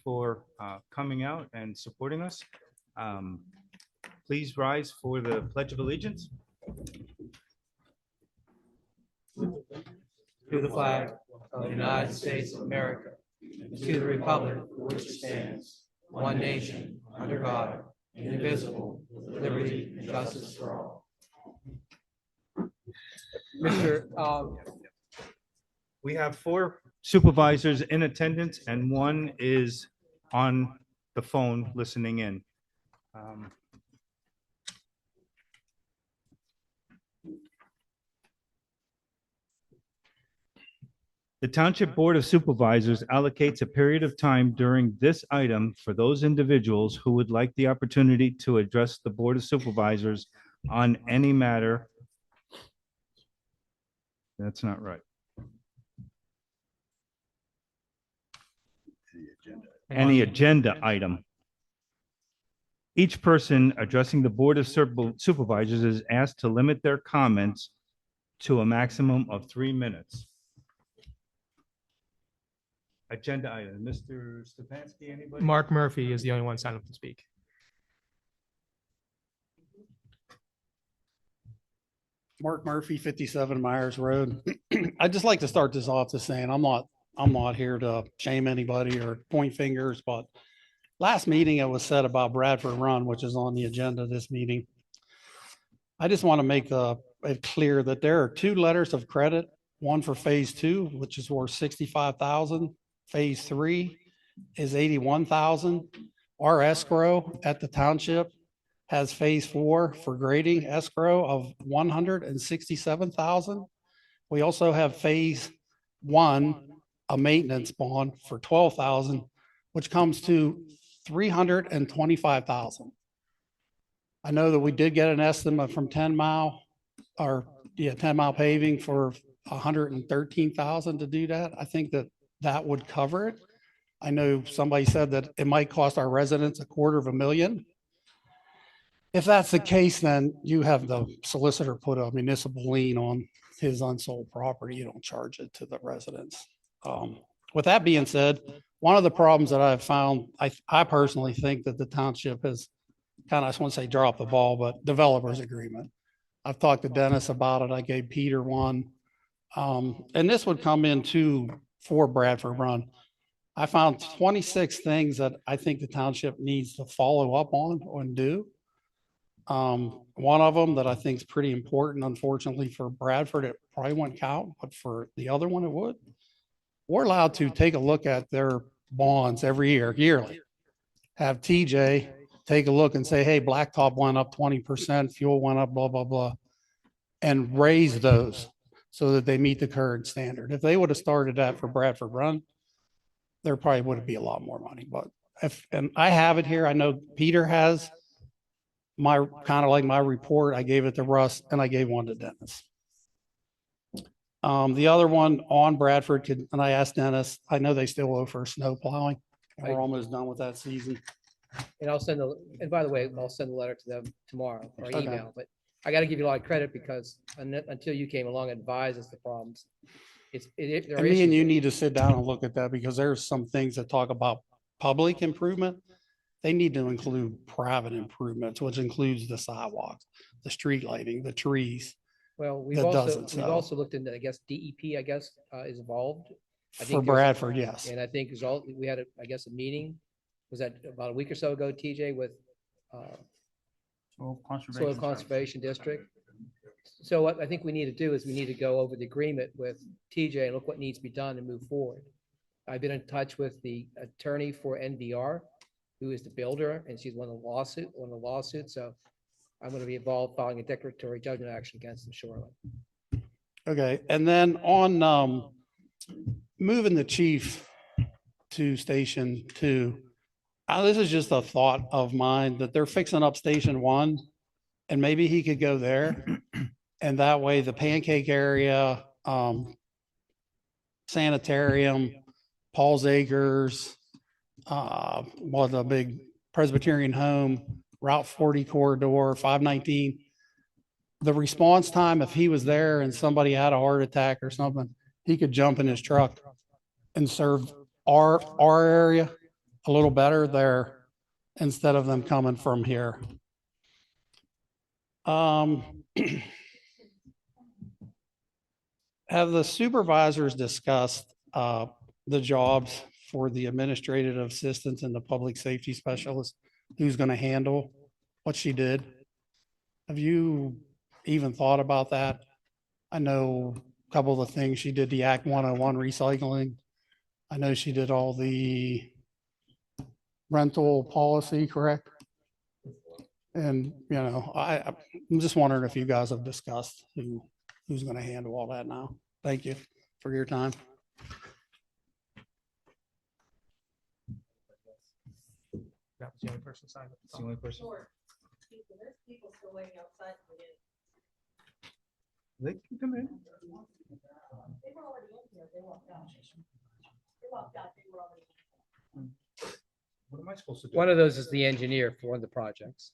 for coming out and supporting us. Please rise for the Pledge of Allegiance. To the flag of the United States of America, and to the republic for which it stands, one nation, under God, indivisible, with liberty and justice for all. Mr. We have 4 supervisors in attendance and 1 is on the phone listening in. The Township Board of Supervisors allocates a period of time during this item for those individuals who would like the opportunity to address the Board of Supervisors on any matter. That's not right. Any agenda item. Each person addressing the Board of Supervisors is asked to limit their comments to a maximum of 3 minutes. Agenda item, Mr. Stefanski, anybody? Mark Murphy is the only one signed up to speak. Mark Murphy, 57 Myers Road. I'd just like to start this off to saying I'm not here to shame anybody or point fingers, but last meeting it was said about Bradford Run, which is on the agenda this meeting. I just want to make it clear that there are 2 letters of credit, one for phase 2, which is worth $65,000. Phase 3 is $81,000. Our escrow at the township has phase 4 for grading escrow of $167,000. We also have phase 1, a maintenance bond for $12,000, which comes to $325,000. I know that we did get an estimate from 10 Mile Paving for $113,000 to do that. I think that would cover it. I know somebody said that it might cost our residents $250,000. If that's the case, then you have the solicitor put a municipal lien on his unsold property. You don't charge it to the residents. With that being said, one of the problems that I've found, I personally think that the township has kind of, I just want to say drop the ball, but developers agreement. I've talked to Dennis about it. I gave Peter one. And this would come into for Bradford Run. I found 26 things that I think the township needs to follow up on and do. One of them that I think is pretty important, unfortunately for Bradford, it probably wouldn't count, but for the other one, it would. We're allowed to take a look at their bonds every year, yearly. Have TJ take a look and say, hey, blacktop went up 20%, fuel went up, blah, blah, blah, and raise those so that they meet the current standard. If they would have started that for Bradford Run, there probably would be a lot more money. But and I have it here. I know Peter has my kind of like my report. I gave it to Russ and I gave one to Dennis. The other one on Bradford, and I asked Dennis, I know they still owe for snow plowing. We're almost done with that season. And and by the way, I'll send a letter to them tomorrow or email, but I got to give you a lot of credit because until you came along and advised us the problems, and me and you need to sit down and look at that because there's some things that talk about public improvement. They need to include private improvements, which includes the sidewalks, the street lighting, the trees. Well, we've also looked into, I guess, DEP, is involved. For Bradford, yes. And I think we had, a meeting, was that about a week or so ago, TJ, with Soil Conservation District. So what I think we need to do is we need to go over the agreement with TJ and look what needs to be done and move forward. I've been in touch with the attorney for NVR, who is the builder, and she's won the lawsuit. So I'm going to be involved filing a declaratory judgment action against them shortly. Okay. And then on moving the chief to Station 2, this is just a thought of mine that they're fixing up Station 1 and maybe he could go there. And that way the pancake area, sanitarium, Paul's Acres, was a big Presbyterian home, Route 40 corridor, 519. The response time, if he was there and somebody had a heart attack or something, he could jump in his truck and serve our area a little better there instead of them coming from here. Have the supervisors discussed the jobs for the administrative assistants and the public safety specialist? Who's going to handle what she did? Have you even thought about that? I know a couple of the things she did, the Act 101 recycling. I know she did all the rental policy, correct? And, you know, I'm just wondering if you guys have discussed who's going to handle all that now. Thank you for your time. That was the only person signed up. It's the only person. There's people still waiting outside. They can come in. They were already in here. They walked out. They walked out. They were already. What am I supposed to do? One of those is the engineer for one of the projects.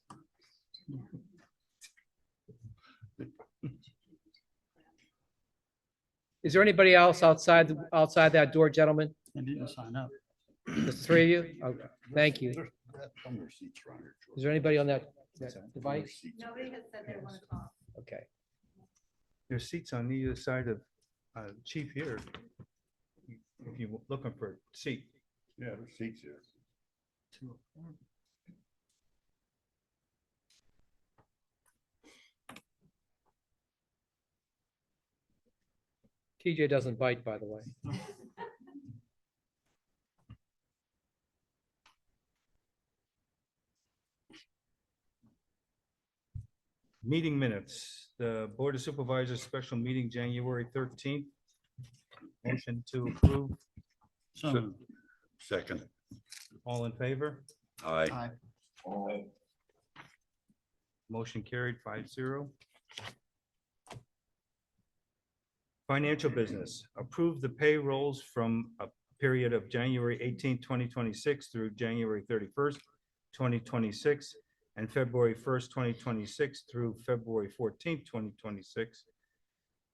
Is there anybody else outside that door, gentlemen? I didn't sign up. The three of you? Okay, thank you. Is there anybody on that device? Nobody has said they want to talk. Okay. There's seats on either side of Chief here. If you're looking for a seat. Yeah, there's seats here. TJ doesn't bite, by the way. Meeting minutes, the Board of Supervisors special meeting, January 13th. Motion to approve. Second. All in favor? Aye. Motion carried 5-0. Financial business, approve the payrolls from a period of January 18th, 2026 through January 31st, 2026, and February 1st, 2026 through February 14th, 2026,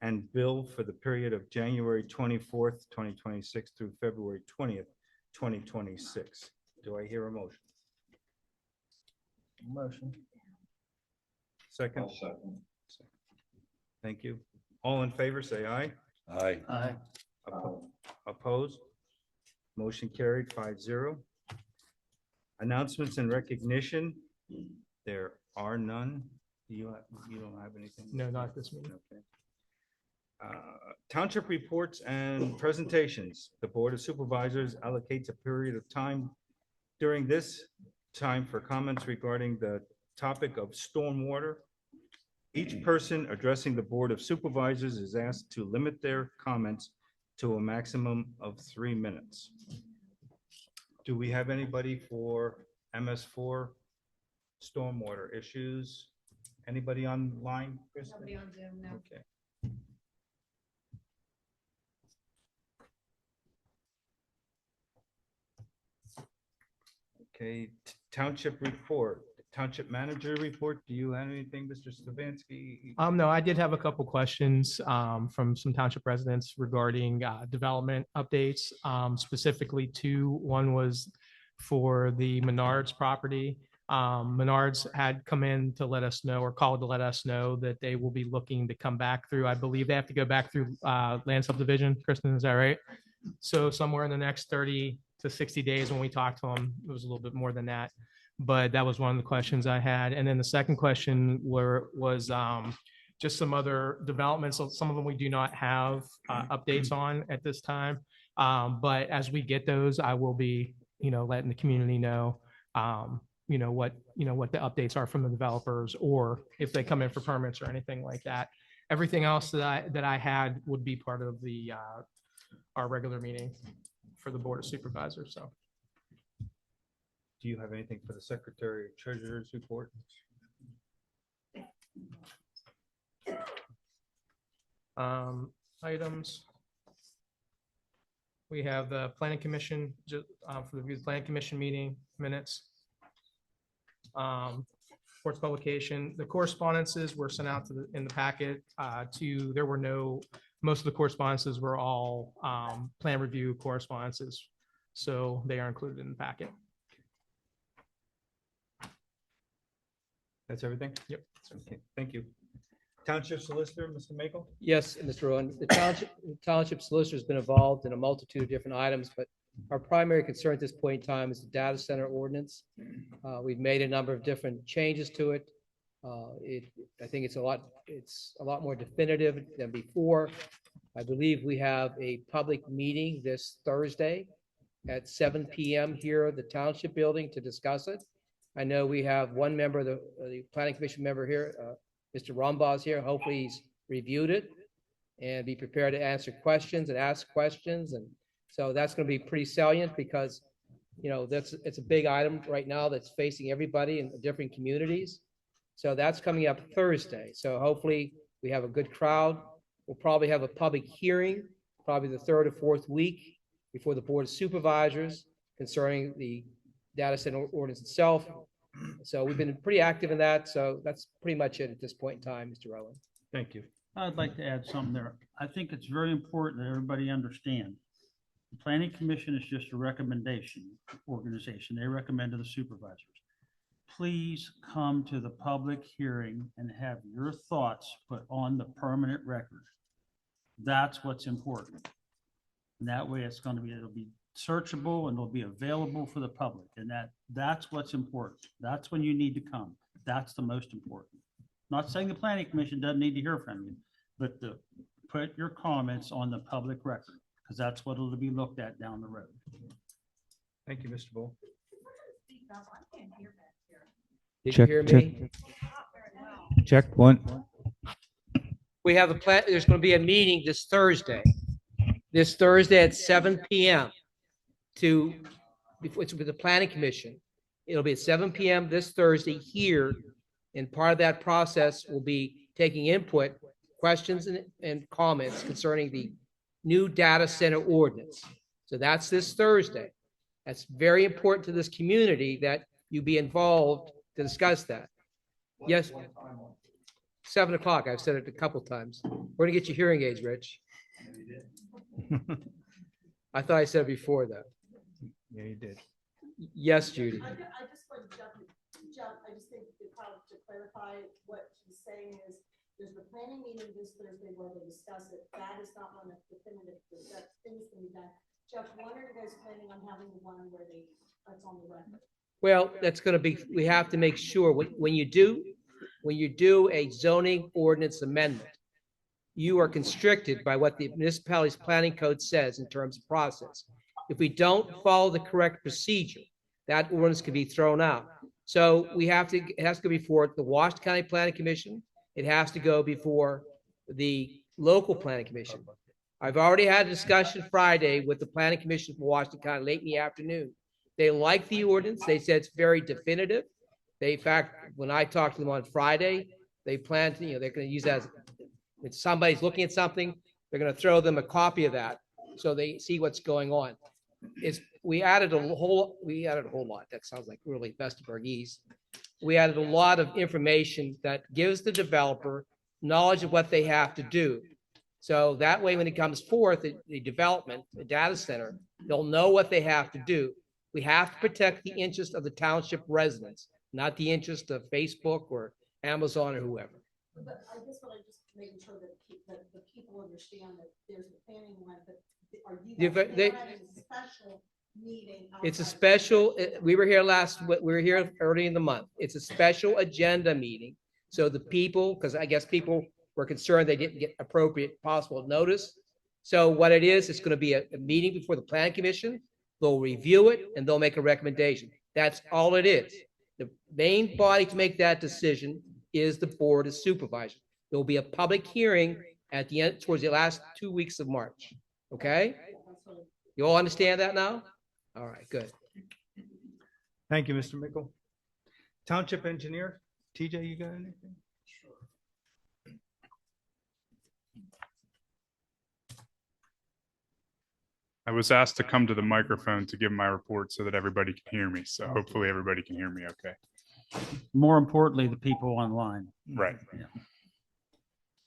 and bill for the period of January 24th, 2026 through February 20th, 2026. Do I hear a motion? Motion. Second? Thank you. All in favor, say aye. Aye. Aye. Opposed? Motion carried 5-0. Announcements and recognition. There are none. You don't have anything? No, not this meeting. Okay. Township reports and presentations. The Board of Supervisors allocates a period of time during this time for comments regarding the topic of stormwater. Each person addressing the Board of Supervisors is asked to limit their comments to a maximum of 3 minutes. Do we have anybody for MS4 stormwater issues? Anybody online, Kristen? Nobody on Zoom, no. Okay. Okay, township report, township manager report. Do you have anything, Mr. Stavansky? No, I did have a couple questions from some township residents regarding development updates, specifically two. One was for the Menards property. Menards had come in to let us know, or called to let us know, that they will be looking to come back through, I believe they have to go back through land subdivision. Kristen, is that right? So somewhere in the next 30 to 60 days, when we talked to them, it was a little bit more than that. But that was one of the questions I had. And then the second question was just some other developments. So some of them we do not have updates on at this time. But as we get those, I will be, letting the community know, what the updates are from the developers, or if they come in for permits or anything like that. Everything else that I had would be part of the our regular meeting for the Board of Supervisors. So. Do you have anything for the Secretary of Treasurer's report? Items. We have the Planning Commission, for the Planning Commission meeting minutes. Reports publication. The correspondences were sent out in the packet. Most of the correspondences were all plan review correspondences, so they are included in the packet. That's everything? Yep. Okay, thank you. Township Solicitor, Mr. Makel? Yes, Mr. Rowan, the township solicitor has been involved in a multitude of different items, but our primary concern at this point in time is the data center ordinance. We've made a number of different changes to it. I think it's a lot more definitive than before. I believe we have a public meeting this Thursday at 7 PM here at the Township Building to discuss it. I know we have one member, the Planning Commission member here, Mr. Rombaugh's here. Hopefully he's reviewed it and be prepared to answer questions and ask questions. And so that's going to be pretty salient because, it's a big item right now that's facing everybody in different communities. So that's coming up Thursday. So hopefully we have a good crowd. We'll probably have a public hearing, probably the third or fourth week before the Board of Supervisors concerning the data center ordinance itself. So we've been pretty active in that. So that's pretty much it at this point in time, Mr. Rowan. Thank you. I'd like to add something there. I think it's very important that everybody understand. The Planning Commission is just a recommendation organization. They recommend to the supervisors. Please come to the public hearing and have your thoughts put on the permanent record. That's what's important. And that way it'll be searchable and it'll be available for the public. And that's what's important. That's when you need to come. That's the most important. Not saying the Planning Commission doesn't need to hear from you, but put your comments on the public record, because that's what it'll be looked at down the road. Thank you, Mr. Bull. Did you Check, hear check. me? Check one. We have there's going to be a meeting this Thursday at 7 PM it's with the Planning Commission. It'll be at 7 PM this Thursday here. And part of that process will be taking input, questions and comments concerning the new data center ordinance. So that's this Thursday. That's very important to this community that you be involved to discuss that. Yes. 7 o'clock. I've said it a couple times. We're gonna get you hearing aids, Rich. I thought I said it before though. Yeah, you did. Yes, Judy. I just want to jump, I just think to clarify what she's saying is, there's the planning meeting this Thursday where they discuss it. That is not one of the definitive, that things can be done. Jeff, when are you guys planning on having the one where that's on the record? Well, that's gonna be, we have to make sure when you do a zoning ordinance amendment, you are constricted by what the municipality's planning code says in terms of process. If we don't follow the correct procedure, that ordinance can be thrown out. So it has to go before the Washington County Planning Commission. It has to go before the local planning commission. I've already had a discussion Friday with the planning commission for Washington County late in the afternoon. They like the ordinance. They said it's very definitive. In fact, when I talked to them on Friday, they plan to, they're going to use that as, if somebody's looking at something, they're going to throw them a copy of that so they see what's going on. We added a whole lot. That sounds like really Vesterbergese. We added a lot of information that gives the developer knowledge of what they have to do. So that way, when it comes forth, the development, the data center, they'll know what they have to do. We have to protect the interest of the township residents, not the interest of Facebook or Amazon or whoever. But I guess what I'm just making sure that the people understand that there's the planning one, but are you guys having a special meeting? It's a outside of- special, we were here early in the month. It's a special agenda meeting. So the people, because I guess people were concerned they didn't get appropriate possible notice. So what it is, it's going to be a meeting before the planning commission. They'll review it and they'll make a recommendation. That's all it is. The main body to make that decision is the Board of Supervisors. There will be a public hearing at the end, towards the last 2 weeks of March. Okay? You all understand that now? All right, good. Thank you, Mr. Mickle. Township Engineer, TJ, you got anything? I was asked to come to the microphone to give my report so that everybody can hear me. So hopefully everybody can hear me okay. More importantly, the people online. Right.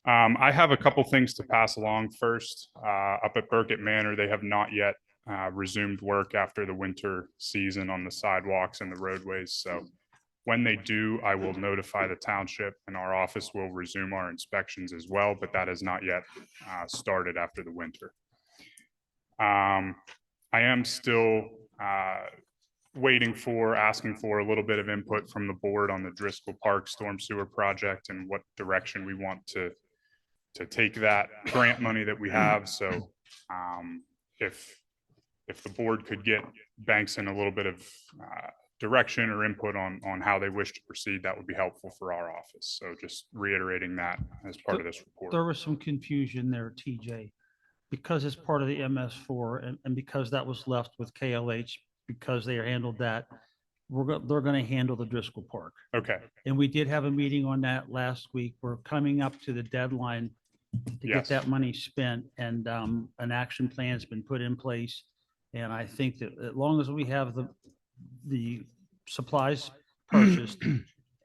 I have a couple things to pass along first. Up at Burkett Manor, they have not yet resumed work after the winter season on the sidewalks and the roadways. So When they do, I will notify the township and our office will resume our inspections as well, but that has not yet started after the winter. I am still asking for a little bit of input from the board on the Driscoll Park Storm Sewer Project and what direction we want to take that grant money that we have. So if the board could get Banks in a little bit of direction or input on how they wish to proceed, that would be helpful for our office. So just reiterating that as part of this report. There was some confusion there, TJ, because it's part of the MS4 and because that was left with KLH, because they handled that, they're going to handle the Driscoll Park. Okay, And we did have a meeting on that last week. We're coming up to the deadline to get Yes. that money spent, and an action plan has been put in place. And I think that as long as we have the supplies purchased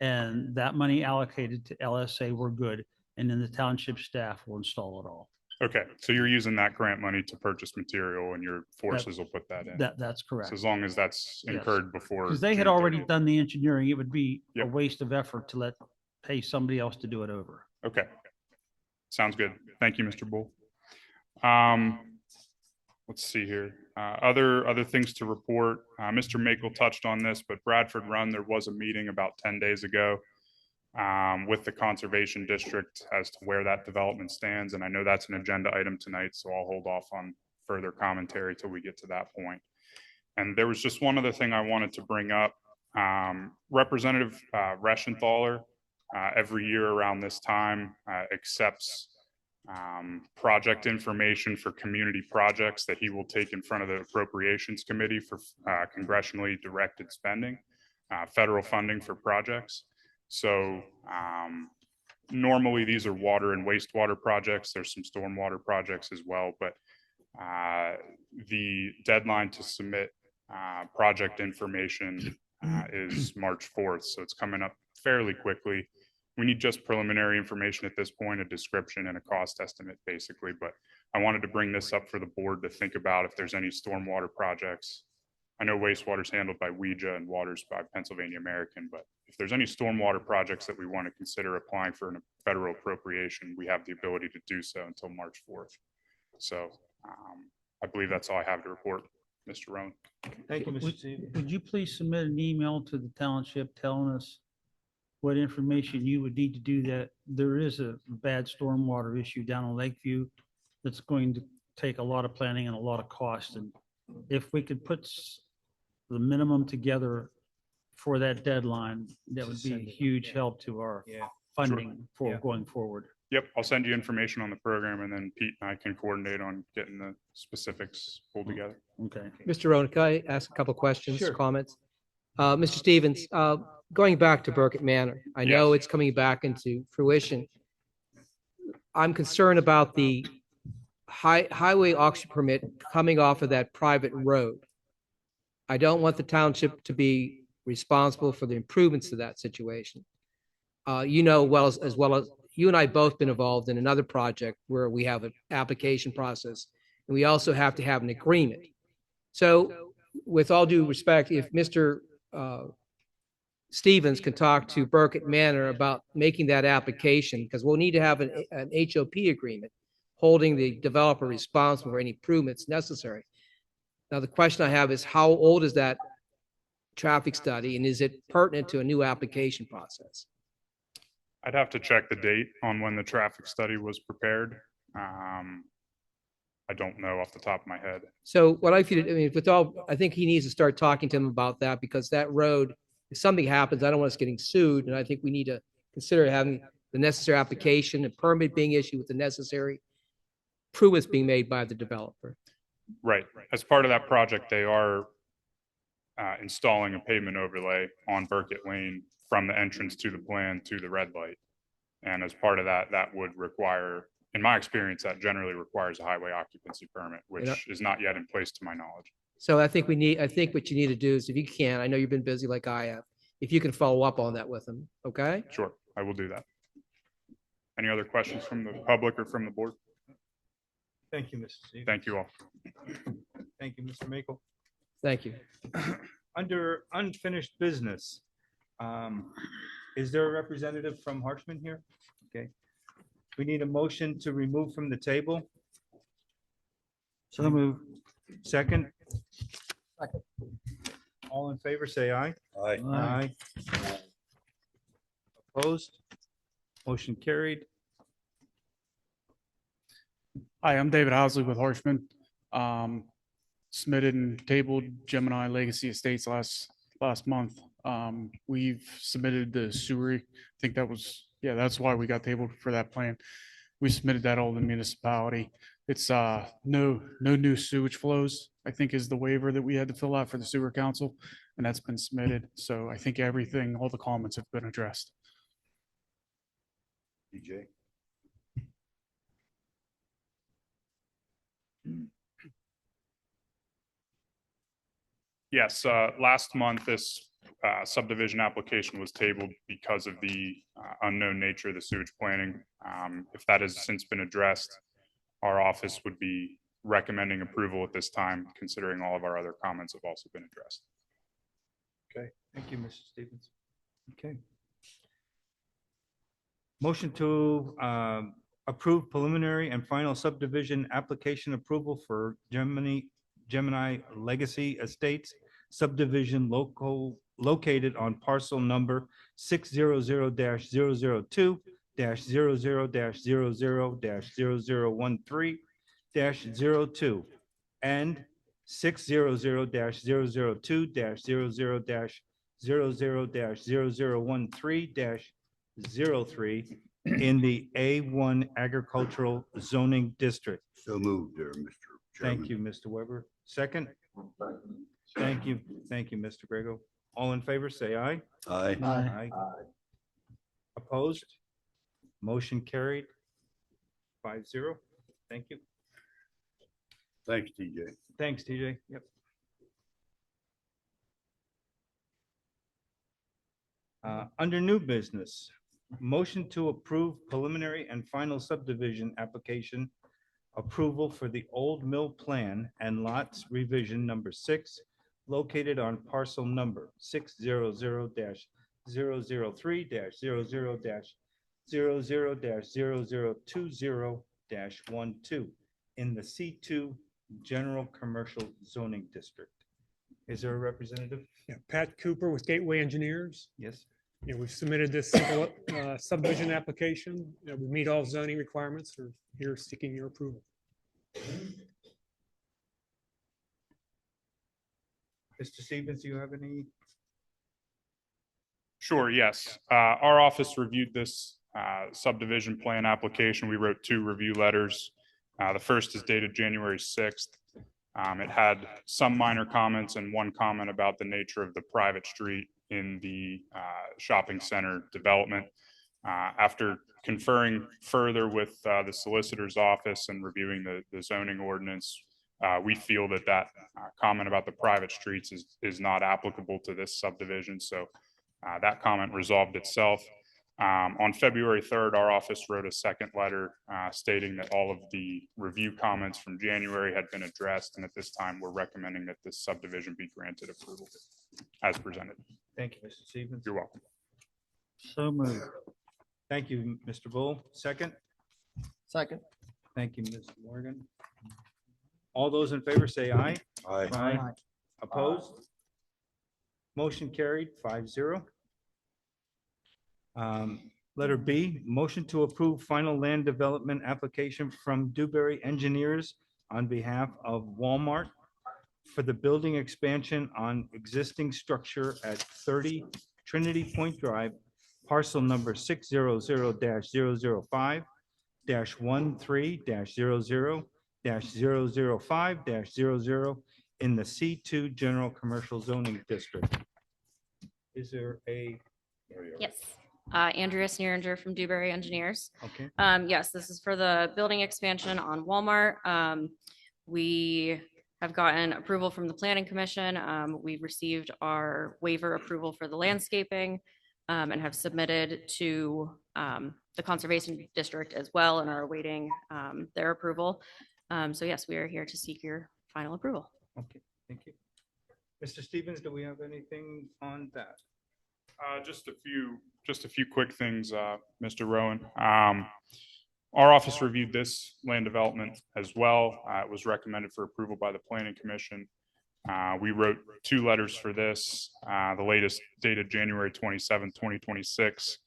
and that money allocated to LSA, we're good. And then the township staff will install it all. okay. So you're using that grant money to purchase material and your forces will put that in. That's So correct. as long as that's Yes. incurred before. Because they had June already 30th. done the engineering. It would be a Yep. waste of effort to pay somebody else to do it over. Okay. Sounds good. Thank you, Mr. Bull. Let's see here. Other things to report. Mr. Makel touched on this, but Bradford Run, there was a meeting about 10 days ago with the Conservation District as to where that development stands. And I know that's an agenda item tonight, so I'll hold off on further commentary till we get to that point. And there was just one other thing I wanted to bring up. Representative Reschenthaler, every year around this time, accepts project information for community projects that he will take in front of the Appropriations Committee for congressionally directed spending, federal funding for projects. So normally these are water and wastewater projects. There's some stormwater projects as well, but the deadline to submit project information is March 4th. So it's coming up fairly quickly. We need just preliminary information at this point, a description and a cost estimate, basically. But I wanted to bring this up for the board to think about if there's any stormwater projects. I know wastewater is handled by WEJA and water's by Pennsylvania American, but if there's any stormwater projects that we want to consider applying for a federal appropriation, we have the ability to do so until March 4th. So I believe that's all I have to report, Mr. Roan. Thank you, Mr. Stevens. Would you please submit an email to the township telling us what information you would need to do that? There is a bad stormwater issue down in Lakeview that's going to take a lot of planning and a lot of cost. And if we could put the minimum together for that deadline, that would be a huge help to our Yeah. funding for Yeah. going forward. Yep, I'll send you information on the program and then Pete and I can coordinate on getting the specifics pulled together. Okay. Mr. Rowan, can I ask a couple questions, Sure. comments? Mr. Stevens, going back to Burkett Manor, I know Yes. it's coming back into fruition. I'm concerned about the highway auction permit coming off of that private road. I don't want the township to be responsible for the improvements to that situation. You know, as well as you and I both been involved in another project where we have an application process and we also have to have an agreement. So with all due respect, if Mr. Stevens can talk to Burkett Manor about making that application, because we'll need to have an HOP agreement holding the developer responsible for any improvements necessary. Now, the question I have is how old is that traffic study and is it pertinent to a new application process? I'd have to check the date on when the traffic study was prepared. I don't know off the top of my head. So what I feel, I mean, I think he needs to start talking to him about that because that road, if something happens, I don't want us getting sued. And I think we need to consider having the necessary application and permit being issued with the necessary improvements being made by the developer. Right. As part of that project, they are installing a pavement overlay on Burkett Lane from the entrance to the plan to the red light. And as part of that, that would require, in my experience, that generally requires a highway occupancy permit, which is not yet in place to my knowledge. So I think what you need to do is if you can, I know you've been busy like I have, if you can follow up on that with them, okay? Sure, I will do that. Any other questions from the public or from the board? Thank you, Mr. Stevens. Thank you all. Thank you, Mr. Makel. Thank you. Under unfinished business, Is there a representative from Harshman here? Okay. We need a motion to remove from the table. So move. Second? Second. All in favor, say aye. Aye. Aye. Opposed? Motion carried. Hi, I'm David Housley with Harshman. Submitted and tabled Gemini Legacy Estates last month. We've submitted the sewer. I think that's why we got tabled for that plan. We submitted that all to the municipality. It's no new sewage flows, I think is the waiver that we had to fill out for the sewer council, and that's been submitted. So I think all the comments have been addressed. DJ. Yes, last month, this subdivision application was tabled because of the unknown nature of the sewage planning. If that has since been addressed, our office would be recommending approval at this time, considering all of our other comments have also been addressed. Okay, thank you, Mr. Stevens. Okay. Motion to approve preliminary and final subdivision application approval for Gemini Legacy Estates subdivision located on parcel number 600-00-00-00-0013-02 and 600-00-00-0013-03 in the A1 Agricultural Zoning District. So moved there, Mr. Chairman. Thank you, Mr. Weber. Second? Thank you, Mr. Grego. All in favor, say aye. Aye. Aye. Opposed? Motion carried. 5-0. Thank you. Thanks, TJ. Thanks, TJ. Yep. Under new business, motion to approve preliminary and final subdivision application approval for the Old Mill Plan and lots revision number 6 located on parcel number 600-000-00-00-0020-12 in the C2 General Commercial Zoning District. Is there a representative? Yeah, Pat Cooper with Gateway Engineers. Yes. We've submitted this simple subdivision application. We meet all zoning requirements. We're here seeking your approval. Mr. Stevens, do you have any? Sure, yes. Our office reviewed this subdivision plan application. We wrote 2 review letters. The first is dated January 6th. It had some minor comments and 1 comment about the nature of the private street in the shopping center development. After conferring further with the solicitor's office and reviewing the zoning ordinance, we feel that comment about the private streets is not applicable to this subdivision. So that comment resolved itself. On February 3rd, our office wrote a second letter stating that all of the review comments from January had been addressed. And at this time, we're recommending that this subdivision be granted approval as presented. Thank you, Mr. Stevens. You're welcome. So moved. Thank you, Mr. Bull. Second? Second. Thank you, Ms. Morgan. All those in favor say aye. Aye. Aye. Opposed? Motion carried 5-0. Letter B, motion to approve final land development application from Dewberry Engineers on behalf of Walmart for the building expansion on existing structure at 30 Trinity Point Drive, parcel number 600-005-13-00-005-00 in the C2 General Commercial Zoning District. Is there a? Yes. Andrea Sneeringer from Dewberry Engineers. Okay. Yes, this is for the building expansion on Walmart. We have gotten approval from the Planning Commission. We've received our waiver approval for the landscaping and have submitted to the Conservation District as well and are awaiting their approval. So yes, we are here to seek your final approval. Okay, thank you. Mr. Stevens, do we have anything on that? Just a few quick things, Mr. Rowan. Our office reviewed this land development as well. It was recommended for approval by the Planning Commission. We wrote 2 letters for this, the latest dated January 27th, 2026.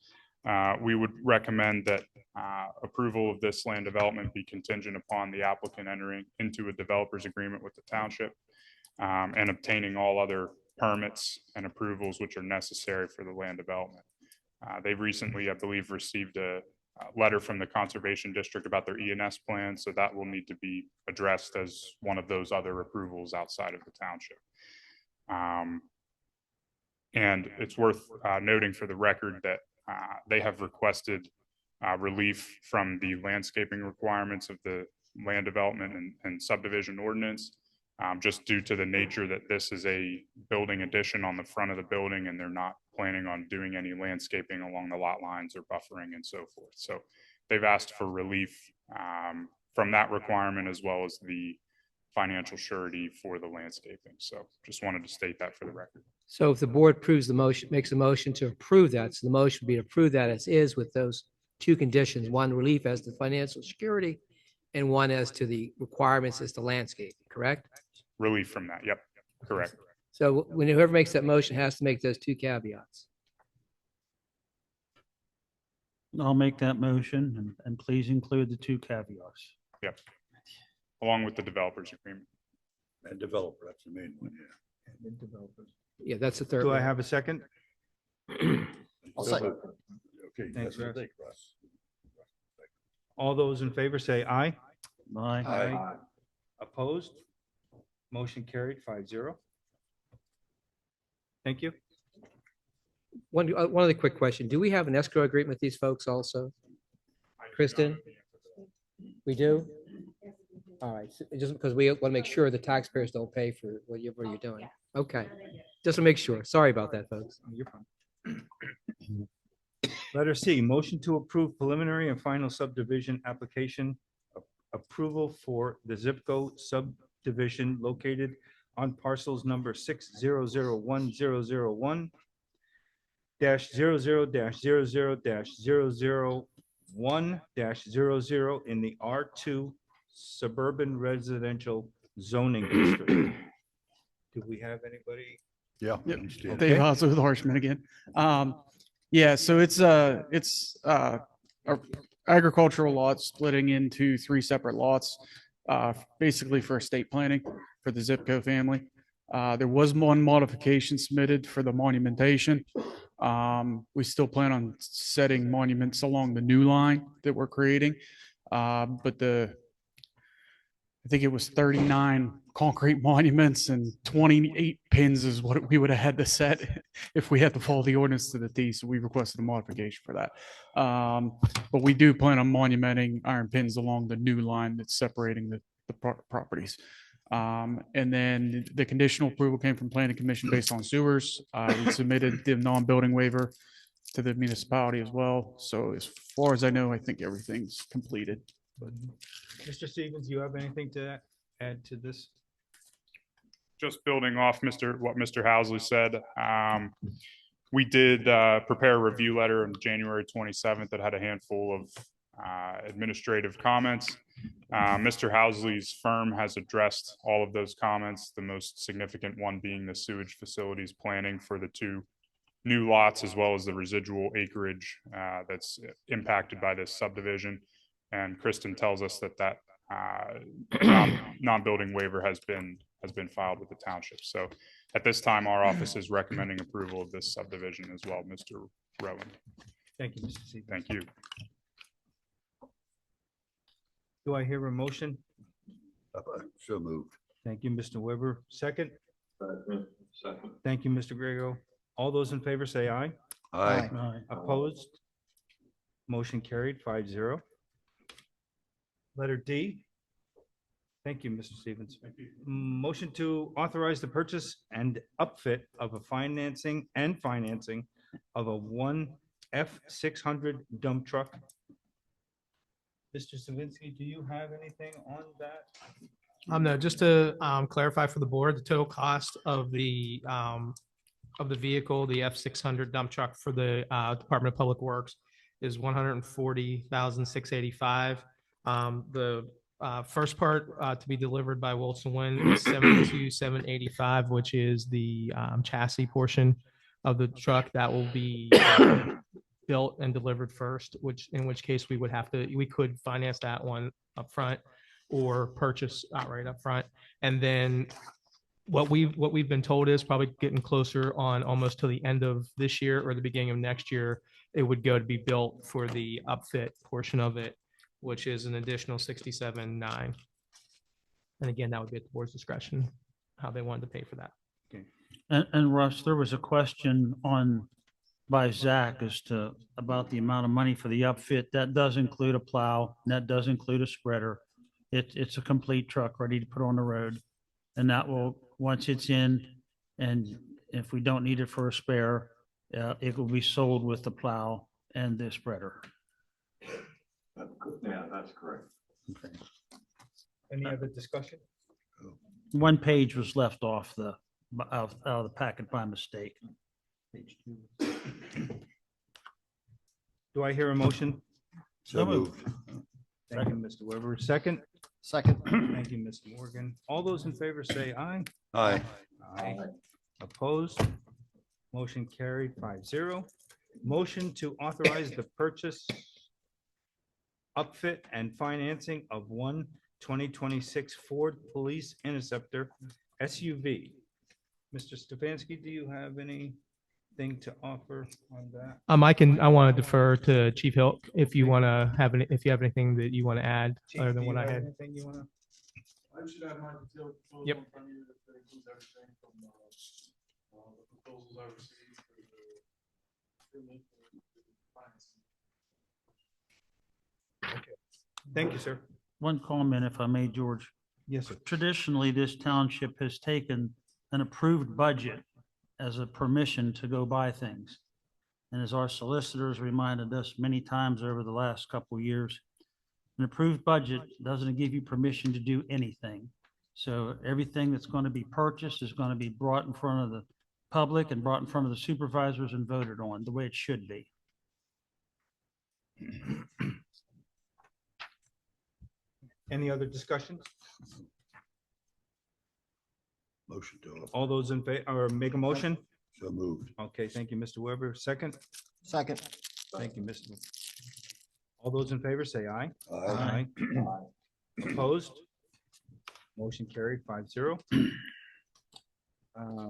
We would recommend that approval of this land development be contingent upon the applicant entering into a developer's agreement with the township and obtaining all other permits and approvals which are necessary for the land development. They've recently, I believe, received a letter from the Conservation District about their E&S plan, so that will need to be addressed as one of those other approvals outside of the township. And it's worth noting for the record that they have requested relief from the landscaping requirements of the land development and subdivision ordinance, just due to the nature that this is a building addition on the front of the building, and they're not planning on doing any landscaping along the lot lines or buffering and so forth. So they've asked for relief from that requirement, as well as the financial surety for the landscaping. So just wanted to state that for the record. So if the board approves the motion, makes a motion to approve that, so the motion would be to approve that as is with those 2 conditions, one relief as to financial security and one as to the requirements as to landscape, correct? Relief from that. Yep, correct. So when whoever makes that motion has to make those 2 caveats. I'll make that motion and please include the 2 caveats. Yep. Along with the developer's agreement. And developer, that's the main one, yeah. Yeah, that's the third Do I one. have a second? I'll second. Okay. Thanks, that's what Russ. they cross. All those in favor say aye. Aye. Aye. Opposed? Motion carried 5-0. Thank you. One other quick question. Do we have an escrow agreement with these folks also? Kristen? We do? All right, so just because we want to make sure the taxpayers don't pay for what you're doing. Okay, just to make sure. Sorry about that, folks. You're fine. Letter C, motion to approve preliminary and final subdivision application approval for the Zipco subdivision located on parcels number 6001001 -00-00-001-00 in the R2 suburban residential zoning district. Do we have anybody? Yeah. Yep. please do. Dave Haas with Harshman again. Yeah, so it's a agricultural lot splitting into 3 separate lots, basically for estate planning for the Zipco family. There was one modification submitted for the monumentation. We still plan on setting monuments along the new line that we're creating. But I think it was 39 concrete monuments and 28 pins is what we would have had to set if we had to follow the ordinance to the T. So we requested a modification for that. But we do plan on monumenting iron pins along the new line that's separating the properties. And then the conditional approval came from Planning Commission based on sewers. We submitted the non-building waiver to the municipality as well. So as far as I know, I think everything's completed. But Mr. Stevens, you have anything to add to this? Just building off what Mr. Housley said, we did prepare a review letter on January 27th that had a handful of administrative comments. Mr. Housley's firm has addressed all of those comments, the most significant one being the sewage facilities planning for the 2 new lots, as well as the residual acreage that's impacted by this subdivision. And Kristen tells us that non-building waiver has been filed with the township. So at this time, our office is recommending approval of this subdivision as well, Mr. Rowan. Thank you, Mr. Stevens. Thank you. Do I hear a motion? So moved. Thank you, Mr. Weber. Second? Thank you, Mr. Grego. All those in favor say aye. Aye. Aye. Opposed? Motion carried 5-0. Letter D. Thank you, Mr. Stevens. Motion to authorize the purchase and upfit of a financing of a 1 F600 dump truck. Mr. Savinsky, do you have anything on that? No, just to clarify for the board, the total cost of the of the vehicle, the F-600 dump truck for the Department of Public Works is $140,685. The first part to be delivered by Wilson Wind is $72,785, which is the chassis portion of the truck that will be built and delivered first, in which case we could finance that one up front or purchase outright up front. And then what we've been told is probably getting closer on almost to the end of this year or the beginning of next year, it would go to be built for the upfit portion of it, which is an additional 67.9. And again, that would be at the board's discretion, how they wanted to pay for that. And Russ, there was a question by Zach about the amount of money for the upfit. That does include a plow, and that does include a spreader. It's a complete truck ready to put on the road. And that will, once it's in, and if we don't need it for a spare, it will be sold with the plow and the spreader. Yeah, that's correct. Okay. Any other discussion? One page was left off out of the packet by mistake. Page 2. Do I hear a motion? So moved. Thank you, Mr. Weber. Second? Second. Thank you, Mr. Morgan. All those in favor say aye. Aye. Aye. Opposed? Motion carried 5-0. Motion to authorize the purchase, upfit, and financing of one 2026 Ford Police Interceptor SUV. Mr. Stefanski, do you have anything to offer on that? I want to defer to Chief Hill if you want to if you have anything that you want to add Chief, other do than you what I have had. anything you want to? I should have my detailed proposal Yep. in front of you that includes everything from the proposals I received for the procurement and financing. Thank you, sir. One comment, if I may, George. Yes, sir. Traditionally, this township has taken an approved budget as a permission to go buy things. And as our solicitors reminded us many times over the last couple of years, an approved budget doesn't give you permission to do anything. So everything that's going to be purchased is going to be brought in front of the public and brought in front of the supervisors and voted on the way it should be. Any other discussions? Motion to. All those in favor, or make a motion? So moved. Okay, thank you, Mr. Weber. Second? Second. Thank you, Mr. All those in favor say aye. Aye. Opposed? Motion carried 5-0.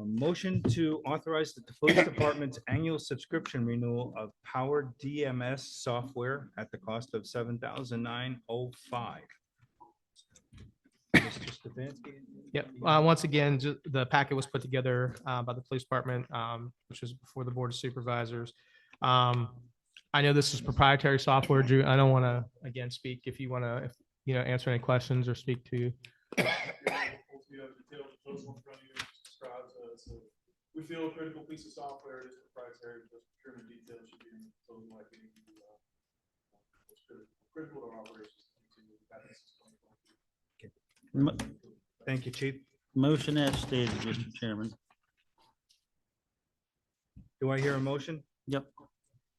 Motion to authorize the police department's annual subscription renewal of Power DMS software at the cost of $7,905. Mr. Stefanski? Yep. Once again, the packet was put together by the police department, which was before the board of supervisors. I know this is proprietary software, Drew. I don't want to, again, speak if you want to, answer any questions or speak to. We feel a critical piece of software is proprietary, but procurement details should be in the proposal, like critical to our operations. Thank you, Chief. Motion as stated, Mr. Chairman. Do I hear a motion? Yep.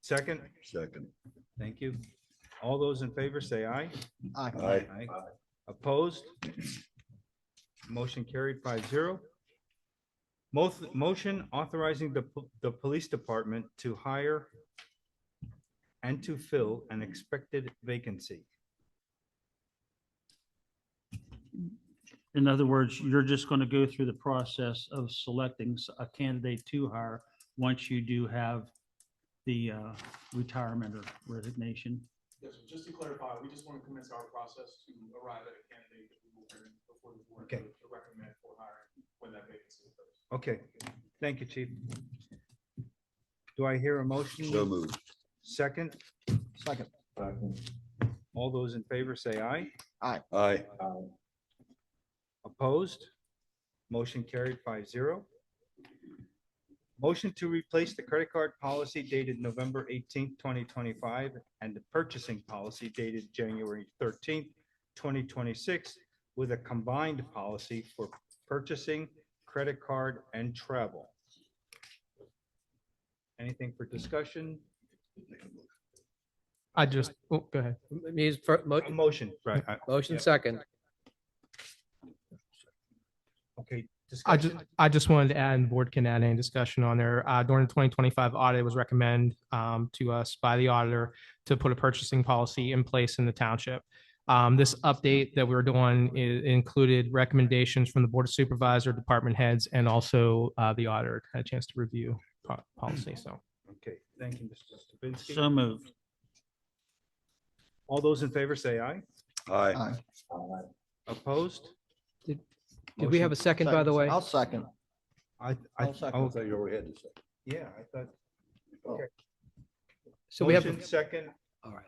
Second? Second. Thank you. All those in favor say aye. Aye. Opposed? Motion carried 5-0. Motion authorizing the police department to hire and to fill an expected vacancy. In other words, you're just going to go through the process of selecting a candidate to hire once you do have the retirement or resignation. Yes, so just to clarify, we just want to commence our process to arrive at a candidate that we will bring before the board Okay. to recommend for hiring when that vacancy occurs. Okay, thank you, Chief. Do I hear a motion? So moved. Second? Second. All those in favor say aye. Aye. Opposed? Motion carried 5-0. Motion to replace the credit card policy dated November 18th, 2025, and the purchasing policy dated January 13th, 2026, with a combined policy for purchasing, credit card, and travel. Anything for discussion? I just, oh, go ahead. Needs for, A motion, right? motion yeah. second. Okay, I just, discussion? I just wanted to add, and the board can add any discussion on there. During the 2025 audit, it was recommended to us by the auditor to put a purchasing policy in place in the township. This update that we're doing included recommendations from the Board of Supervisor, department heads, and also the auditor had a chance to review policy. So Okay, thank you, Mr. Stubinsky. So moved. All those in favor say aye. Aye. Opposed? Did we have a second, by the way? I'll second. I I'll second. oh, I thought you already had to say. yeah, I thought. Okay. So we have, Motion second, all right.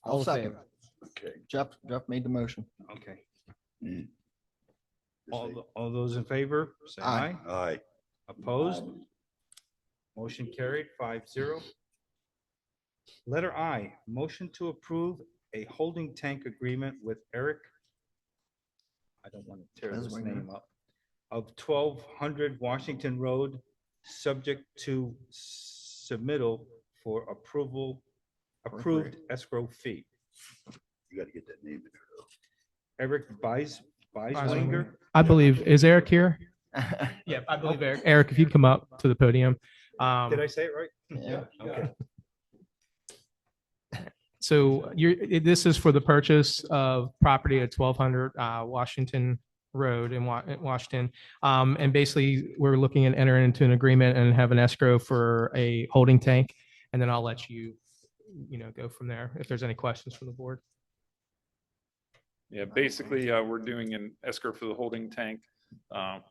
I'll All in second. favor? Okay. Jeff made the motion. okay. Mm. All those in favor, say aye. Aye. Opposed? Motion carried 5-0. Letter I, motion to approve a holding tank agreement with Eric. I don't want to tear this name up. Of 1200 Washington Road, subject to submittal for approved escrow fee. You got to get that name in there Eric Beiswinger. I believe, is Eric here? Yeah, I believe Eric. Eric, if you come up to the podium. Did I say it right? Yeah. Okay. So this is for the purchase of property at 1200 Washington Road in Washington. And basically, we're looking at entering into an agreement and have an escrow for a holding tank. And then I'll let you, go from there if there's any questions from the board. Yeah, basically, we're doing an escrow for the holding tank.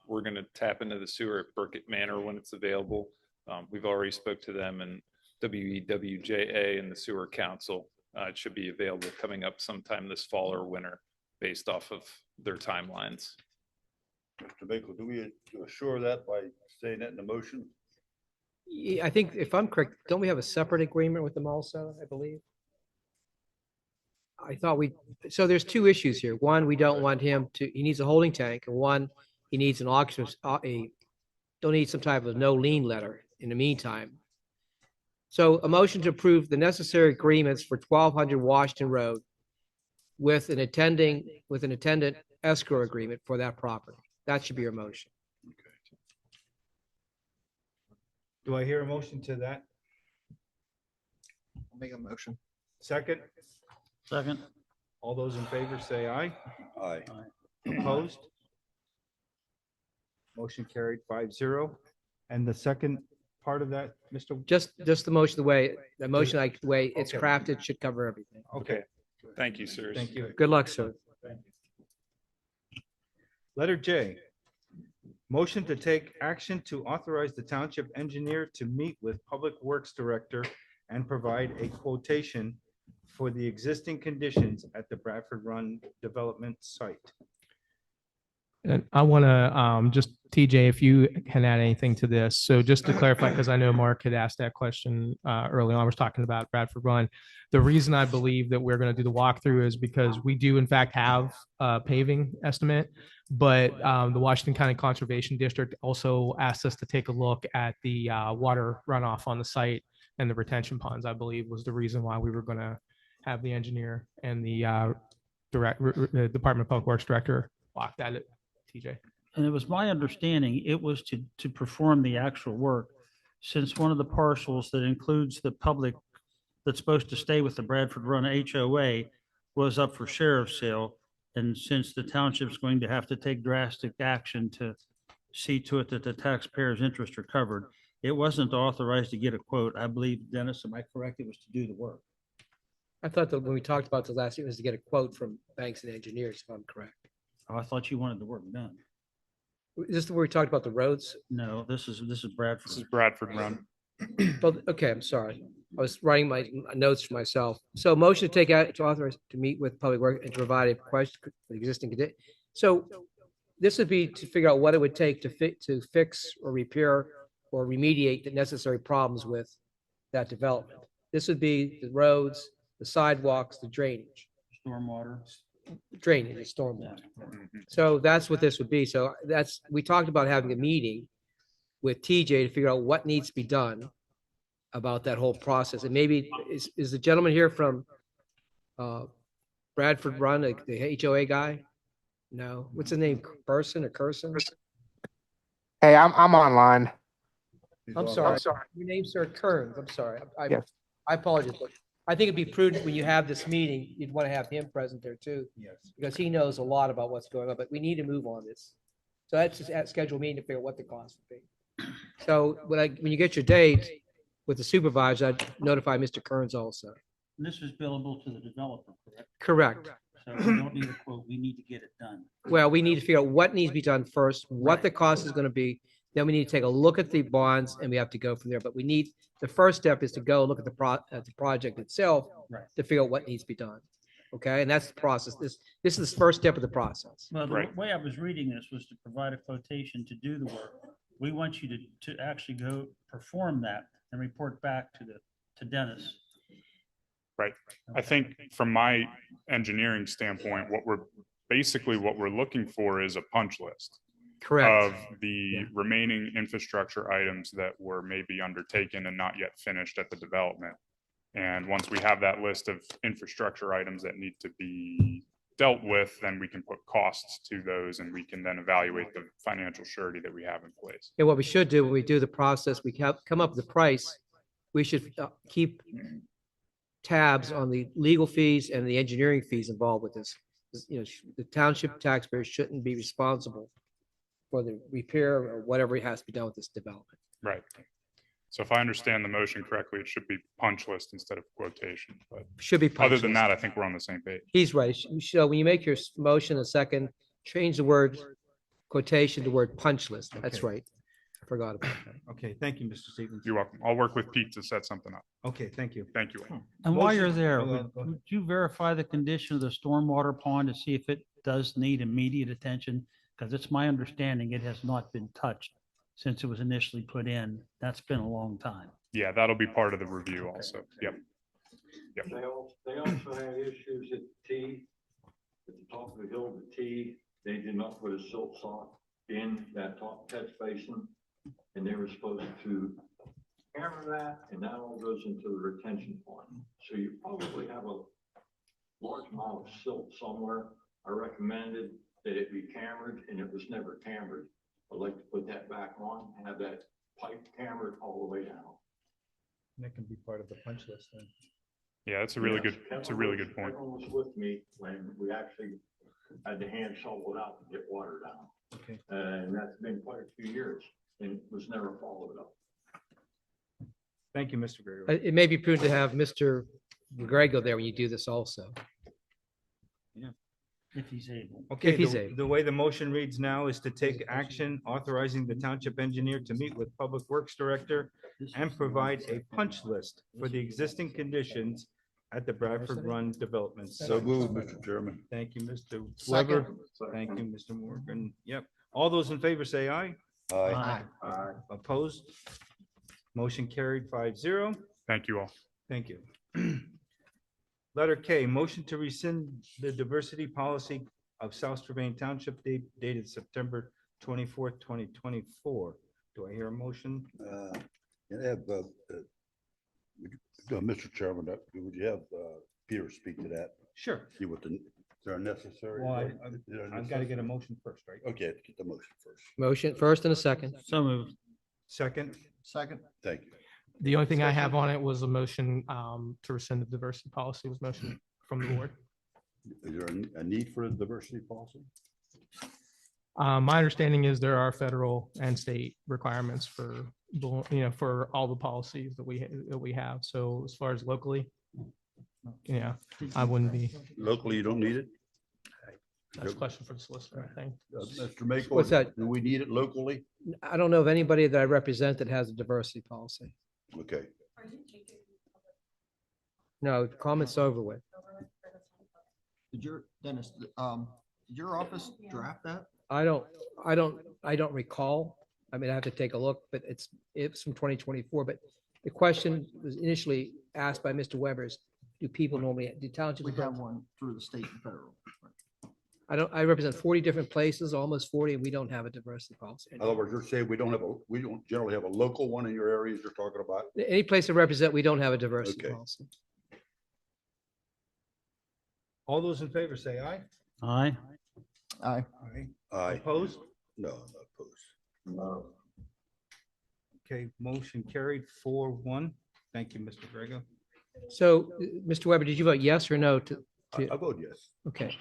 We're going to tap into the sewer at Burkett Manor when it's available. We've already spoke to them and WEWJA and the Sewer Council. It should be available coming up sometime this fall or winter based off of their timelines. Mr. Baker, do we assure that by saying that in the motion? Yeah, I think if I'm correct, don't we have a separate agreement with them also, I believe? I thought so there's two issues here. One, we don't want him he needs a holding tank, and one, he needs an auction, don't need some type of no lien letter in the meantime. So a motion to approve the necessary agreements for 1200 Washington Road with an attendant escrow agreement for that property. That should be your motion. Do I hear a motion to that? I'll make a motion. Second? Second. All those in favor say aye. Aye. Opposed? Motion carried 5-0. And the second part of that, Mr. Just the motion, the way it's Okay. crafted should cover everything. Okay, Thank you, sirs. thank you. Good luck, sir. Letter J, motion to take action to authorize the township engineer to meet with Public Works Director and provide a quotation for the existing conditions at the Bradford Run Development Site. And I want to just, TJ, if you can add anything to this. So just to clarify, because I know Mark had asked that question early on, I was talking about Bradford Run. The reason I believe that we're going to do the walkthrough is because we do in fact have a paving estimate, but the Washington County Conservation District also asked us to take a look at the water runoff on the site and the retention ponds, I believe was the reason why we were going to have the engineer and the Department of Public Works Director walk that. TJ. And it was my understanding it was to perform the actual work, since one of the parcels that includes the public that's supposed to stay with the Bradford Run HOA was up for sheriff's sale. And since the township's going to have to take drastic action to see to it that the taxpayers' interests are covered, it wasn't authorized to get a quote. I believe, Dennis, am I correct? It was to do the work. I thought that when we talked about this last year, it was to get a quote from banks and engineers, if I'm correct. Oh, I thought you wanted the work done. Is this where we talked about the roads? No, this is This is Bradford. Bradford Run. Well, okay, I'm sorry. I was writing my notes for myself. So motion to take out, to authorize to meet with Public Works and to provide a request for the existing condition. So this would be to figure out what it would take to fix or repair or remediate the necessary problems with that development. This would be the roads, the sidewalks, the drainage, Stormwater. and stormwater. So that's what this would be. So we talked about having a meeting with TJ to figure out what needs to be done. about that whole process. And maybe, is the gentleman here from Bradford Run, like the HOA guy? No, what's his name? Person or Curson? Hey, I'm online. I'm sorry. Your name's Sir Kearns. I'm sorry. Yes. I apologize. But I think it'd be prudent when you have this meeting, you'd want to have him present there too. Yes. Because he knows a lot about what's going on, but we need to move on this. So that's just at scheduled meeting to figure out what the cost would be. So when you get your date with the supervisor, I'd notify Mr. Kearns also. And this is billable to the developer, correct? Correct. So we don't need a quote, we need to get it done. Well, we need to figure out what needs to be done first, what the cost is going to be. Then we need to take a look at the bonds and we have to go from there. But we need, the first step is to go look at the project itself Right. to figure out what needs to be done. Okay, and that's the process. This is the first step of the process. Well, the Right. way I was reading this was to provide a quotation to do the work. We want you to actually go perform that and report back to Dennis. Right. I think from my engineering standpoint, what we're looking for is a punch list Correct. of the remaining infrastructure items that were maybe undertaken and not yet finished at the development. And once we have that list of infrastructure items that need to be dealt with, then we can put costs to those and we can then evaluate the financial surety that we have in place. And what we should do when we do the process, we come up with the price. We should keep tabs on the legal fees and the engineering fees involved with this. You know, the township taxpayers shouldn't be responsible for the repair or whatever has to be done with this development. Right. So if I understand the motion correctly, it should be punch list instead of quotation, but Should be. other punch than list. that, I think we're on the same page. He's right. So when you make your motion a second, change the word quotation to word punch list. That's Okay. right. I forgot about that. Okay, thank you, Mr. Stevens. You're welcome. I'll work with Pete to set something up. Okay, thank you. Thank you. And while you're Motion- there, oh, would go ahead. would you verify the condition of the stormwater pond to see if it does need immediate attention? Because it's my understanding it has not been touched since it was initially put in. That's been a long time. Yeah, that'll be part of the review also. Yep. They also had issues at T, at the top of the hill, the T, they did not put a silt sock in that top catch basin. And they were supposed to hammer that, and that all goes into the retention pond. So you probably have a large amount of silt somewhere. I recommended that it be cambered, and it was never cambered. I'd like to put that back on, and have that pipe cambered all the way down. That can be part of the punch list then. Yeah, that's a really good point. Everyone was with me when we actually had to hand shovel it out to get water down. Okay. And that's been quite a few years and was never followed up. Thank you, Mr. Gregory. It may be prudent to have Mr. Grego there when you do this also. If he's able. Okay, If he's the able. way the motion reads now is to take action authorizing the township engineer to meet with Public Works Director and provide a punch list for the existing conditions at the Bradford Run Development. So Site. moved, Mr. Chairman. Thank you, Mr. Weber. Thank you, Mr. Morgan. Yep. All those in favor say aye. Aye. Opposed? Motion carried 5-0. Thank you all. Thank you. Letter K, motion to rescind the diversity policy of South Strabane Township dated September 24th, 2024. Do I hear a motion? Mr. Chairman, would you have Peter speak to that? Sure. See what they're necessary. Well, I've got to get a motion first, right? Okay, get the motion first. Motion first and a second. So moved. Second, Second. Thank you. The only thing I have on it was a motion to rescind the diversity policy was motion from the board. Is there a need for a diversity policy? My understanding is there are federal and state requirements for, for all the policies that we have. So as far as locally, yeah, I wouldn't be. Locally, you don't need it? That's a question for the solicitor, I think. Mr. Makel? What's that? Do we need it locally? I don't know of anybody that I represent that has a diversity policy. Okay. No, comments over with. Did your office draft that? I don't recall. I mean, I have to take a look, but it's from 2024. But the question was initially asked by Mr. Weber is, do townships? We have one through the state and federal. I represent 40 different places, almost 40, and we don't have a diversity policy. In other words, you're saying we don't generally have a local one in your areas you're talking about? Any place I represent, we don't have a diversity Okay. policy. All those in favor say aye. Aye. Aye. Aye. Opposed? No, I'm not opposed. No. Okay, motion carried 4-1. Thank you, Mr. Grego. So, Mr. Weber, did you vote yes or no to? I vote yes. Okay.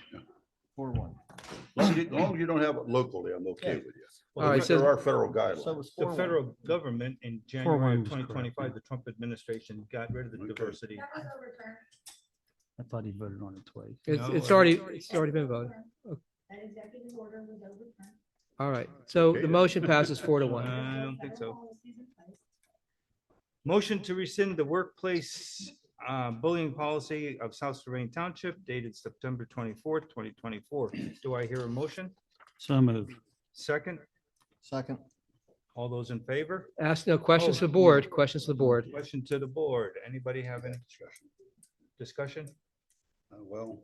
4-1. As long as you don't have it locally, I'm okay with you. All right, But so- there are federal So guidelines. it's The 4-1. federal government in 4-1 January of was correct. 2025, the Trump administration got rid of the Okay. diversity. I thought he voted on it twice. It's, No, it's already been voted. That executive order was overturned. All right. So Okay, the then. motion passes 4-1. I don't think so. Motion to rescind the workplace bullying policy of South Surbane Township dated September 24th, 2024. Do I hear a motion? So moved. Second, Second. all those in favor? Ask no questions Oh, to the board, questions to the board. Question to the board. Anybody have any discussion? Well,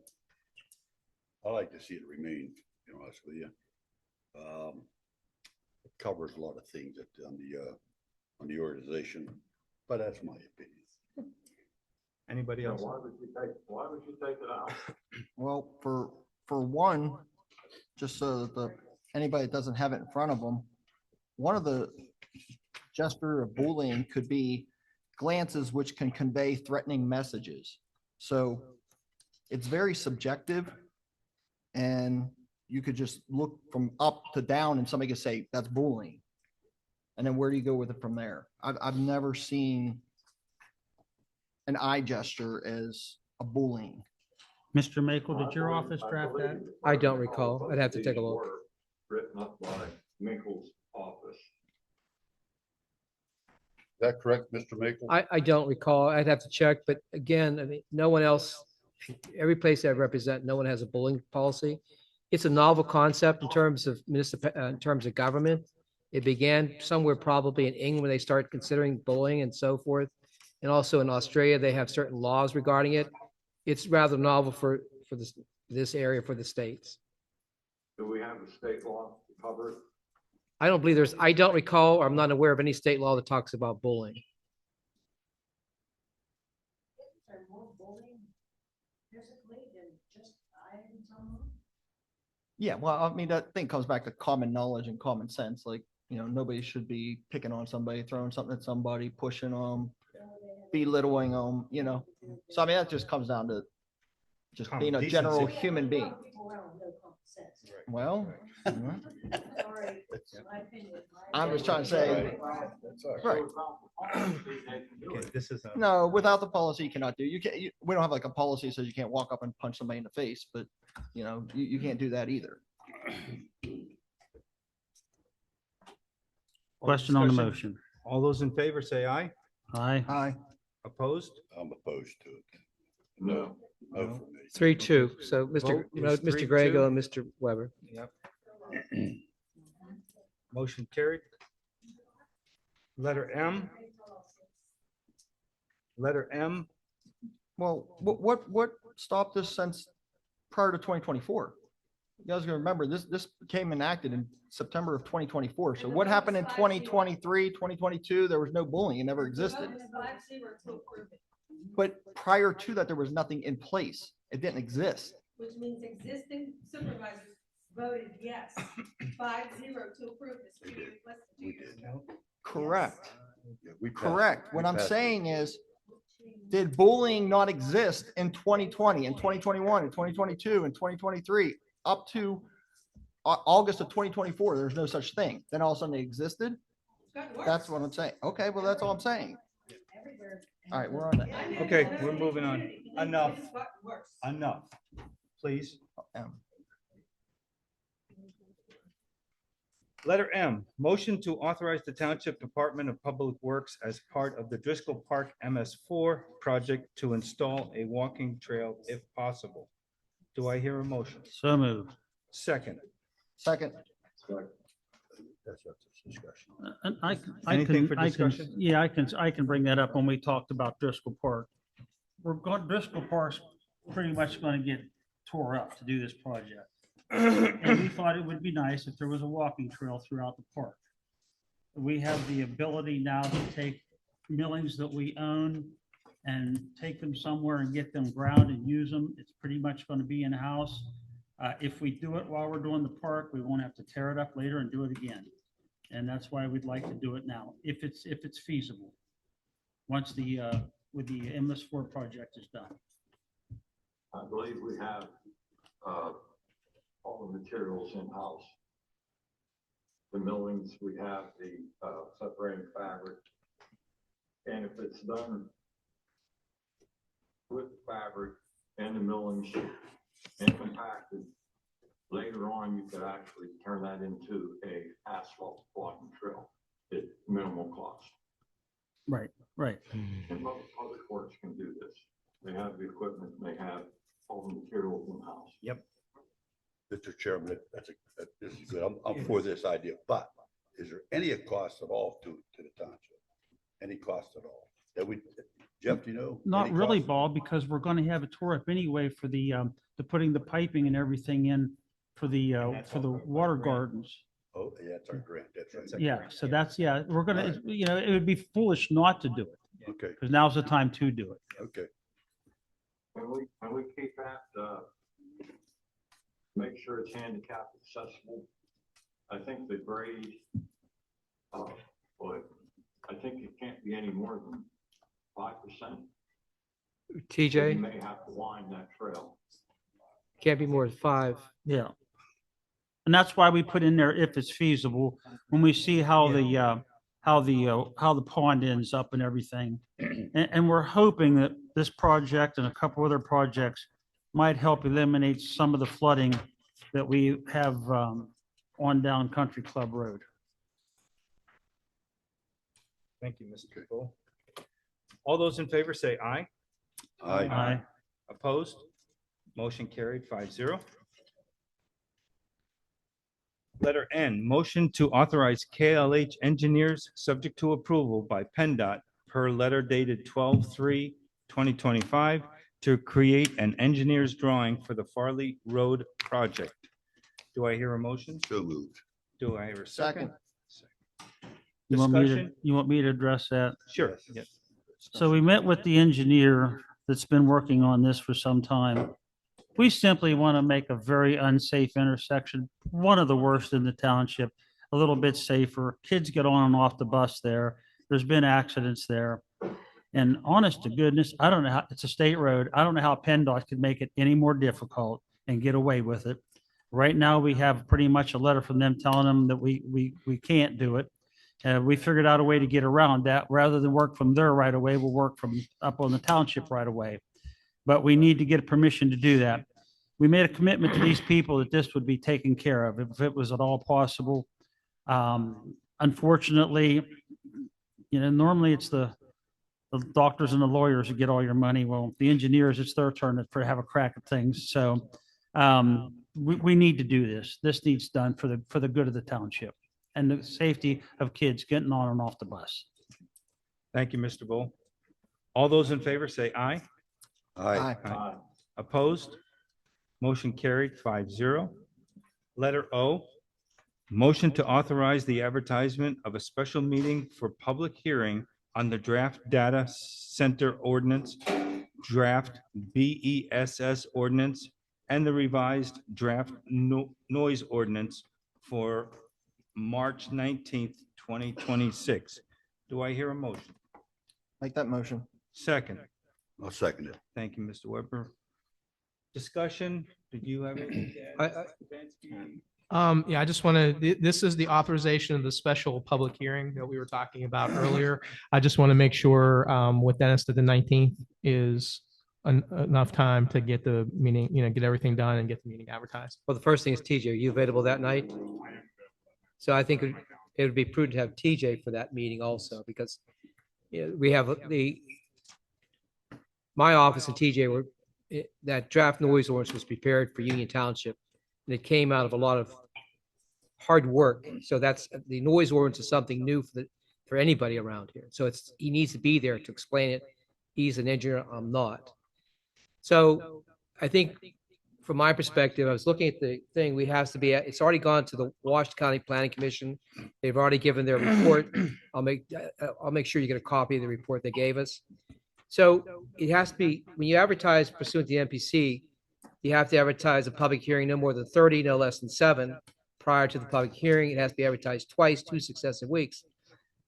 I like to see it remain, to be honest with you. It covers a lot of things on the organization, but that's my opinion. Anybody else? Why would you take it out? Well, for one, just so that anybody that doesn't have it in front of them, one of the gesture of bullying could be glances which can convey threatening messages. So it's very subjective, and you could just look from up to down and somebody could say that's bullying. And then where do you go with it from there? I've never seen an eye gesture as a bullying. Mr. Makel, did your office draft that? I don't recall. I'd have to take a look. Written up by Minkle's office. Is that correct, Mr. Maple? I don't recall. I'd have to check, but again, I mean, no one else, every place I represent, no one has a bullying policy. It's a novel concept in terms of in terms of government. It began somewhere probably in England when they started considering bullying and so forth. And also in Australia, they have certain laws regarding it. It's rather novel for this area for the states. Do we have a state law to cover it? I don't believe I don't recall, or I'm not aware of any state law that talks about bullying. Yeah, well, I mean, that thing comes back to common knowledge and common sense. Like, nobody should be picking on somebody, throwing something at somebody, pushing them, belittling them, So, I mean, that just comes down to just Common being a general decency. human being. Well, I'm just trying to say, right. Okay, this is a. No, without the policy, you cannot do, we don't have like a policy that says you can't walk up and punch somebody in the face, but you can't do that either. Question on the Discussion? motion. All those in favor say aye. Aye. Aye. Opposed? I'm opposed to it. No. No for me. 3-2. So Vote is Mr. Grego 3-2. and Mr. Weber. Yep. Motion carried. Letter M. Letter M. Well, what stopped this since prior to 2024? You guys gotta remember, this became enacted in September of 2024. So what happened in 2023, 2022? There was no bullying. It never existed. But prior to that, there was nothing in place. It didn't exist. Which means existing supervisors voted yes, 5-0 to approve this. We requested 2 years ago. Correct. Yeah, we passed- Correct. we What I'm passed it. saying is, did bullying not exist in 2020, in 2021, in 2022, in 2023, up to August of 2024? There's no such thing. Then all of a sudden it existed? That's what I'm saying. Okay, well, that's all I'm saying. All right, we're on that. Okay, we're moving on. Enough. Enough. Please. Letter M, motion to authorize the Township Department of Public Works as part of the Driscoll Park MS4 project to install a walking trail if possible. Do I hear a motion? So moved. Second. Second. That's discussion. And Anything for discussion? Yeah, I can bring that up when we talked about Driscoll Park. Driscoll Park's pretty much going to get tore up to do this project. And we thought it would be nice if there was a walking trail throughout the park. We have the ability now to take millings that we own and take them somewhere and get them ground and use them. It's pretty much going to be in-house. If we do it while we're doing the park, we won't have to tear it up later and do it again. And that's why we'd like to do it now, if it's feasible. Once with the MS4 project is done. I believe we have, all the materials in-house. The millings, we have the, separating fabric. And if it's done with fabric and the millings and compacted, later on, you could actually turn that into a asphalt walking trail at minimal cost. Right, right. And most public works can do this. They have the equipment, they have all the materials in-house. Yep. Mr. Chairman, this is good. I'm for this idea, but is there any cost at all to the township? Any cost at all? That we, Jeff, do you know? Not Any really, cost? Bob, because we're going to have it tore up anyway for the putting the piping and everything in for the water gardens. Oh, yeah, that's our grant. That's right. Yeah, so that's, we're gonna, it would be foolish not to do it, Okay, because now's the time to do it. okay. And we keep that, make sure it's handicap accessible. I think the grade, but I think it can't be any more than 5%. You TJ, may have to wind that trail. can't be more than 5. Yeah. And that's why we put in there if it's feasible, when we see how the pond ends up and everything. And we're hoping that this project and a couple other projects might help eliminate some of the flooding that we have on down Country Club Road. Thank you, Mr. Bull. All those in favor say aye. Aye. Opposed? Motion carried 5-0. Letter N, motion to authorize KLH engineers, subject to approval by PennDOT per letter dated 12/3/2025, to create an engineer's drawing for the Farley Road project. Do I hear a motion? So moved. Do I hear a second? You want Discussion? me to address that? Sure. Yes. So we met with the engineer that's been working on this for some time. We simply want to make a very unsafe intersection, one of the worst in the township, a little bit safer. Kids get on and off the bus there. There's been accidents there. And honest to goodness, I don't know how, it's a state road. I don't know how PennDOT could make it any more difficult and get away with it. Right now, we have pretty much a letter from them telling them that we can't do it. We figured out a way to get around that. Rather than work from there right away, we'll work from up on the township right away. But we need to get permission to do that. We made a commitment to these people that this would be taken care of if it was at all possible. Unfortunately, normally it's the doctors and the lawyers who get all your money. Well, the engineers, it's their turn to have a crack at things. So we need to do this. This needs done for the good of the township and the safety of kids getting on and off the bus. Thank you, Mr. Bull. All those in favor say aye. Aye. Opposed? Motion carried 5-0. Letter O, motion to authorize the advertisement of a special meeting for public hearing on the draft data center ordinance, draft BESS ordinance, and the revised draft noise ordinance for March 19th, 2026. Do I hear a motion? Make that motion. Second. I'll second it. Thank you, Mr. Weber. Discussion? Did you have any? Yeah, I just want to, this is the authorization of the special public hearing that we were talking about earlier. I just want to make sure with Dennis that the 19th is enough time to get the meeting, get everything done and get the meeting advertised. Well, the first thing is TJ, are you available that night? So I think it would be prudent to have TJ for that meeting also, because we have my office and TJ were, that draft noise ordinance was prepared for Union Township, and it came out of a lot of hard work. So that's, the noise ordinance is something new for anybody around here. So he needs to be there to explain it. He's an engineer, I'm not. So I think from my perspective, I was looking at the thing, we have to be, it's already gone to the Washington County Planning Commission. They've already given their report. I'll make sure you get a copy of the report they gave us. So it has to be, when you advertise pursuant to the NPC, you have to advertise a public hearing no more than 30, no less than 7 prior to the public hearing. It has to be advertised twice, 2 successive weeks.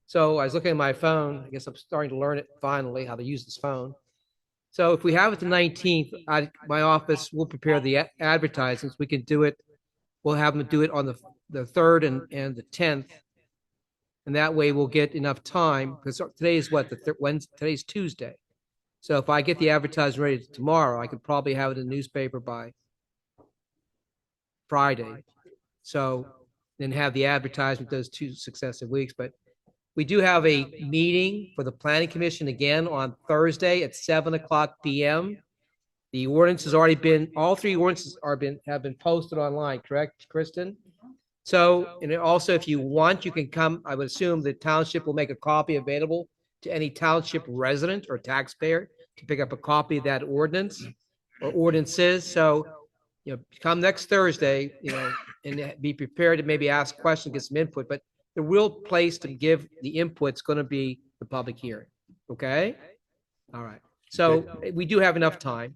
So I was looking at my phone. I guess I'm starting to learn it finally, how to use this phone. So if we have it the 19th, my office will prepare the advertisements. We can do it. We'll have them do it on the 3rd and the 10th. And that way we'll get enough time, because today is what, today's Tuesday. So if I get the advertisement ready tomorrow, I could probably have it in the newspaper by Friday. So then have the advertisement those 2 successive weeks. But we do have a meeting for the Planning Commission again on Thursday at 7:00 PM. The ordinance has already been, all 3 ordinances have been posted online, correct, Kristen? So, and also if you want, you can come, I would assume the township will make a copy available to any township resident or taxpayer to pick up a copy of that ordinance or ordinances. So, come next Thursday, and be prepared to maybe ask questions, get some input, but the real place to give the input is going to be the public hearing. Okay? All right. So we do have enough time.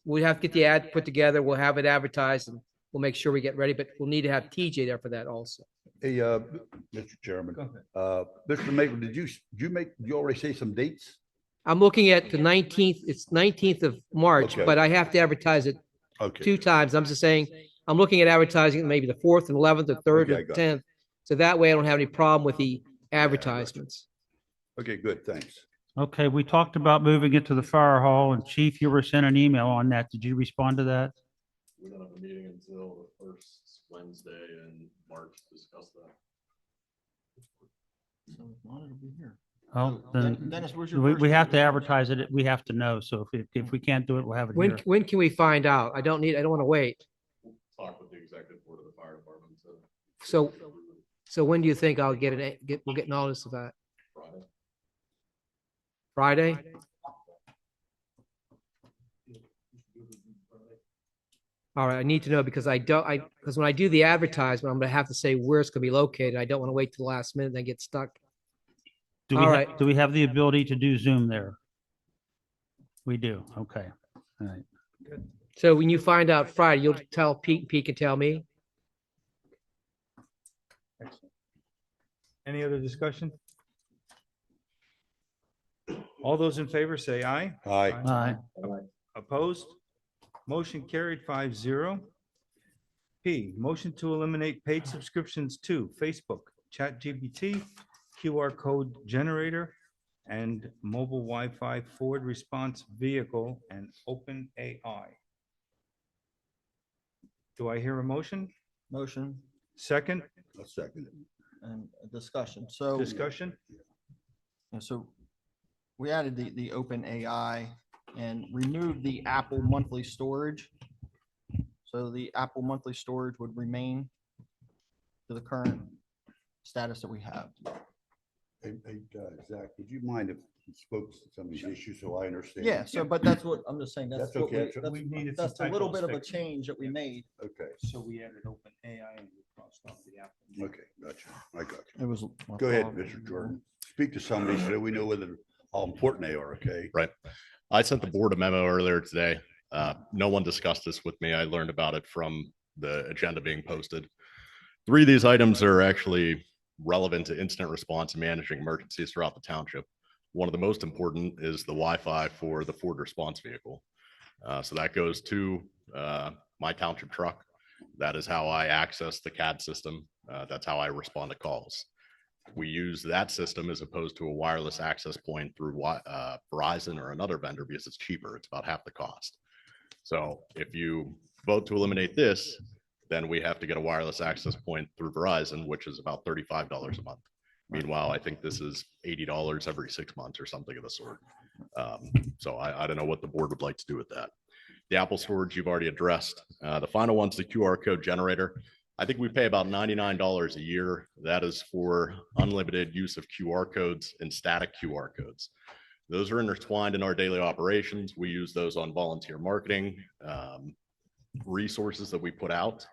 We have to get the ad put together. We'll have it advertised and we'll make sure we get ready, but we'll need to have TJ there for that also. Hey, Mr. Chairman, Mr. Maple, did you already say some dates? I'm looking at the 19th. It's 19th of March, Okay. but I have to advertise it Okay. 2 times. I'm just saying, I'm looking at advertising maybe the 4th and 11th, the 3rd Okay, I and got 10th. So that way I don't have any problem with the advertisements. Okay, good, thanks. Okay, we talked about moving it to the fire hall, and Chief, you were sent an email on that. Did you respond to that? We don't have a meeting until the first Wednesday in March to discuss that. So if not, it'll be here. Well, then Dennis, where's your we first have to meeting? advertise it. We have to know. So if we can't do it, we'll have it here. When can we find out? I don't want to wait. Talk with the executive board of the fire department. So when do you think we'll get notice of that? Friday. Friday? All right, I need to know because because when I do the advertisement, I'm gonna have to say where it's gonna be located. I don't want to wait till the last minute and then get stuck. Do we have the ability to do Zoom there? We do. Okay. All right. So when you find out Friday, you'll tell Pete, Pete can tell me? Any other discussion? All those in favor say aye. Aye. Aye. Opposed? Motion carried 5-0. P, motion to eliminate paid subscriptions to Facebook, ChatGPT, QR code generator, and mobile Wi-Fi forward response vehicle and OpenAI. Do I hear a motion? Motion Second, I'll second it. and a discussion. So. discussion? So we added the open AI and removed the Apple monthly storage. So the Apple monthly storage would remain to the current status that we have. Hey, Zach, would you mind if you spoke to some of these issues so I understand? Yeah, so, but that's what, I'm just saying, that's That's what okay. We needed that's some a little typos bit of a fixed. change that we made. Okay, So we added OpenAI and we crossed off the Apple. okay, gotcha. I got you. It was. Go ahead, Mr. Jordan. Speak to somebody so we know how important they are, okay? Right. I sent the board a memo earlier today. No one discussed this with me. I learned about it from the agenda being posted. 3 of these items are actually relevant to incident response and managing emergencies throughout the township. One of the most important is the Wi-Fi for the forward response vehicle. So that goes to my township truck. That is how I access the CAD system. That's how I respond to calls. We use that system as opposed to a wireless access point through Verizon or another vendor because it's cheaper. It's about half the cost. So if you vote to eliminate this, then we have to get a wireless access point through Verizon, which is about $35 a month. Meanwhile, I think this is $80 every 6 months or something of the sort. So I don't know what the board would like to do with that. The Apple storage you've already addressed. The final one's the QR code generator. I think we pay about $99 a year. That is for unlimited use of QR codes and static QR codes. Those are intertwined in our daily operations. We use those on volunteer marketing, resources that we put out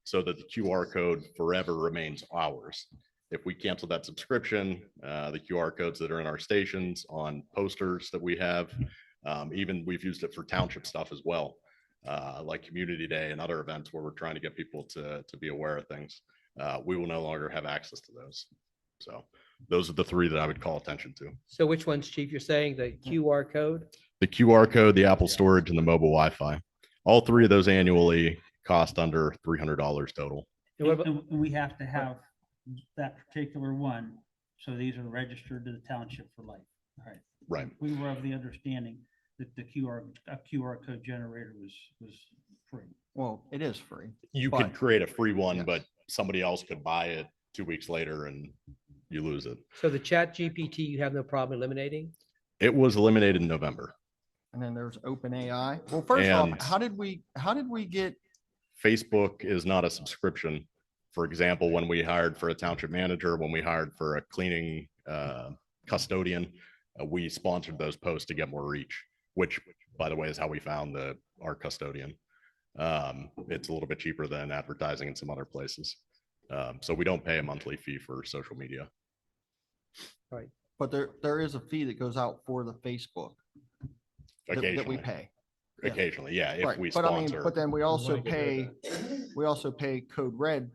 so that the QR code forever remains ours. If we cancel that subscription, the QR codes that are in our stations, on posters that we have, even we've used it for township stuff as well, like Community Day and other events where we're trying to get people to be aware of things. We will no longer have access to those. So those are the three that I would call attention to. So which ones, Chief? You're saying the QR code? The QR code, the Apple storage, and the mobile Wi-Fi. All three of those annually cost under $300 total. And we have to have that particular one, so these are registered to the township for life. All right. Right. We were of the understanding that the QR code generator was free. Well, it is free. You could create a free one, but somebody else could buy it 2 weeks later and you lose it. So the Chat GPT, you have no problem eliminating? It was eliminated in November. And then there's OpenAI. Well, first off, And- how did we get, Facebook is not a subscription. For example, when we hired for a township manager, when we hired for a cleaning custodian, we sponsored those posts to get more reach, which, by the way, is how we found our custodian. It's a little bit cheaper than advertising in some other places. So we don't pay a monthly fee for social media. Right. but there is a fee that goes out for the Facebook that we Occasionally. pay. Occasionally, yeah, if Right, we but I mean, sponsor. but then we also wanna get rid of pay Code Red.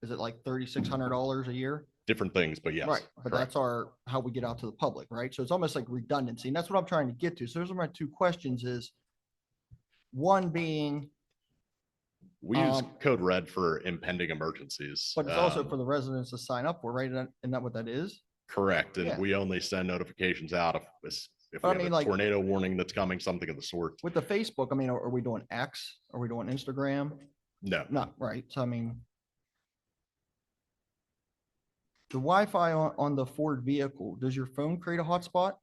Is it like $3,600 a year? Different things, but yes. Right, but correct. that's how we get out to the public, right? So it's almost like redundancy, and that's what I'm trying to get to. So those are my two questions is, one being, We use Code Red for impending emergencies. but it's also for the residents to sign up for, right? Isn't that what that is? Correct, and Yeah. we only send notifications out if But I we have mean, a like- tornado warning that's coming, something of the sort. With the Facebook, I mean, are we doing X? Are we doing Instagram? No, Not, right? So I mean, the Wi-Fi on the Ford vehicle, does your phone create a hotspot?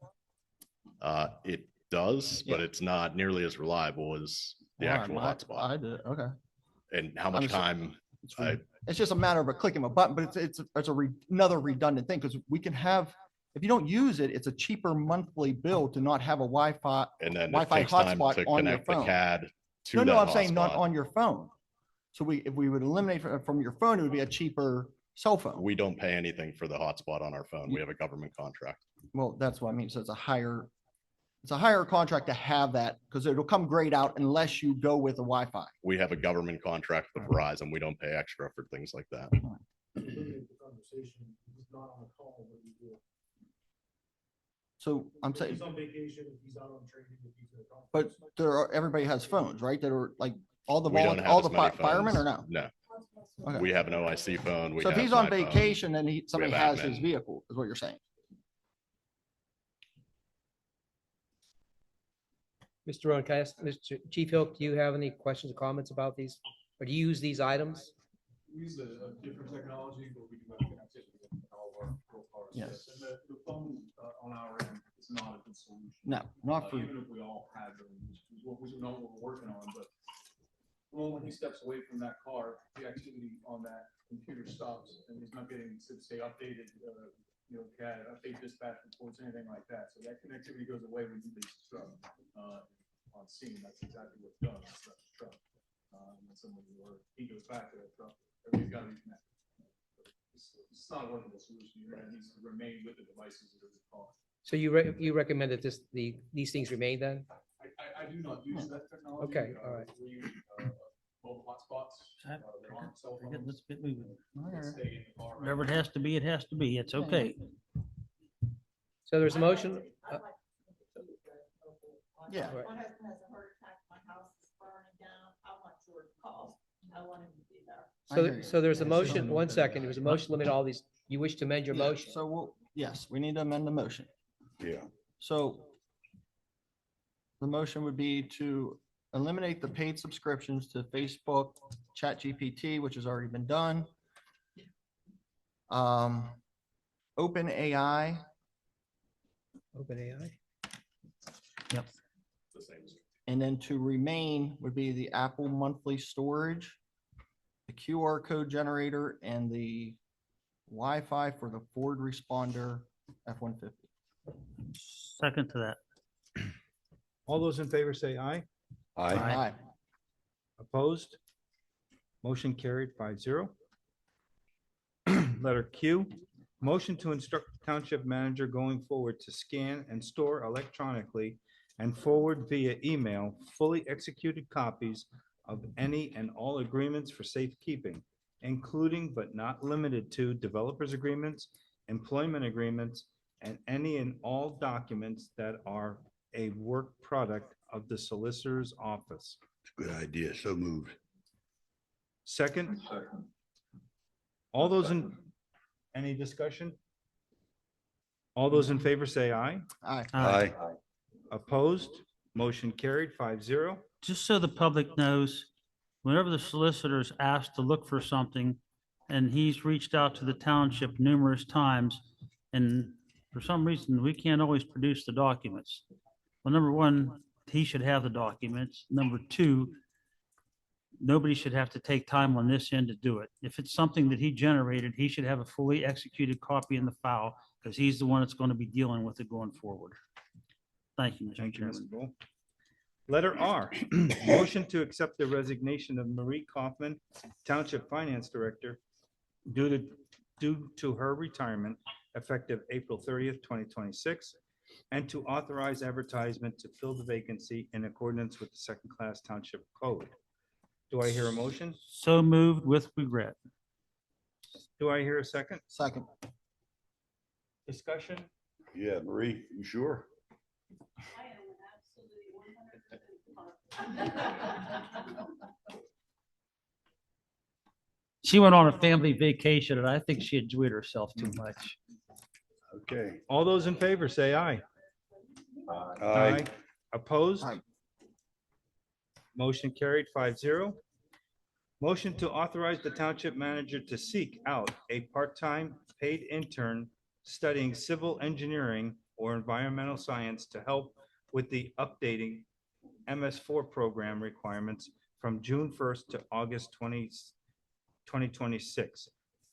It does, but Yeah. it's not nearly as reliable as the All right, actual my- hotspot. I did, okay. And how I'm much just- time, It's I, It's just a matter of a clicking of a button, but it's another redundant thing, because we can have, if you don't use it, it's a cheaper monthly bill to not have a Wi-Fi. and then it Wi-Fi takes time hotspot to on your connect the phone. CAD to No, that I'm saying not hotspot. on your phone. So if we would eliminate from your phone, it would be a cheaper cell phone. We don't pay anything for the hotspot on our phone. We have a government contract. Well, that's what I mean. So it's a higher contract to have that, because it'll come grayed out unless you go with a Wi-Fi. We have a government contract with Verizon. We don't pay extra for things like that. So I'm saying, He's on vacation, if he's out on training, if he's in a but conference. everybody has phones, right? That are like all the We don't have all as the many firemen or phones. no? No, Okay. we have an OIC phone. We So if have he's on my phone. vacation and somebody have has his admin. vehicle, is what you're saying? Mr. Rowan, can I ask, Mr. Chief Hill, do you have any questions or comments about these? Or do you use these items? We use a different technology, but we do have connectivity in all of our real cars. Yes. And the phone on our end is not a good solution. No, not for, Even if we all had them, which is what we know what we're working on, but when he steps away from that car, the activity on that computer stops and he's not getting, say, updated, CAD, update dispatch reports, anything like that. So that connectivity goes away when he leaves the truck, on scene. That's exactly what's done. That's the truck. And someone, or he goes back to that truck, everything's got to be connected. It's not a workable solution. You're gonna need to remain with the devices that are called. So you recommend that these things remain then? I do not use that technology. Okay, all right. We use mobile hotspots. That aren't cell phones. Let's get moving. That stay in the car. Whatever it has to be, it has to be. It's okay. So there's a motion. yeah. Right. My husband has a heart attack, my house is burning down, I want George to call, I want him to be there. I hear you. So there's a motion, one second, there was a motion to limit all these, you wish to amend your Yeah, motion? So yes, we need to amend the motion. Yeah. So the motion would be to eliminate the paid subscriptions to Facebook, ChatGPT, which has already been done. OpenAI, OpenAI? Yep. and then to remain would be the Apple monthly storage, the QR code generator, and the Wi-Fi for the Ford Responder F-150. Second to that. All those in favor say aye. Aye. Aye. Opposed? Motion carried 5-0. Letter Q, motion to instruct the township manager going forward to scan and store electronically and forward via email fully executed copies of any and all agreements for safekeeping, including but not limited to developers agreements, employment agreements, and any and all documents that are a work product of the solicitor's office. Good idea. So moved. Second, Second. all those in, any discussion? All those in favor say aye. Aye. Aye. Opposed? Motion carried 5-0. Just so the public knows, whenever the solicitor is asked to look for something, and he's reached out to the township numerous times, and for some reason, we can't always produce the documents. Well, number one, he should have the documents. Number two, nobody should have to take time on this end to do it. If it's something that he generated, he should have a fully executed copy in the file, because he's the one that's going to be dealing with it going forward. Thank you, Mr. Thank you, Mr. Chairman. Bull. Letter R, motion to accept the resignation of Marie Kaufman, Township Finance Director, due to her retirement effective April 30th, 2026, and to authorize advertisement to fill the vacancy in accordance with the second-class township code. Do I hear a motion? So moved with regret. Do I hear a second? Second. Discussion? Yeah, Marie, you sure? She went on a family vacation, and I think she enjoyed herself too much. Okay. All those in favor say aye. Aye. Opposed? Aye. Motion carried 5-0. Motion to authorize the township manager to seek out a part-time paid intern studying civil engineering or environmental science to help with the updating MS4 program requirements from June 1st to August 2026.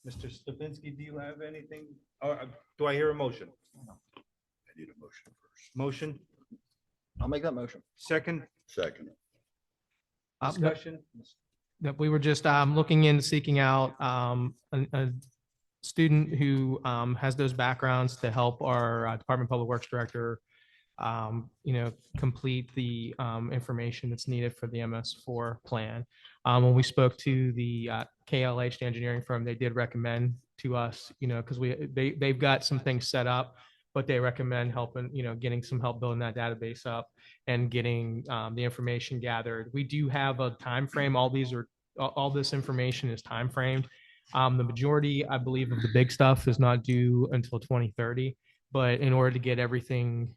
Mr. Stupinsky, do you have anything? Or do I hear a motion? I need a motion first. Motion, I'll make that motion. second, Second. discussion? That we were just looking into seeking out a student who has those backgrounds to help our Department of Public Works Director, complete the information that's needed for the MS4 plan. When we spoke to the KLH, the engineering firm, they did recommend to us, because they've got some things set up, but they recommend helping, getting some help building that database up and getting the information gathered. We do have a time frame. All this information is time framed. The majority, I believe, of the big stuff is not due until 2030. But in order to get everything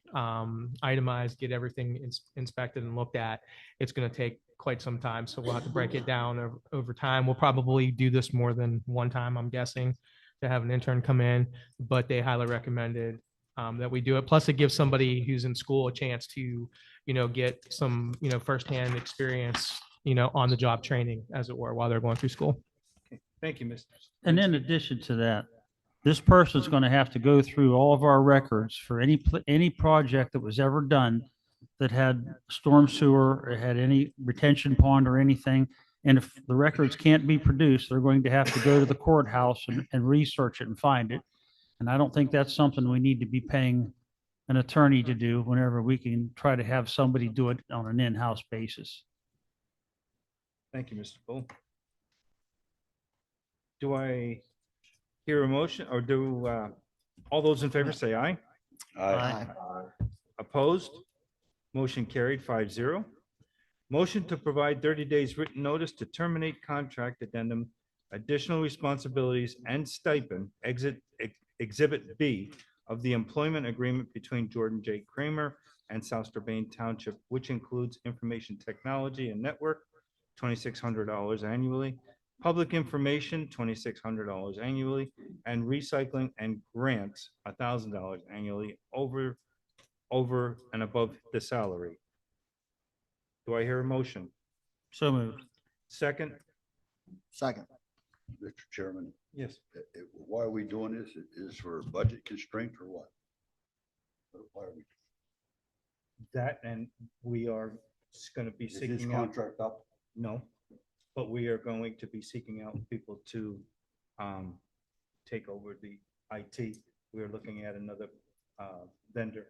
itemized, get everything inspected and looked at, it's going to take quite some time. So we'll have to break it down over time. We'll probably do this more than one time, I'm guessing, to have an intern come in. But they highly recommended that we do it. Plus, it gives somebody who's in school a chance to, get some, firsthand experience, on the job training, as it were, while they're going through school. Okay. Thank you, Mr. And in addition to that, this person's going to have to go through all of our records for any project that was ever done that had storm sewer, or had any retention pond or anything. And if the records can't be produced, they're going to have to go to the courthouse and research it and find it. And I don't think that's something we need to be paying an attorney to do whenever we can try to have somebody do it on an in-house basis. Thank you, Mr. Bull. Do I hear a motion, or do all those in favor say aye? Aye. Opposed? Motion carried 5-0. Motion to provide 30 days written notice to terminate contract addendum, additional responsibilities and stipend, Exhibit B of the employment agreement between Jordan J. Kramer and South Strabane Township, which includes information technology and network, $2,600 annually, public information, $2,600 annually, and recycling and grants, $1,000 annually over and above the salary. Do I hear a motion? So moved. Second? Second. Mr. Chairman, Yes. why are we doing this? Is for budget constraint or what? Why are we? That, and we are going to be Is his seeking out. contract up? No, but we are going to be seeking out people to take over the IT. We are looking at another vendor.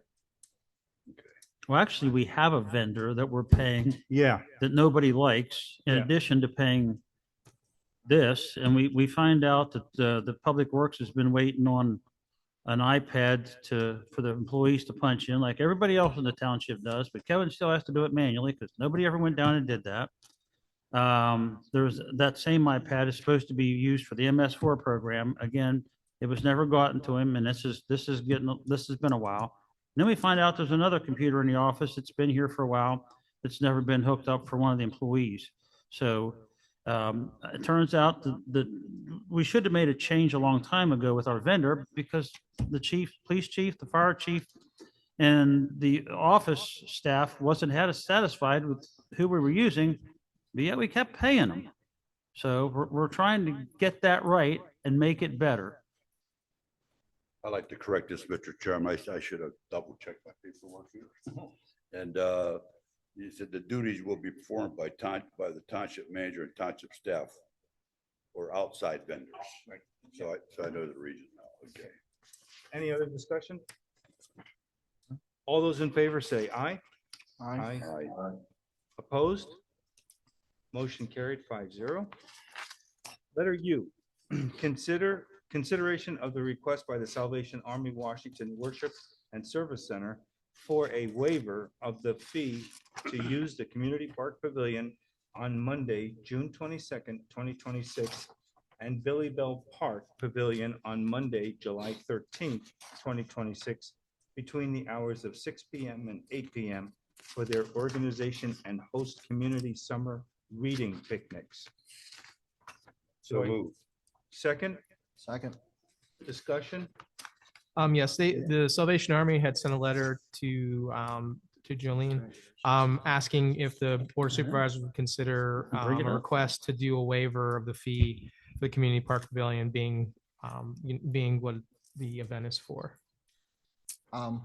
Well, actually, we have a vendor that we're paying Yeah, that nobody likes, in Yeah. addition to paying this. And we find out that the Public Works has been waiting on an iPad for the employees to punch in like everybody else in the township does, but Kevin still has to do it manually because nobody ever went down and did that. There's that same iPad is supposed to be used for the MS4 program. Again, it was never gotten to him, and this has been a while. Then we find out there's another computer in the office that's been here for a while that's never been hooked up for one of the employees. So it turns out that we should have made a change a long time ago with our vendor because the chief, police chief, the fire chief, and the office staff wasn't satisfied with who we were using, but yet we kept paying them. So we're trying to get that right and make it better. I'd like to correct this, Mr. Chairman. I should have double checked my paperwork here. And you said the duties will be performed by the township manager and township staff or outside vendors. Right. So I know the reason now. Okay. Any other discussion? All those in favor say aye. Aye. Opposed? Motion carried 5-0. Letter U, consideration of the request by the Salvation Army Washington Worship and Service Center for a waiver of the fee to use the Community Park Pavilion on Monday, June 22nd, 2026, and Billy Bell Park Pavilion on Monday, July 13th, 2026, between the hours of 6 p.m. and 8 p.m. for their organization and host community summer reading picnics. So move. Second, discussion? Yes, the Salvation Army had sent a letter to Jolene, asking if the Board of Supervisors would consider a request to do a waiver of the fee for the Community Park Pavilion being what the event is for. I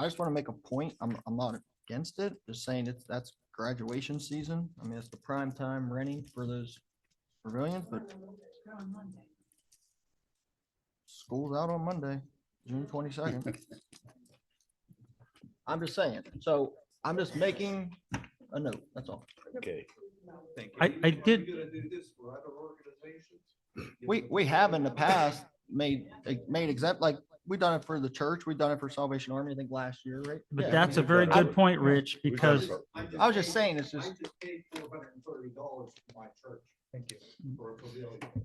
just want to make a point. I'm not against it. Just saying that's graduation season. I mean, it's the prime time renting for those pavilions, but school's out on Monday, June 22nd. I'm just saying. So I'm just making a note. That's all. Okay. Thank you. I did. We have in the past made exempt, like we've done it for the church. We've done it for Salvation Army, I think last year, right? But Yeah. that's a very good point, Rich, because I was just saying, it's just. Thank you.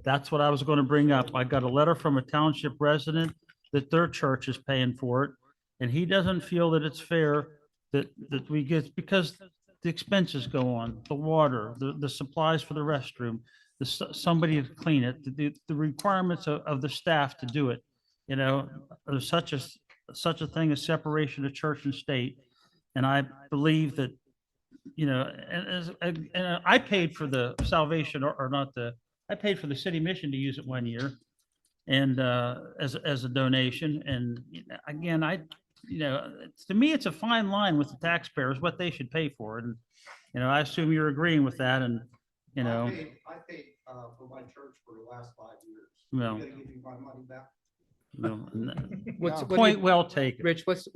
that's what I was going to bring up. I got a letter from a township resident that their church is paying for it. And he doesn't feel that it's fair that we get, because the expenses go on, the water, the supplies for the restroom, somebody to clean it, the requirements of the staff to do it. You know, there's such a thing as separation of church and state. And I believe that, you know, and I paid for the Salvation I paid for the city mission to use it one year and as a donation. And again, to me, it's a fine line with the taxpayers, what they should pay for it. And, you know, I assume you're agreeing with that. And, you know, I paid for my church for the last 5 years. Well, You gotta give me my money back. Point well taken. Rich, what's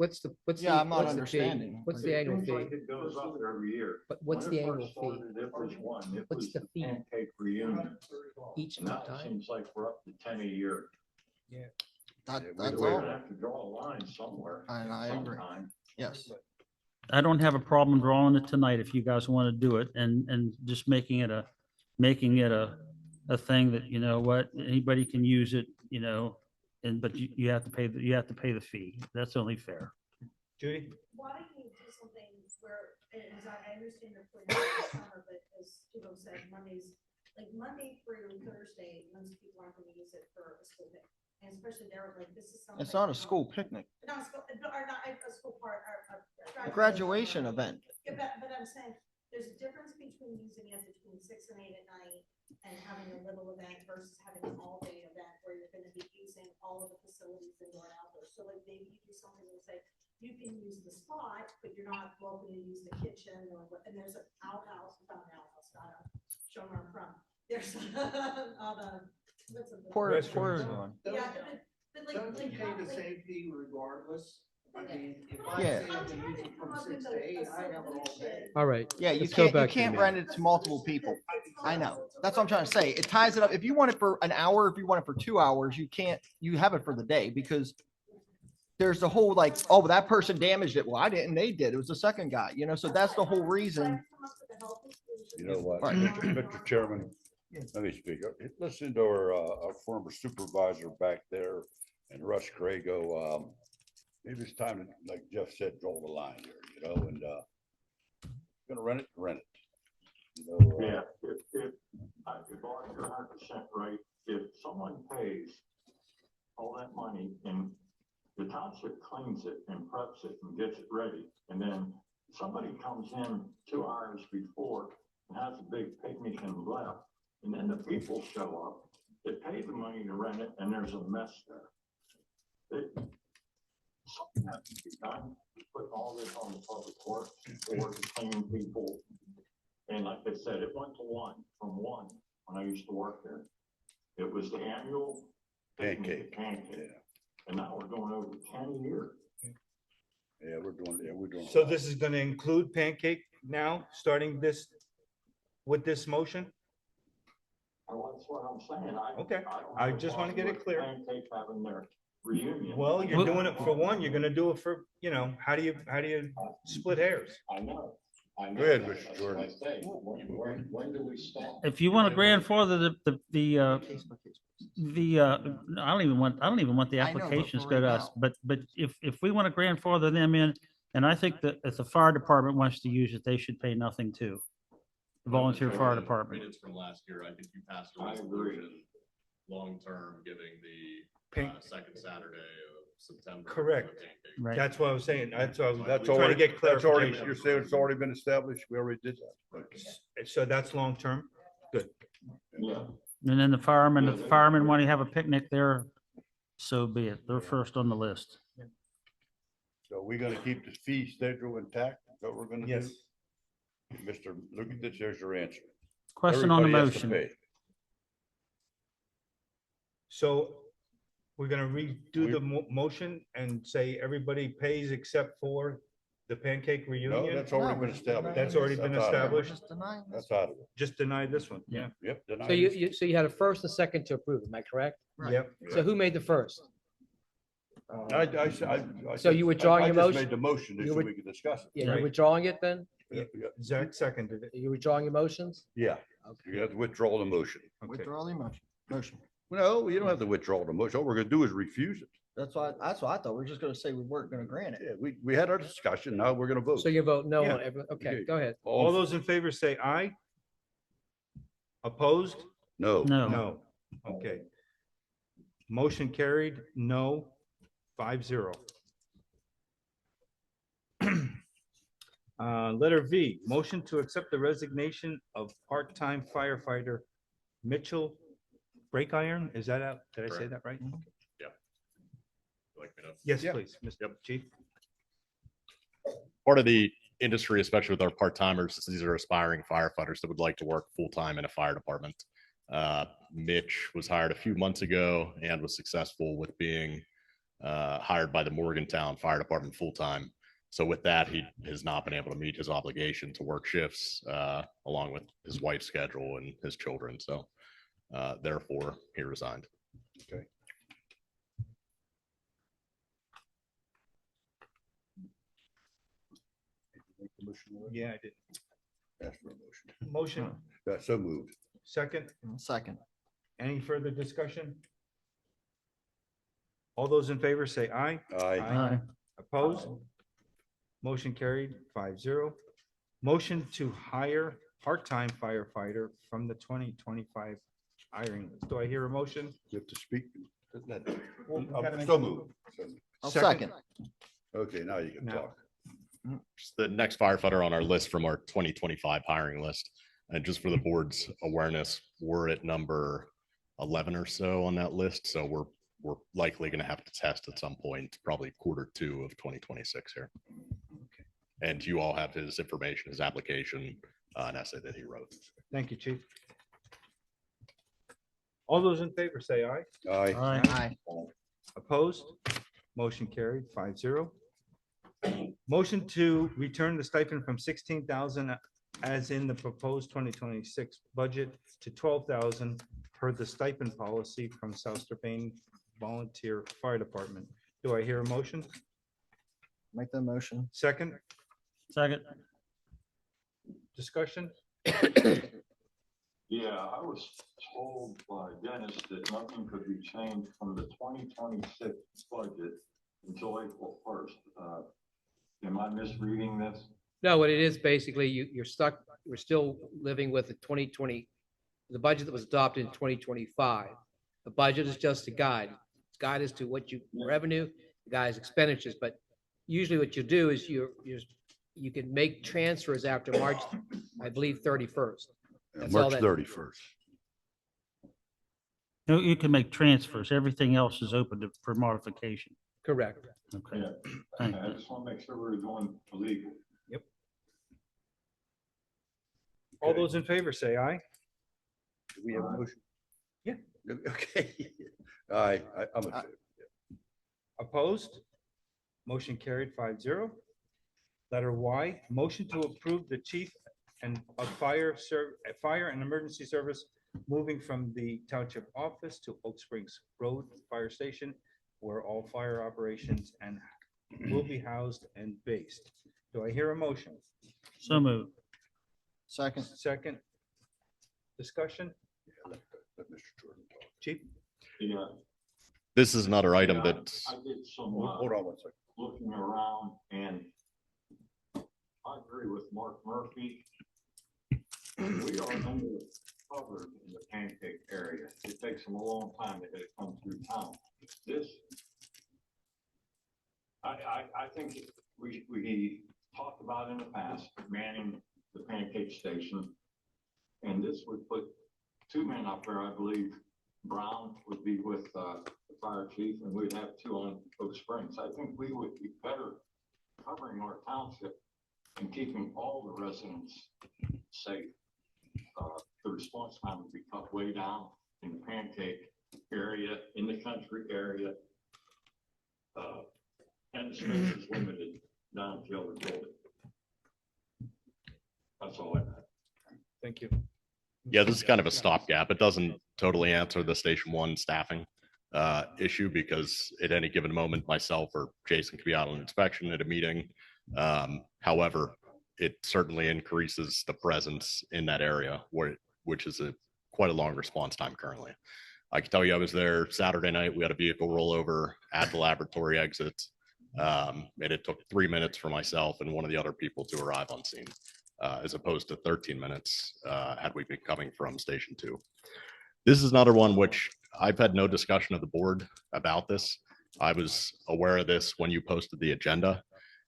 Yeah, I'm not what's the fee? understanding. What's the annual fee? It goes up every year. But what's When the it annual first started, fee? It was one. It What's was the fee? Pancake reunion. Each And that time? seems like we're up to 10 a year. That's We're all. gonna have to draw a line somewhere. And I agree. sometime. Yes. I don't have a problem drawing it tonight if you guys want to do it and just making it a thing that, you know what, anybody can use it, you know, but you have to pay the fee. That's only fair. Judy? Why don't you do something where, as I understand your point of summer, but as Tito said, Monday through Thursday, most people aren't gonna use it for a school day. And especially there, like, this is something. It's not a school picnic. Not a school, or not a school part, A graduation event. Yeah, but I'm saying, there's a difference between using it between 6 and 8 at night and having a little event versus having an all-day event where you're gonna be using all of the facilities indoor and outdoor. So like maybe you do something and say, you can use the spot, but you're not welcome to use the kitchen and there's an outhouse, not an outhouse, not a show them where I'm from. There's all the. what's it- Poor, Restaurants. poor, Yeah, but like. Don't you like pay how- the like- same fee regardless? I mean, if I Yeah. say to use it from 6 to 8, I have it all day. All right. yeah, you let's go can't, you back to the can't meeting. rent it to multiple people. I know. That's what I'm trying to say. It ties it up. If you want it for an hour, if you want it for 2 hours, you can't, you have it for the day because there's the whole like, oh, that person damaged it. Well, I didn't, they did. It was the second guy, you know, so that's the whole reason. You know what, Right. Mr. Chairman, let me speak. Listen to our former supervisor back there and Russ Grego. Maybe it's time to, like Jeff said, draw the line here, you know, and gonna rent it, rent it. You know, Yeah, if Barney, you're 100% right, if someone pays all that money and the township cleans it and preps it and gets it ready, and then somebody comes in 2 hours before and has a big picnic and left, and then the people show up, they pay the money to rent it, and there's a mess there. Something has to be done, put all this on the public works or the cleaning people. And like I said, it went to from one, when I used to work there. It was the annual Pancake. Pancake. And now we're going over 10 years. Yeah, we're doing. So this is gonna include pancake now, starting this, with this motion? Well, that's what I'm saying. Okay, don't I have a just wanna problem get it with clear. Pancake having their reunion. Well, you're doing it for one, you're gonna do it for, you know, how do you split hairs? I know. Go ahead, Mr. Jordan. When do we stop? If you want to grandfather I don't even want the I know, but applications for go to right us, now. but if we want to grandfather them in, and I think that if the fire department wants to use it, they should pay nothing too. The volunteer fire department. Minutes from last year, I think you passed a I agree. resolution, long-term, giving the Pink, second Saturday of September. correct. Right. That's what I was saying. That's what I was That's trying to already, get that's already, clarification. you're saying it's already been established? We already did that. Okay. So that's long-term? Good. Yeah. And then the firemen want to have a picnic there, so be it. They're first on the list. So we're gonna keep the fee schedule intact? Is that what we're gonna do? Yes. Mr. Look at this, there's your answer. Question on the Everybody has to motion. pay. So we're gonna redo the motion and say everybody pays except for the pancake No, reunion? that's already been established. That's already been That's out of it. established? That's out of it. Just deny this one, yeah. Yep. denied. So you had a first and second to approve, am I correct? Yep. So who made the first? I So you withdrawing your I just motion? made the motion You so would- we could discuss it. Yeah, you're Right. withdrawing it then? Yeah, Zach seconded it. Are you withdrawing your motions? Yeah, you have to withdraw the motion. Okay. Withdraw the motion. No, you don't have to withdraw the motion. All we're gonna do is refuse it. That's what I thought. We're just gonna say we weren't gonna grant it. Yeah, we had our discussion. Now we're gonna vote. So you vote no Yeah. on every, okay, Okay. go ahead. All those in favor say aye. Opposed? No. No. No. Okay. Motion carried, no, 5-0. Letter V, motion to accept the resignation of part-time firefighter Mitchell Break Iron. Is that out? Did I say Correct. that right? Like me to- Yes, Yeah. please, Mr. Chief. Part of the industry, especially with our part-timers, is these are aspiring firefighters that would like to work full-time in a fire department. Mitch was hired a few months ago and was successful with being hired by the Morgantown Fire Department full-time. So with that, he has not been able to meet his obligation to work shifts along with his wife's schedule and his children. So therefore, he resigned. Okay. Make the motion, Lloyd? Yeah, I did. Ask for a motion. Motion, Got so moved. second. Second. Any further discussion? All those in favor say aye. Aye. Opposed? Motion carried, 5-0. Motion to hire part-time firefighter from the 2025 hiring list. Do I hear a motion? You have to speak. gotta make- So moved. I'll second. Okay, now you can Now. talk. Just the next firefighter on our list from our 2025 hiring list. And just for the board's awareness, we're at number 11 or so on that list. So we're likely going to have to test at some point, probably Q2 of 2026 here. And you all have his information, his application, an essay that he wrote. Thank you, Chief. All those in favor say aye. Aye. Aye. Opposed? Motion carried 5-0. Motion to return the stipend from 16,000 as in the proposed 2026 budget to 12,000 per the stipend policy from South Strabane Volunteer Fire Department. Do I hear a motion? Make the motion. Second, Second. discussion? Yeah, I was told by Dennis that nothing could be changed from the 2026 budget until April 1st. Am I misreading this? No, what it is, basically, you're stuck, we're still living with the 2020, the budget that was adopted in 2025. The budget is just a guide. It's guide as to what you revenue, guys expenditures, but usually what you do is you can make transfers after March, I believe, 31st. That's all March that- 31st. You can make transfers. Everything else is open for modification. Correct. Okay. Yeah. Thank I you. just want to make sure we're doing legal. All those in favor say aye. Do we have a motion? Yeah. Okay. Aye, I'm in favor. Opposed? Motion carried 5-0. Letter Y, motion to approve the chief and of fire and emergency service moving from the township office to Oak Springs Road Fire Station, where all fire operations and will be housed and based. Do I hear a motion? So moved. Second. Second. Discussion? Let Mr. Jordan talk. Chief? Yeah. This is another item that, I did some Hold on one second. looking around, and I agree with Mark Murphy. We are undercovered in the Pancake area. It takes them a long time to get it come through town. This, I think we talked about in the past, manning the Pancake station. And this would put two men up there, I believe. Brown would be with the fire chief, and we'd have two on Oak Springs. I think we would be better covering our township and keeping all the residents safe. The response time would be cut way down in the Pancake area, in the country area. And the space is limited down to the other building. That's all I have. Thank you. yeah, this is kind of a stopgap. It doesn't totally answer the Station 1 staffing issue because at any given moment, myself or Jason could be out on inspection at a meeting. However, it certainly increases the presence in that area, which is quite a long response time currently. I can tell you I was there Saturday night. We had a vehicle rollover at the laboratory exit. And it took 3 minutes for myself and one of the other people to arrive on scene, as opposed to 13 minutes had we been coming from Station 2. This is another one which I've had no discussion of the board about this. I was aware of this when you posted the agenda.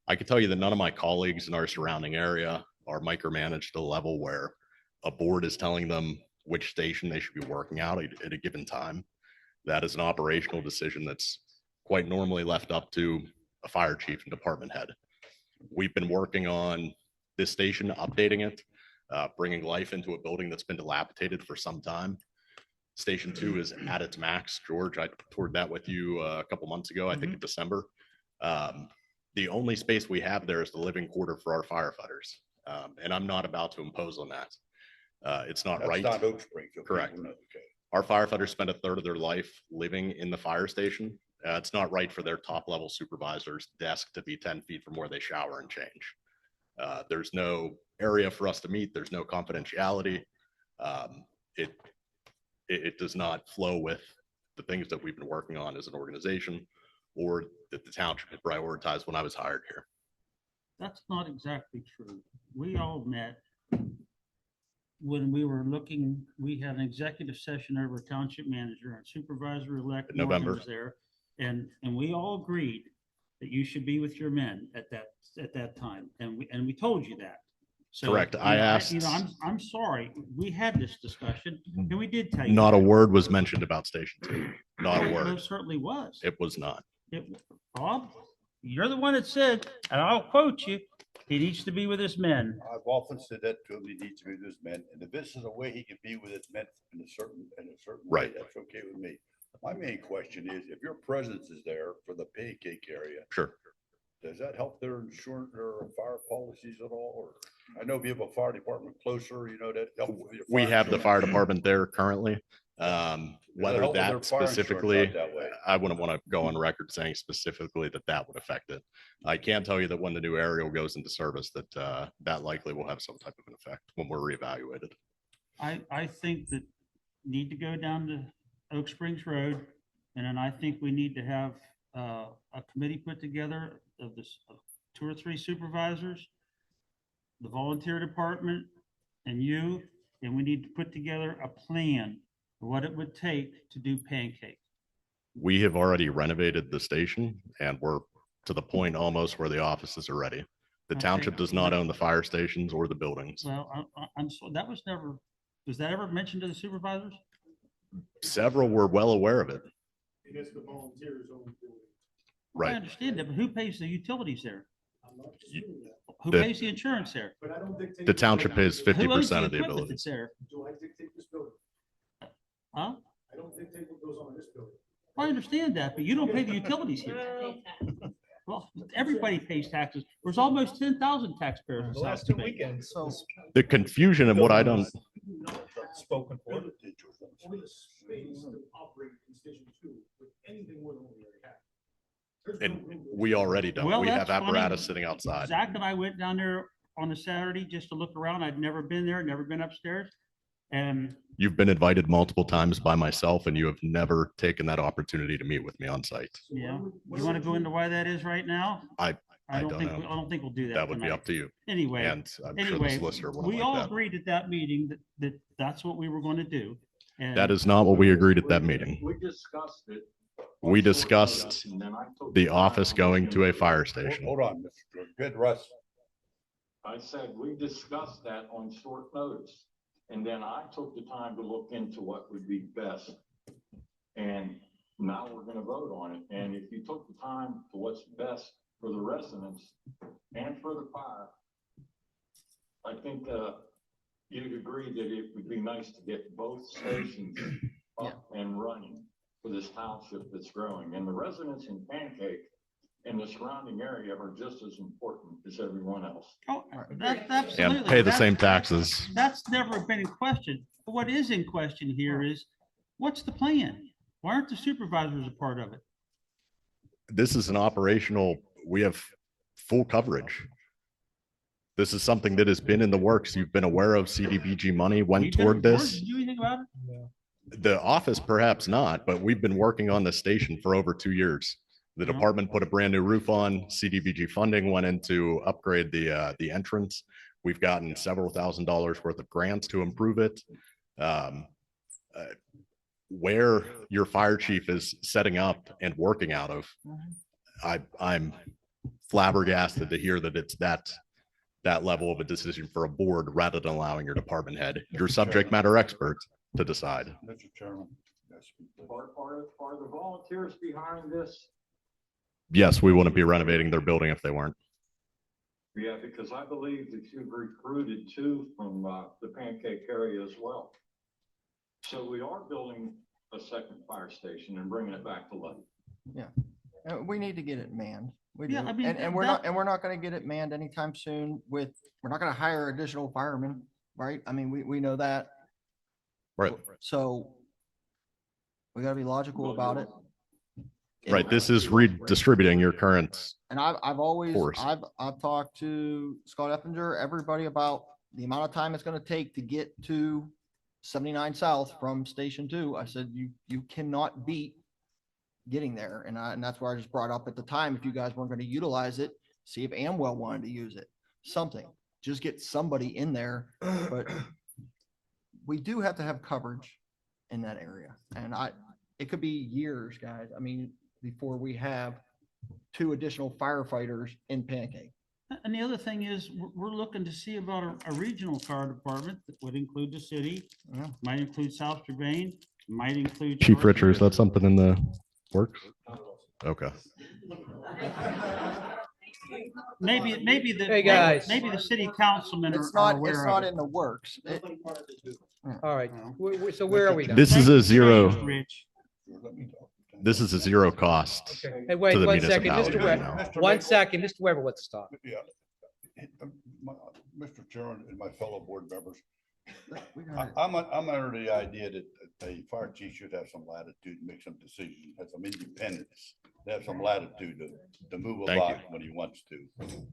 I can tell you that none of my colleagues in our surrounding area are micromanaged to the level where a board is telling them which station they should be working out at a given time. That is an operational decision that's quite normally left up to a fire chief and department head. We've been working on this station, updating it, bringing life into a building that's been dilapidated for some time. Station 2 is at its max. George, I toured that with you a couple months ago, I think in December. The only space we have there is the living quarter for our firefighters. And I'm not about to impose on that. It's not right. That's not Oak Springs. Okay. Correct. Okay. Our firefighters spend a third of their life living in the fire station. It's not right for their top level supervisor's desk to be 10 feet from where they shower and change. There's no area for us to meet. There's no confidentiality. It does not flow with the things that we've been working on as an organization or that the township had prioritized when I was hired here. That's not exactly true. We all met when we were looking, we had an executive session over township manager and supervisor-elect November. was there. And we all agreed that you should be with your men at that time. And we told you that. So, Correct. you I know, asked. I'm sorry. We had this discussion and we did tell you. Not a that. word was mentioned about Station 2. Not a There word. certainly was. It was not. Bob, you're the one that said, and I'll quote you, He needs to be with his men. I've often said that to him, he needs to be with his men, and if this is a way he can be with his men in a certain way, Right. that's okay with me. My main question is, if your presence is there for the pancake area, Sure. does that help their insurance or fire policies at all? Or I know if you have a fire department closer, you know, that helps with your. We fire have the insurance. fire department there currently. Whether help with their that fire insurance specifically, out that way? I wouldn't want to go on record saying specifically that that would affect it. I can tell you that when the new aerial goes into service, that that likely will have some type of an effect when we're reevaluated. I think that need to go down to Oak Springs Road. And then I think we need to have a committee put together of this, of 2 or 3 supervisors, the volunteer department, and you, and we need to put together a plan for what it would take to do pancake. We have already renovated the station and we're to the point almost where the offices are ready. The Okay. township does not own the fire stations or the buildings. Well, that was that ever mentioned to the supervisors? Several were well aware of it. And it's the volunteers only doing it. I Right. understand that, but who pays the utilities there? I'm not disputing that, Who The- pays the insurance there? but I don't dictate. The township pays Who owns 50% of the equipment ability. that's there? Do I dictate this building? Huh? I don't dictate what goes on in this building. I understand that, but you don't pay the utilities here. Well, everybody pays taxes. There's almost 10,000 taxpayers in South Bend. So The confusion and what I don't, Spoken for. Or the space to operate in Station 2 with anything more than what we already have. There's no and room to- we already don't. Well, We have that's funny. apparatus sitting outside. Zach and I went down there on a Saturday just to look around. I'd never been there, never been upstairs. And You've been invited multiple times by myself and you have never taken that opportunity to meet with me on site. yeah, you want to go into why that is right now? I don't think, know. I don't think we'll do that. That would be tonight. up to you. Anyway, And I'm sure the anyway, solicitor will we like all that. agreed at that meeting that that's what we were going to do. And That is not what we agreed at that meeting. We discussed it. We discussed And then I took the time office to going look to a into it. fire station. Hold on, Mr. Good, Russ. I said, we discussed that on short notice. And then I took the time to look into what would be best. And now we're gonna vote on it. And if you took the time to what's best for the residents and for the fire, I think, you'd agree that it would be nice to get both stations up and running for this township that's growing. And the residents in Pancake and the surrounding area are just as important as everyone else. Oh, that's absolutely. And pay the That's- same taxes. That's never been in question. But what is in question here is, what's the plan? Why aren't the supervisors a part of it? This is an operational, we have full coverage. This is something that has been in the works. You've been aware of CDBG money went We've been toward informed. this. Did you do anything about it? The office perhaps not, but we've been working on the station for over 2 years. The Yeah. department put a brand new roof on. CDBG funding went in to upgrade the entrance. We've gotten several $1,000s worth of grants to improve it. Where your fire chief is setting up and working out of, I'm flabbergasted to hear that it's that level of a decision for a board rather than allowing your department head, your subject matter expert, to decide. Mr. Chairman. Are the volunteers behind this? Yes, we wouldn't be renovating their building if they weren't. Yeah, because I believe that you've recruited 2 from the Pancake area as well. So we are building a second fire station and bringing it back to life. Yeah, we need to get it manned. We do. Yeah, I mean, And we're not gonna get it manned anytime soon we're not gonna hire additional firemen, right? I mean, we know that. Right. So we gotta be logical about it. Right. This is redistributing your current. And I've always, Force. I've talked to Scott Effinger, everybody about the amount of time it's gonna take to get to 79 South from Station 2. I said, you cannot beat getting there. And that's where I just brought up at the time, if you guys weren't gonna utilize it, see if Amwell wanted to use it, something, just get somebody in there. But we do have to have coverage in that area. And it could be years, guys. I mean, before we have 2 additional firefighters in Pancake. And the other thing is, we're looking to see about a regional fire department that would include the city, Yeah. might include South Germain, might include. Chief George. Richards, that's something in the works? Okay. maybe the, Hey, guys. maybe the city councilmen It's are not, aware it's of not it. in the works. All right, so where are we now? This is a zero, Rich. this is a zero cost Hey, to wait, the 1 second, municipality Mr. right Weber, now. 1 second, Mr. Weber wants to stop. Yeah. Mr. Chairman and my fellow board members, I'm under the idea that the fire chief should have some latitude to make some decisions, have some independence, have some latitude to move Thank about you. when he wants to.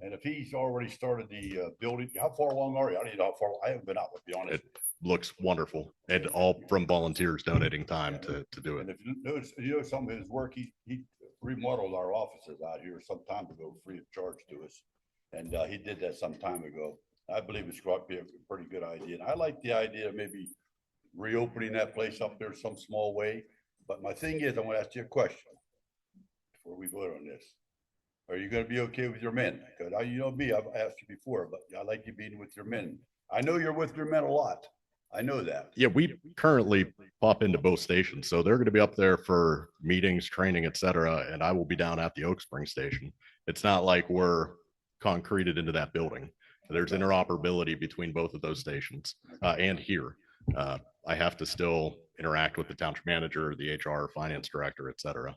And if he's already started the building, how far along are you? I don't know how far, I haven't been out, to be honest. It looks wonderful, and all from volunteers donating time to do And it. if you know some of his work, he remodeled our offices out here some time ago, free of charge to us. And he did that some time ago. I believe it's going to be a pretty good idea. And I like the idea of maybe reopening that place up there some small way. But my thing is, I want to ask you a question before we vote on this. Are you going to be okay with your men? Because you know me, I've asked you before, but I like you being with your men. I know you're with your men a lot. I know that. Yeah, we currently pop into both stations, so they're going to be up there for meetings, training, et cetera, and I will be down at the Oak Spring station. It's not like we're concreted into that building. There's interoperability between both of those stations and here. I have to still interact with the township manager, the HR, finance director, et cetera.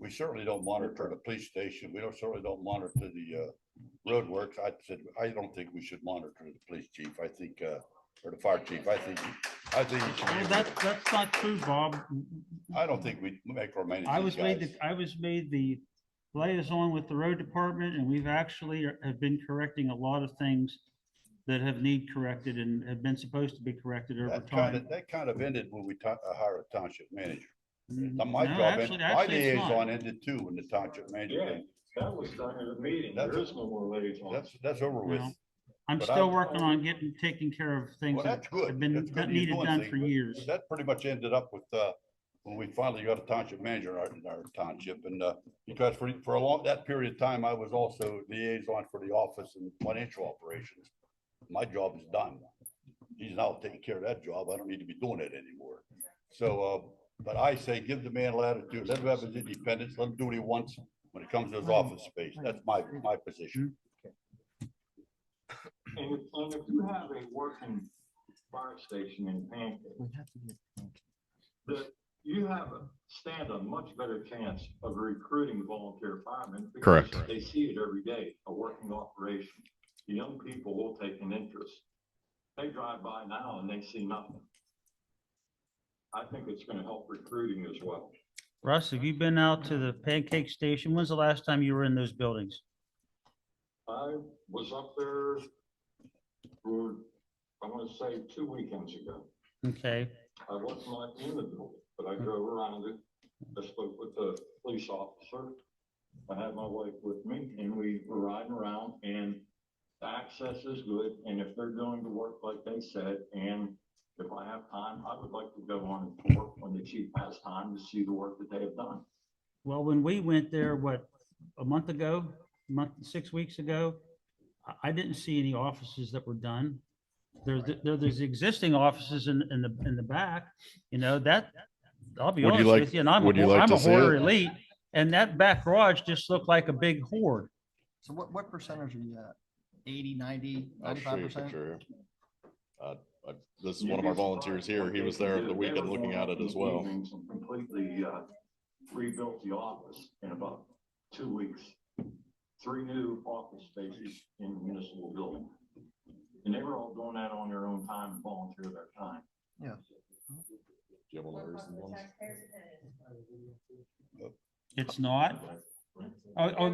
We certainly don't monitor the police station. We certainly don't monitor the roadworks. I don't think we should monitor the police chief. I think, or the fire chief. I think. Well, that's not true, Bob. I don't think we micromanage I these guys. I was made the liaison with the road department, and we've actually have been correcting a lot of things that have need corrected and have been supposed to be corrected over time. That kind of ended when we hired a township manager. No, My job, actually, my it's not. liaison ended too when the township manager. Yeah, came. that was done in a meeting. There is no more liaison. That's over with. No. I'm But still working on taking care of things Well, that that's good. have been That's good that that you're needed doing done things, for but years. That pretty much ended up with, when we finally got a township manager in our township. And, because for a long, that period of time, I was also liaison for the office and financial operations. My job is done. He's now taking care of that job. I don't need to be doing it anymore. So, but I say, give the man latitude, let him have his independence, let him do what he wants when it comes to his office space. That's my position. And if you have a working fire station in Pancake, you stand a much better chance of recruiting volunteer firemen. Because Correct. they see it every day, a working operation. The young people will take an interest. They drive by now and they see nothing. I think it's going to help recruiting as well. Russ, have you been out to the Pancake Station? When's the last time you were in those buildings? I was up there for, I want to say 2 weekends ago. Okay. I was not in the building, but I drove around it. I spoke with the police officer. I had my wife with me and we were riding around, and the access is good. And if they're going to work like they said, and if I have time, I would like to go on and work when the chief has time to see the work that they have done. Well, when we went there, a month ago, 6 weeks ago, I didn't see any offices that were done. There's existing offices in the back, that, I'll be honest with you, and I'm a hoarder elite, and that back garage just looked like a big hoard. So what percentage are you at? 80, 90, I'll show you a 95%? picture. This is one of our volunteers here. He was there over the weekend looking at it as well. Completely rebuilt the office in about 2 weeks. 3 new office spaces in the municipal building. And they were all doing that on their own time and volunteer their time. Yeah. Do you have one of those ones? It's not? You Alright. you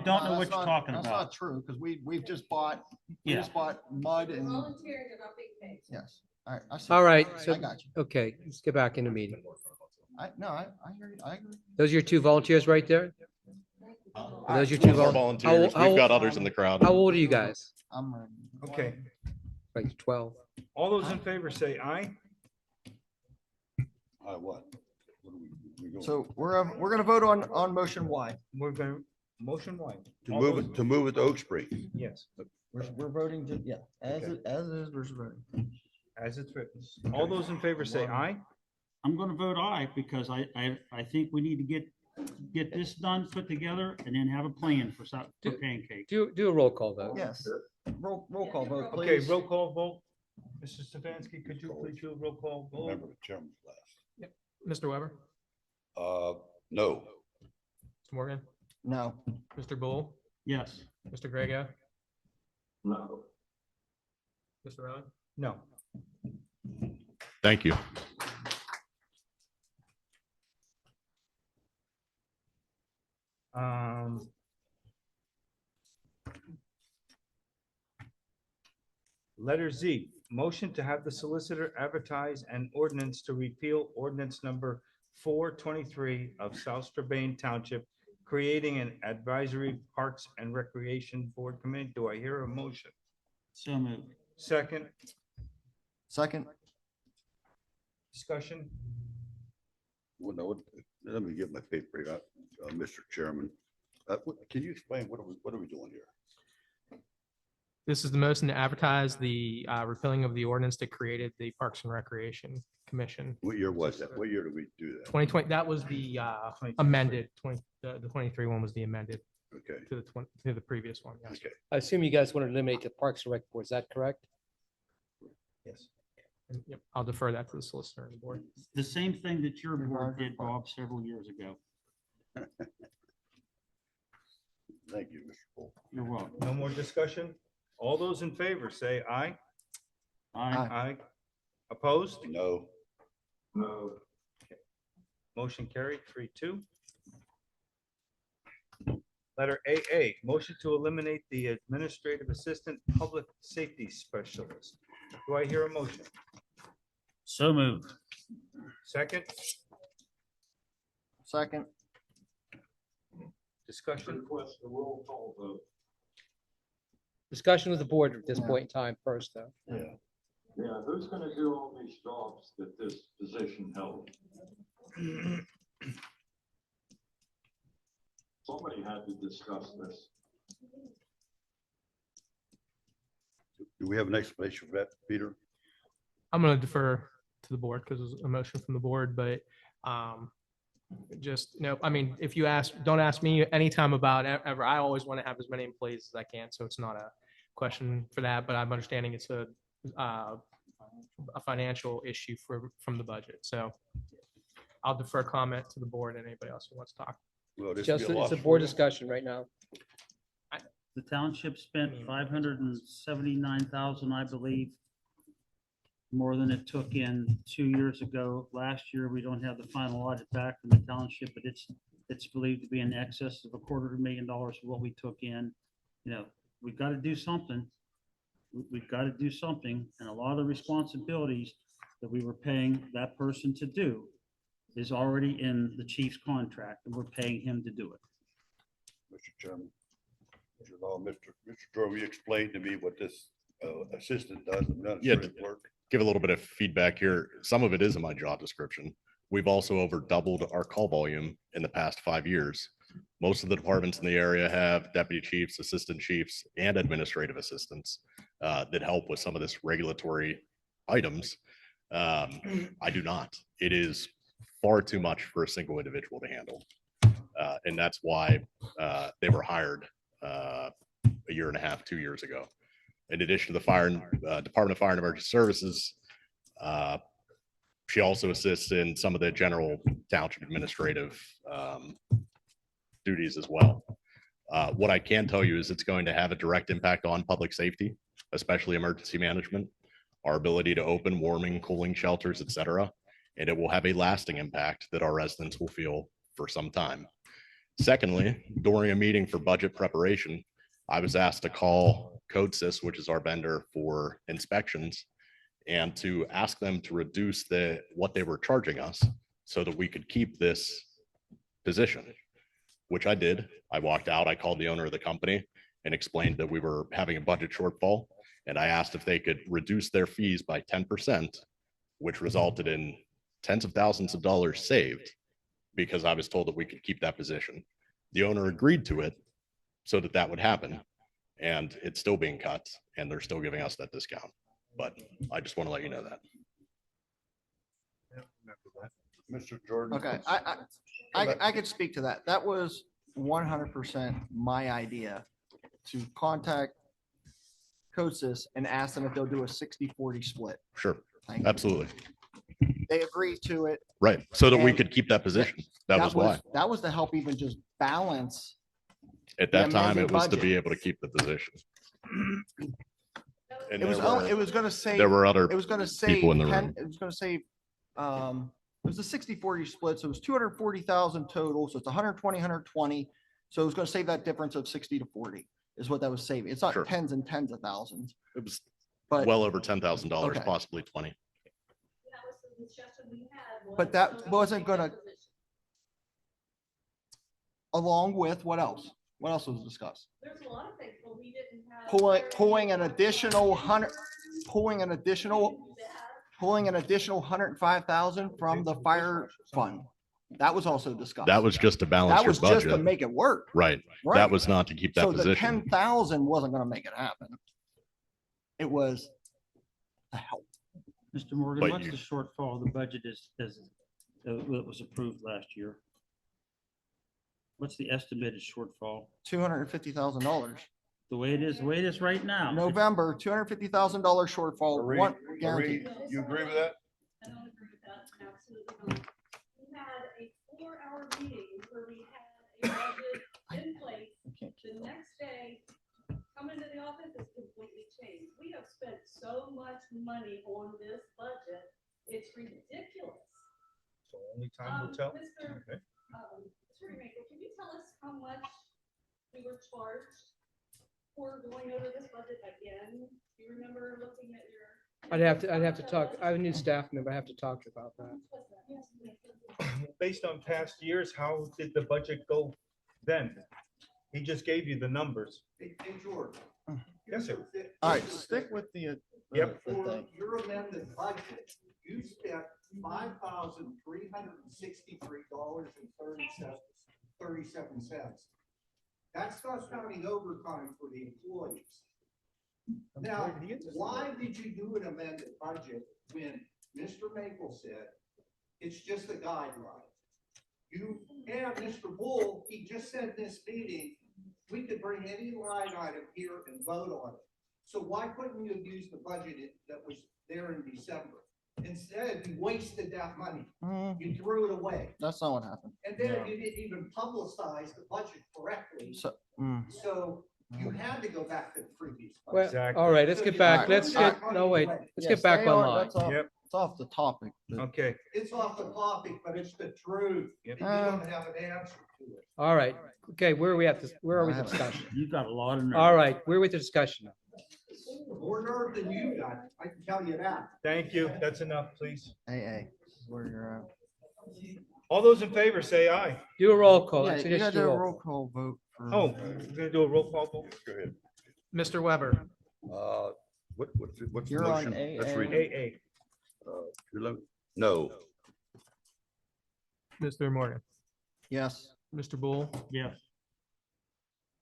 don't know what That's you're not- talking That's about. not true, because we've just bought, Yeah. mud and. Yes. All right. I see. All right, I so, got you. okay, let's get back in the meeting. I hear you. I agree. Those are your 2 volunteers right there? Are those your One 2 of our volunteers. We've got others in the crowd. How old are you guys? I'm ready. Okay, Like 12? all those in favor say aye. What? We going? So we're gonna vote on motion Y. We're going, motion Y. To All move those- it, to move it to Oak Spring. Yes, We're voting to, yeah, as Okay. as is, we're voting. as it's written. All those in favor say aye. I'm gonna vote aye because I think we need to get get this done, put together, and then have a plan for pancakes. Do a roll call vote. Yes. Roll call vote, Okay, please. roll call vote. Mr. Stefanski, could you please do a roll call vote? Remember the chairman's last. Mr. Weber, No. Mr. Morgan, No. Mr. Bull, Yes. Mr. Grego, No. Mr. Rowan. No. Thank you. Letter Z, motion to have the solicitor advertise an ordinance to repeal ordinance number 423 of South Strabane Township, creating an advisory Parks and Recreation Board Committee. Do I hear a motion? So moved. Second, Second. discussion? Well, no, let me get my paper out, Mr. Chairman. Can you explain what are we doing here? This is the motion to advertise the repealing of the ordinance that created the Parks and Recreation Commission. What year was that? What year did we do that? 2020, that was the amended, the 23 one was the amended Okay. to the previous one. Yes. Okay. I assume you guys want to eliminate the Parks and Rec Board. Is that correct? Yes. And, yep, I'll defer that to the solicitor and the board. The same thing that your board did, Bob, several years ago. Thank you, Mr. Bull. You're welcome. No more discussion? All those in favor say aye. Aye. Aye. Opposed? No. No. Motion carried, 3-2. Letter AA, motion to eliminate the administrative assistant public safety specialist. Do I hear a motion? So moved. Second, Second. discussion? Request a roll call vote. Discussion with the board at this point in time first, though. Yeah. Yeah, who's gonna do all these jobs that this position held? Somebody had to discuss this. Do we have an explanation for that, Peter? I'm going to defer to the board because it's a motion from the board, but just, I mean, if you don't ask me anytime about ever, I always want to have as many employees as I can. So it's not a question for that, but I'm understanding it's a financial issue from the budget. So I'll defer comment to the board and anybody else who wants to talk. Well, this Just, be a it's a loss board for you. discussion right now. The township spent 579,000, I believe, more than it took in 2 years ago. Last year, we don't have the final audit back from the township, but it's believed to be in excess of $250,000 of what we took in. We've got to do something. We've got to do something, and a lot of the responsibilities that we were paying that person to do is already in the chief's contract, and we're paying him to do it. Mr. Chairman. Mr. Drury explained to me what this assistant does, administrative work. Give a little bit of feedback here. Some of it is in my job description. We've also over doubled our call volume in the past 5 years. Most of the departments in the area have deputy chiefs, assistant chiefs, and administrative assistants that help with some of this regulatory items. I do not. It is far too much for a single individual to handle. And that's why they were hired a year and a half, 2 years ago. In addition to the Department of Fire and Emergency Services, she also assists in some of the general township administrative duties as well. What I can tell you is it's going to have a direct impact on public safety, especially emergency management, our ability to open warming, cooling shelters, et cetera. And it will have a lasting impact that our residents will feel for some time. Secondly, during a meeting for budget preparation, I was asked to call CodeSys, which is our vendor for inspections, and to ask them to reduce what they were charging us so that we could keep this position, which I did. I walked out, I called the owner of the company and explained that we were having a budget shortfall. And I asked if they could reduce their fees by 10%, which resulted in tens of thousands of dollars saved, because I was told that we could keep that position. The owner agreed to it so that would happen, and it's still being cut, and they're still giving us that discount. But I just want to let you know that. Mr. Jordan. Okay, I could speak to that. That was 100% my idea to contact COSIS and ask them if they'll do a 60-40 split. Sure, Thank you. absolutely. They agreed to it. Right, so that we And could keep that position. That was why. That was to help even just balance. At the that time, amended it was to budget. be able to keep the position. And It was, it was gonna save. there were other It was gonna people in save the ten, room. it was gonna save, it was a 60-40 split, so it was 240,000 total, so it's 120, 120. So it was gonna save that difference of 60 to 40 is what that was saving. It's not Sure. tens and tens of thousands. It was But- well over $10,000, Okay. possibly 20. But that wasn't gonna. Along with what else? What else was discussed? There's a lot of things, but we didn't have. Pulling an additional 105,000 from the fire fund. That was also discussed. That was just to balance That your was just to budget. make it work. Right, Right. that was not to keep that So the position. 10,000 wasn't gonna make it happen. It was to help. Mr. Morgan, But what's you- the shortfall of the budget that was approved last year? What's the estimated shortfall? $250,000. The way it is right now. November, $250,000 shortfall, one guaranteed. You agree with that? I don't agree with that, absolutely not. We had a 4-hour meeting where we had a budget in place. The next day, come into the office, it's completely changed. We have spent so much money on this budget, it's ridiculous. So only time will tell. Mr. Okay. Mr. Remaker, can you tell us how much we were charged for going over this budget again? Do you remember looking at your? I'd have to talk, I have a new staff member, I have to talk about that. Based on past years, how did the budget go then? He just gave you the numbers. Hey, George. Yes, sir. All right, stick with the. Yep. the For thing. your amended budget, you spent $5,363.37. That's not counting overtime for the employees. Now, why did you do an amended budget when Mr. Maple said it's just a guideline? You and Mr. Bull, he just said in this meeting, we could bring any line item here and vote on it. So why couldn't you have used the budget that was there in December? Instead, you wasted that money. You threw it away. That's not what happened. And then you didn't even publicize the budget correctly. So, So you had to go back to the previous. Well, budget. all right, let's So get you back, threw let's that get, money no, wait, away. let's get back online. It's off the topic. but- Okay. It's off the topic, but it's the truth. And you don't have an answer to it. All right, okay, where are we at this, where are we with discussion? You've got a lot of. All right, we're with the discussion. More nerve than you got, I can tell you that. Thank you. That's enough, please. Hey, where you're at. All those in favor, say aye. Do a roll call. Yeah, Actually, you let's gotta do a roll. roll call vote. for- Oh, we're gonna do a roll call vote? Go ahead. Mr. Weber, What's the You're on motion? Let's AA. read it. No. Mr. Morgan, Yes. Mr. Bull, Yes.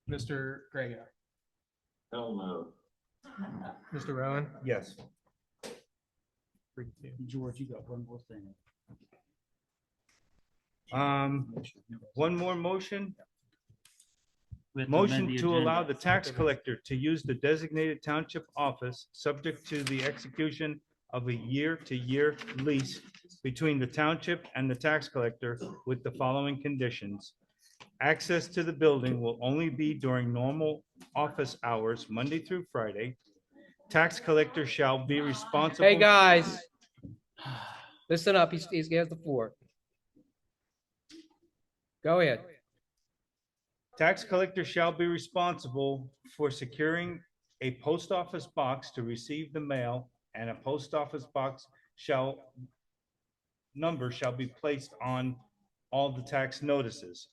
Mr. Grego, Hell no. Mr. Rowan. Yes. 3-2. George, you got one more thing. One more motion. We have to amend Motion the to allow agenda. the tax collector to use the designated township office, subject to the execution of a year-to-year lease between the township and the tax collector with the following conditions. Access to the building will only be during normal office hours, Monday through Friday. Tax collector shall be responsible. Hey, guys. Listen up, he has the floor. Go ahead. Tax collector shall be responsible for securing a post office box to receive the mail, and a post office box number shall be placed on all the tax notices.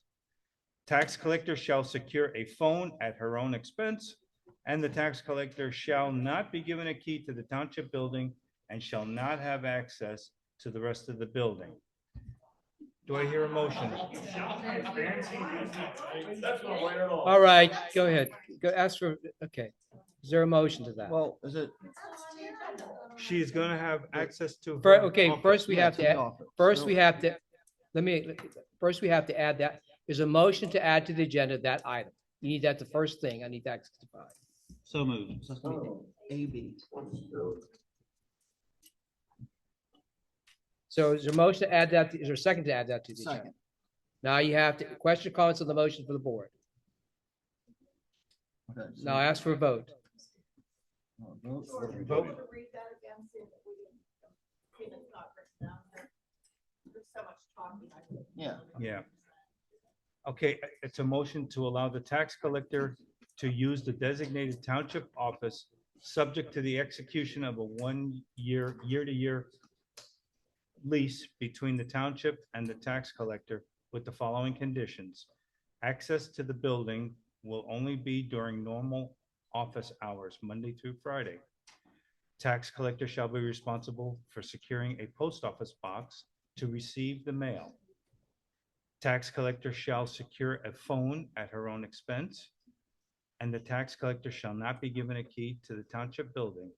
Tax collector shall secure a phone at her own expense, and the tax collector shall not be given a key to the township building and shall not have access to the rest of the building. Do I hear a motion? All right, go ahead. Go ask for, okay. Is there a motion to that? Well, is it? She's gonna have access to. Fir- her Okay, office. first we Yeah, have to to, the add- office. first So- we have to, first we have to add that. There's a motion to add to the agenda that item. You need that the first thing. I need that to buy. So moved. So it's gonna be AB. So is there a motion to add that, is there a second to add that to the agenda? Second. Now you have to, question, comments on the motion for the board. Okay, so- Now ask for a vote. Vote. Vote. Read that again, see if we can, if it's not written down there. There's so much talking. I think. Yeah. Yeah. Okay, it's a motion to allow the tax collector to use the designated township office, subject to the execution of a 1-year, year-to-year lease between the township and the tax collector with the following conditions. Access to the building will only be during normal office hours, Monday through Friday. Tax collector shall be responsible for securing a post office box to receive the mail. Tax collector shall secure a phone at her own expense, and the tax collector shall not be given a key to the township building.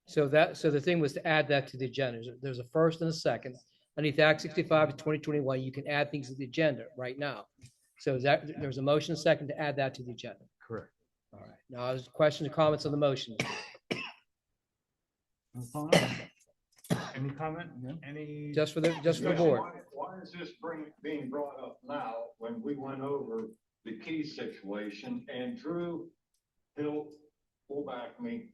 So the thing was to add that to the agenda. There's a first and a second. Underneath Act 65 of 2021, you can add things to the agenda right now. So there's a motion second to add that to the agenda. Correct. All right. Now, there's questions or comments on the motion. Any comment? Any? Just for the board. Why is this being brought up now when we went over the key situation and Drew Hill, pull back me,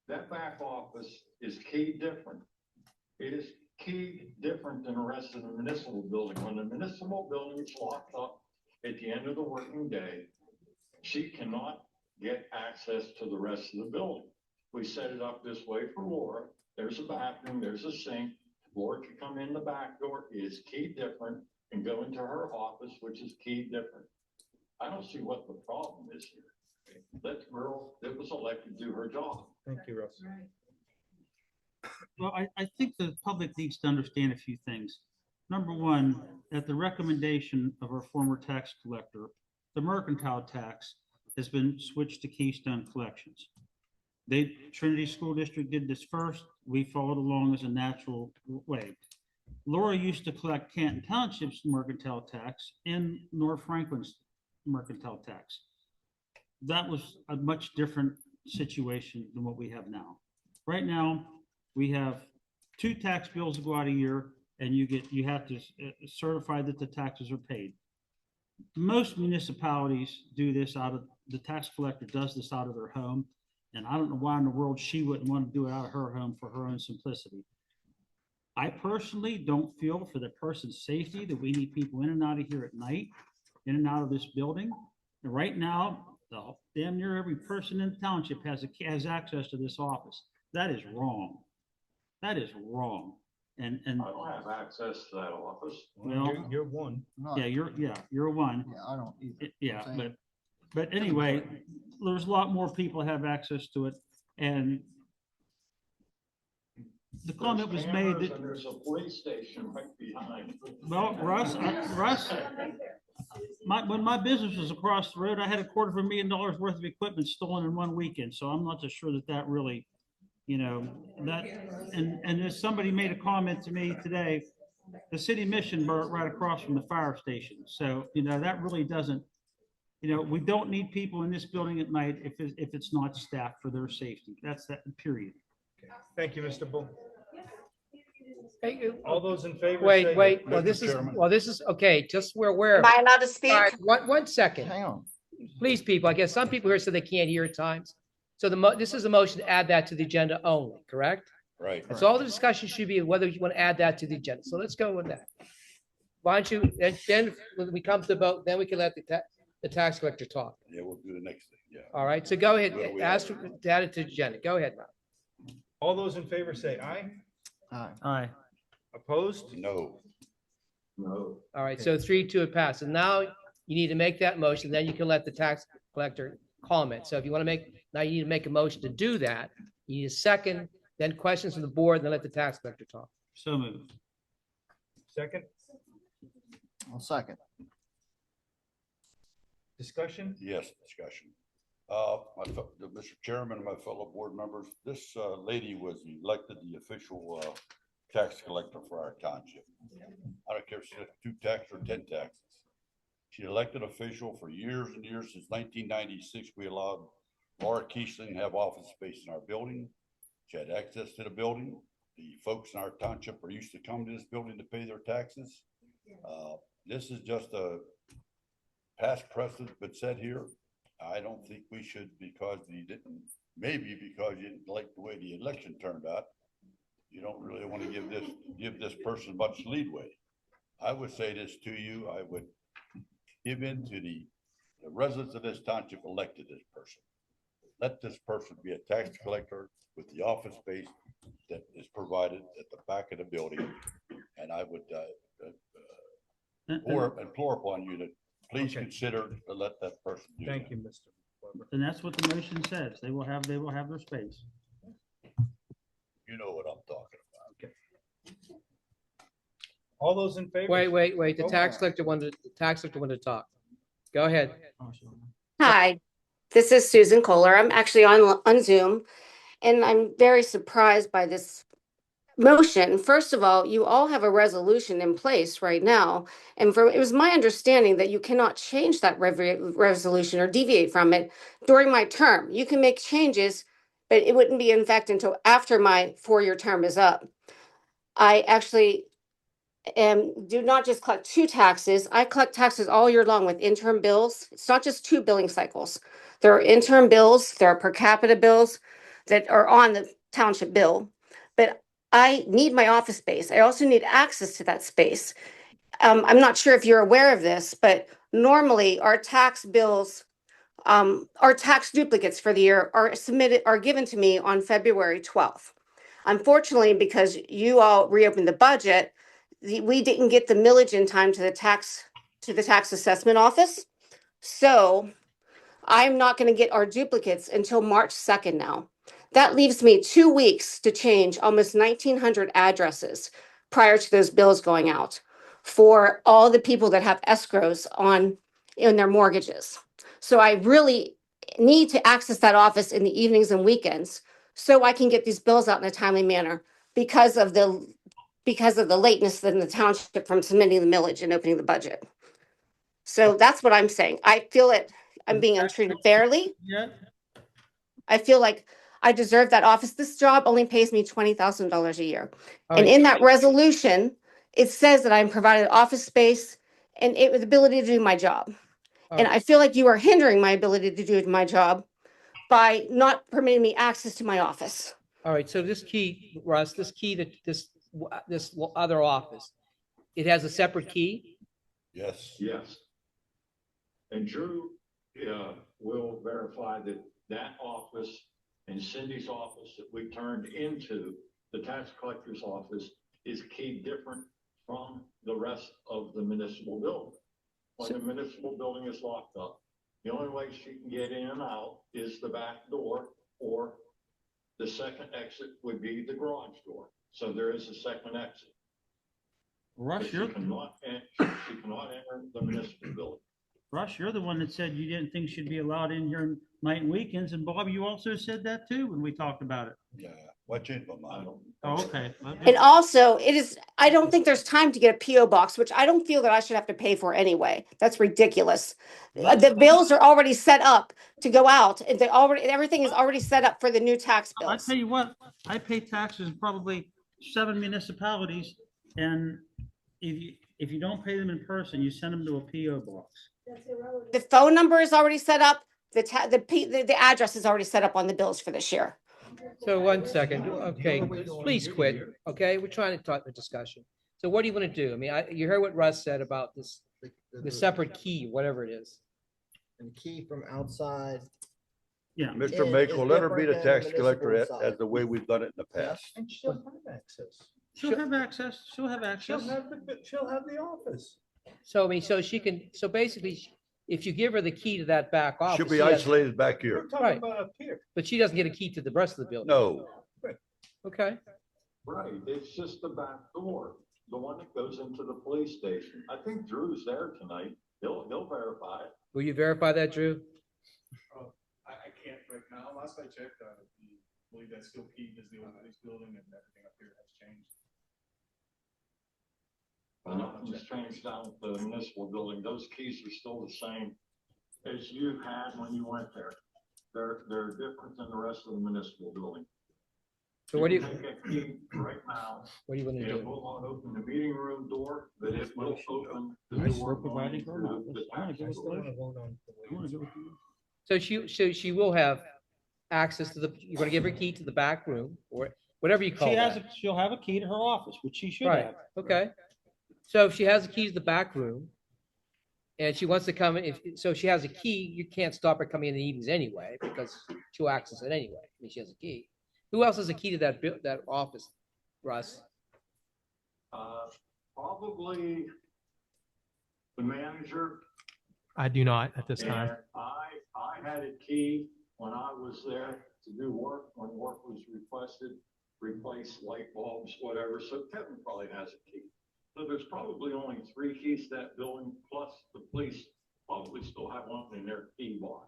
that back office is key different. It is key different than the rest of the municipal building. When the municipal building is locked up at the end of the working day, she cannot get access to the rest of the building. We set it up this way for Laura. There's a bathroom, there's a sink. Laura can come in the back door, it is key different, and go into her office, which is key different. I don't see what the problem is here. Let the girl that was elected do her job. Thank you, Russ. Well, I think the public needs to understand a few things. Number one, at the recommendation of our former tax collector, the mercantile tax has been switched to Keystone Collections. Trinity School District did this first. We followed along as a natural way. Laura used to collect Canton Township's mercantile tax and North Franklin's mercantile tax. That was a much different situation than what we have now. Right now, we have 2 tax bills that go out a year, and you have to certify that the taxes are paid. Most municipalities do this the tax collector does this out of their home. And I don't know why in the world she wouldn't want to do it out of her home for her own simplicity. I personally don't feel for the person's safety that we need people in and out of here at night, in and out of this building. And right now, damn near every person in the township has access to this office. That is wrong. That is wrong. And I don't have access to that office. Well, You're one. yeah, you're one. Yeah, I don't either. Yeah, Same. but anyway, there's a lot more people have access to it, and the comment was made that, And there's a police station right behind. well, Russ, when my business was across the road, I had $250,000 worth of equipment stolen in one weekend, so I'm not so sure that really, that, and as somebody made a comment to me today, the city mission burnt right across from the fire station, so, that really doesn't, we don't need people in this building at night if it's not staffed for their safety. That's that, period. Thank you, Mr. Bull. Hey, All those in favor? Wait, say- wait. Mr. Well, this is, okay, just we're aware. Am I allowed to speak? All right, one second. Hang on. Please, people, I guess some people here said they can't hear at times. So this is a motion to add that to the agenda only, correct? Right. And so all the discussion should be whether you want to add that to the agenda. So let's go with that. Why don't you, and then when we come to the vote, then we can let the tax collector talk. Yeah, we'll do the next thing, yeah. All right, so go ahead, Well, we ask have- to add it to the agenda. Go ahead, Rob. All those in favor say aye. Aye. Opposed? No. No. All right, so 3-2 it passed. And now you need to make that motion, then you can let the tax collector comment. So if you want to now you need to make a motion to do that. You need a second, then questions from the board, then let the tax collector talk. So moved. Second? I'll second. Discussion? Yes, discussion. Mr. Chairman and my fellow board members, this lady was elected the official tax collector for our township. I don't care if she has 2 taxes or 10 taxes. She's elected official for years and years. Since 1996, we allowed Laura Keesling to have office space in our building. She had access to the building. The folks in our township are used to come to this building to pay their taxes. This is just a past precedent, but said here. I don't think we should, because maybe because you didn't like the way the election turned out, you don't really want to give this person much leadway. I would say this to you, I would give in to the residents of this township elected this person. Let this person be a tax collector with the office space that is provided at the back of the building. And I would implore upon you to please consider to let that person do that. Thank you, Mr. Weber. And that's what the motion says. They will have their space. You know what I'm talking about. Okay. All those in favor? Wait, the tax collector wanted to talk. Go ahead. Hi, this is Susan Kohler. I'm actually on Zoom, and I'm very surprised by this motion. First of all, you all have a resolution in place right now, and it was my understanding that you cannot change that resolution or deviate from it during my term. You can make changes, but it wouldn't be in effect until after my 4-year term is up. I actually do not just collect 2 taxes. I collect taxes all year long with interim bills. It's not just 2 billing cycles. There are interim bills, there are per capita bills that are on the township bill. But I need my office space. I also need access to that space. I'm not sure if you're aware of this, but normally our tax bills, our tax duplicates for the year are given to me on February 12th. Unfortunately, because you all reopened the budget, we didn't get the millage in time to the tax assessment office. So I'm not going to get our duplicates until March 2nd now. That leaves me 2 weeks to change almost 1,900 addresses prior to those bills going out for all the people that have escrows in their mortgages. So I really need to access that office in the evenings and weekends so I can get these bills out in a timely manner because of the lateness in the township from submitting the millage and opening the budget. So that's what I'm saying. I feel I'm being untreated fairly. Yeah. I feel like I deserve that office. This job only pays me $20,000 a year. All And right. in that resolution, it says that I'm provided office space and the ability to do my job. All And right. I feel like you are hindering my ability to do my job by not permitting me access to my office. All right, so this key, Russ, this other office, it has a separate key? Yes. Yes. And Drew will verify that that office and Cindy's office that we turned into the tax collector's office is keyed different from the rest of the municipal building. When the municipal building is locked up, the only way she can get in and out is the back door, or the second exit would be the garage door. So there is a second exit. Russ, She cannot enter the municipal building. Russ, you're the one that said you didn't think she'd be allowed in here night and weekends. And Bob, you also said that too when we talked about it. Yeah, what changed my mind? Oh, okay. And also, I don't think there's time to get a PO box, which I don't feel that I should have to pay for anyway. That's ridiculous. The bills are already set up to go out, and everything is already set up for the new tax I bills. tell you what, I pay taxes in probably 7 municipalities, and if you don't pay them in person, you send them to a PO box. The phone number is already set up. The address is already set up on the bills for this year. So 1 second, okay, please quit, okay? We're trying to talk the discussion. So what do you want to do? I mean, you heard what Russ said about the separate key, whatever it is. And key from outside. Yeah. Mr. Mako, let her be the tax collector as the way we've done it in the past. And she'll have access. She'll have access. She'll have access. She'll have the office. So, I mean, so basically, if you give her the key to that back office. She'll be she has- isolated back here. We're talking Right. about up here. But she doesn't get a key to the rest of the building. No. Okay. Right, it's just the back door, the one that goes into the police station. I think Drew's there tonight. He'll verify it. Will you verify that, Drew? I can't right now. Last I checked, I believe that's still keyed as the old police building and everything up here has changed. Nothing's changed down at the municipal building. Those keys are still the same as you had when you went there. They're different than the rest of the municipal building. So what do you, Take a key right now. what do you want to It do? will not open the meeting room door, but it will open the door going through the tax door. So she will have access to the, you're gonna give her key to the back room or whatever you call She has, that. she'll have a key to her office, which she should Right, have. okay. So if she has the key to the back room and she wants to come in, so she has a key, you can't stop her coming in the evenings anyway, because she'll access it anyway. I mean, she has a key. Who else has a key to that office, Russ? Probably the manager. I do not at this time. And I had a key when I was there to do work, when work was requested, replace light bulbs, whatever. So Kevin probably has a key. So there's probably only 3 keys to that building, plus the police probably still have one in their key box.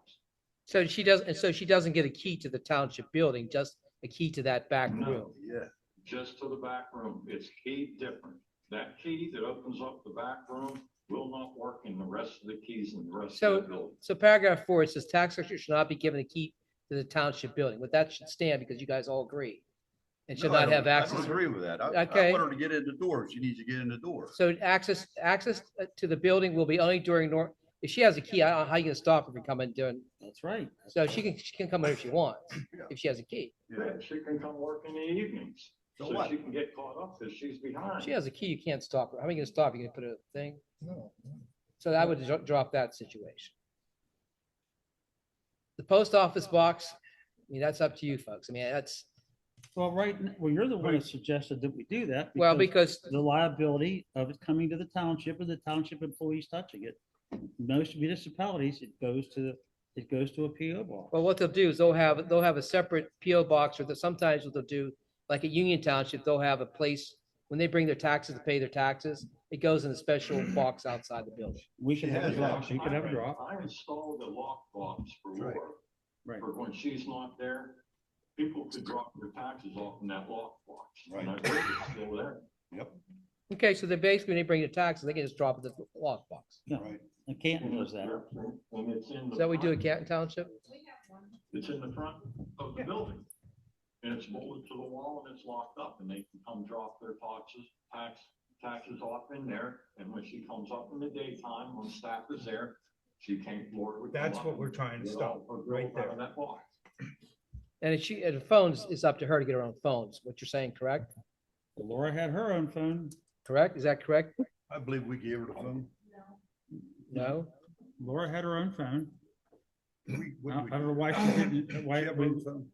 So she doesn't get a key to the township building, just a key to that back room. Yeah, just to the back room. It's key different. That key that opens up the back room will not work in the rest of the keys in the rest of the building. So paragraph 4, it says tax collector should not be given a key to the township building, but that should stand because you guys all agree. And should No, I not have don't- access. I don't agree with that. I Okay. want her to get in the door. She needs to get in the door. So access to the building will be only during if she has a key, I don't know how you gonna stop her from coming doing. That's right. So she can come in if she wants, if she has a key. Yeah, she can come work in the evenings. So So what? she can get caught up because she's behind. If she has a key, you can't stop her. How are you gonna stop her? You gonna put a thing? No. So I would drop that situation. The post office box, I mean, that's up to you folks. I mean, that's, Well, well, you're the one that suggested that we do that. well, because The liability of it coming to the township and the township employees touching it. Most municipalities, it goes to a PO box. well, what they'll do is they'll have a separate PO box, or sometimes what they'll do, like at Union Township, they'll have a place when they bring their taxes to pay their taxes, it goes in a special box outside the building. We can have a drop. You can have a drop. I installed a lock box for Laura. Right. For when she's not there, people could drop their taxes off in that lock box. Right. And I believe it's still there. Yep. Okay, so they basically, when they bring their taxes, they can just drop it in the lock box. Yeah, Right. and Canton does that. And it's in the. Is that what we do at front- Canton Township? It's in the front of the building. And it's bolted to the wall and it's locked up and they can come drop their taxes off in there. And when she comes up in the daytime, when staff is there, she can't. Laura would come That's up what and we're trying to get stop, all her right bills out there. of that box. And the phones, it's up to her to get her own phones, what you're saying, correct? Laura had her own phone. Correct? Is that correct? I believe we gave her the phone. No? Laura had her own phone. I We- don't know why she didn't, why, She have her own phone?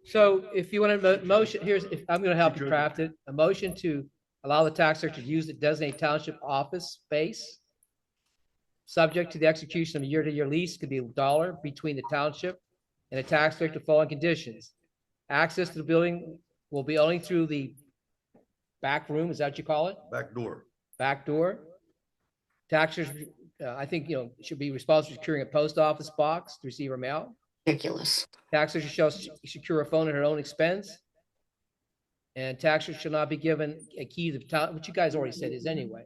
So if you want to motion, I'm going to help you craft it, a motion to allow the tax collector to use the designated township office space, subject to the execution of a year-to-year lease, could be $1 between the township and the tax collector following conditions. Access to the building will be only through the back room, is that what you call it? Back door. Back door. Taxers, I think, should be responsible for securing a post office box to receive her mail. Ridiculous. Taxers shall secure a phone at her own expense. And taxers shall not be given a key to the town, which you guys already said is anyway.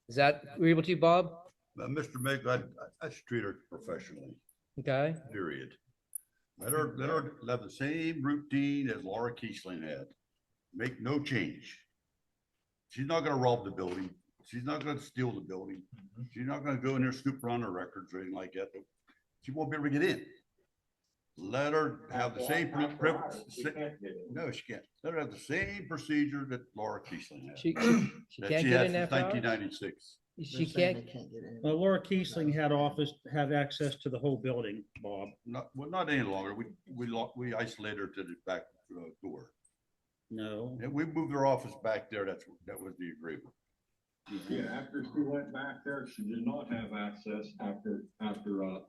Is that agreeable to you, Bob? Mr. Meg, I should treat her professionally, Okay, period. Let her have the same routine as Laura Kiesling had. Make no change. She's not gonna rob the building. She's not gonna steal the building. She's not gonna go in there, scoop around her records or anything like that. She won't be able to get in. Let her have the same. No, she can't. Let her have the same procedure that Laura Kiesling had. she That can't she get had in since after hours? 1996. She can't, Well, Laura Kiesling had access to the whole building, Bob. Not any longer. We isolated her to the back door. No. And we moved her office back there. That was the agreement. Yeah, after she went back there, she did not have access after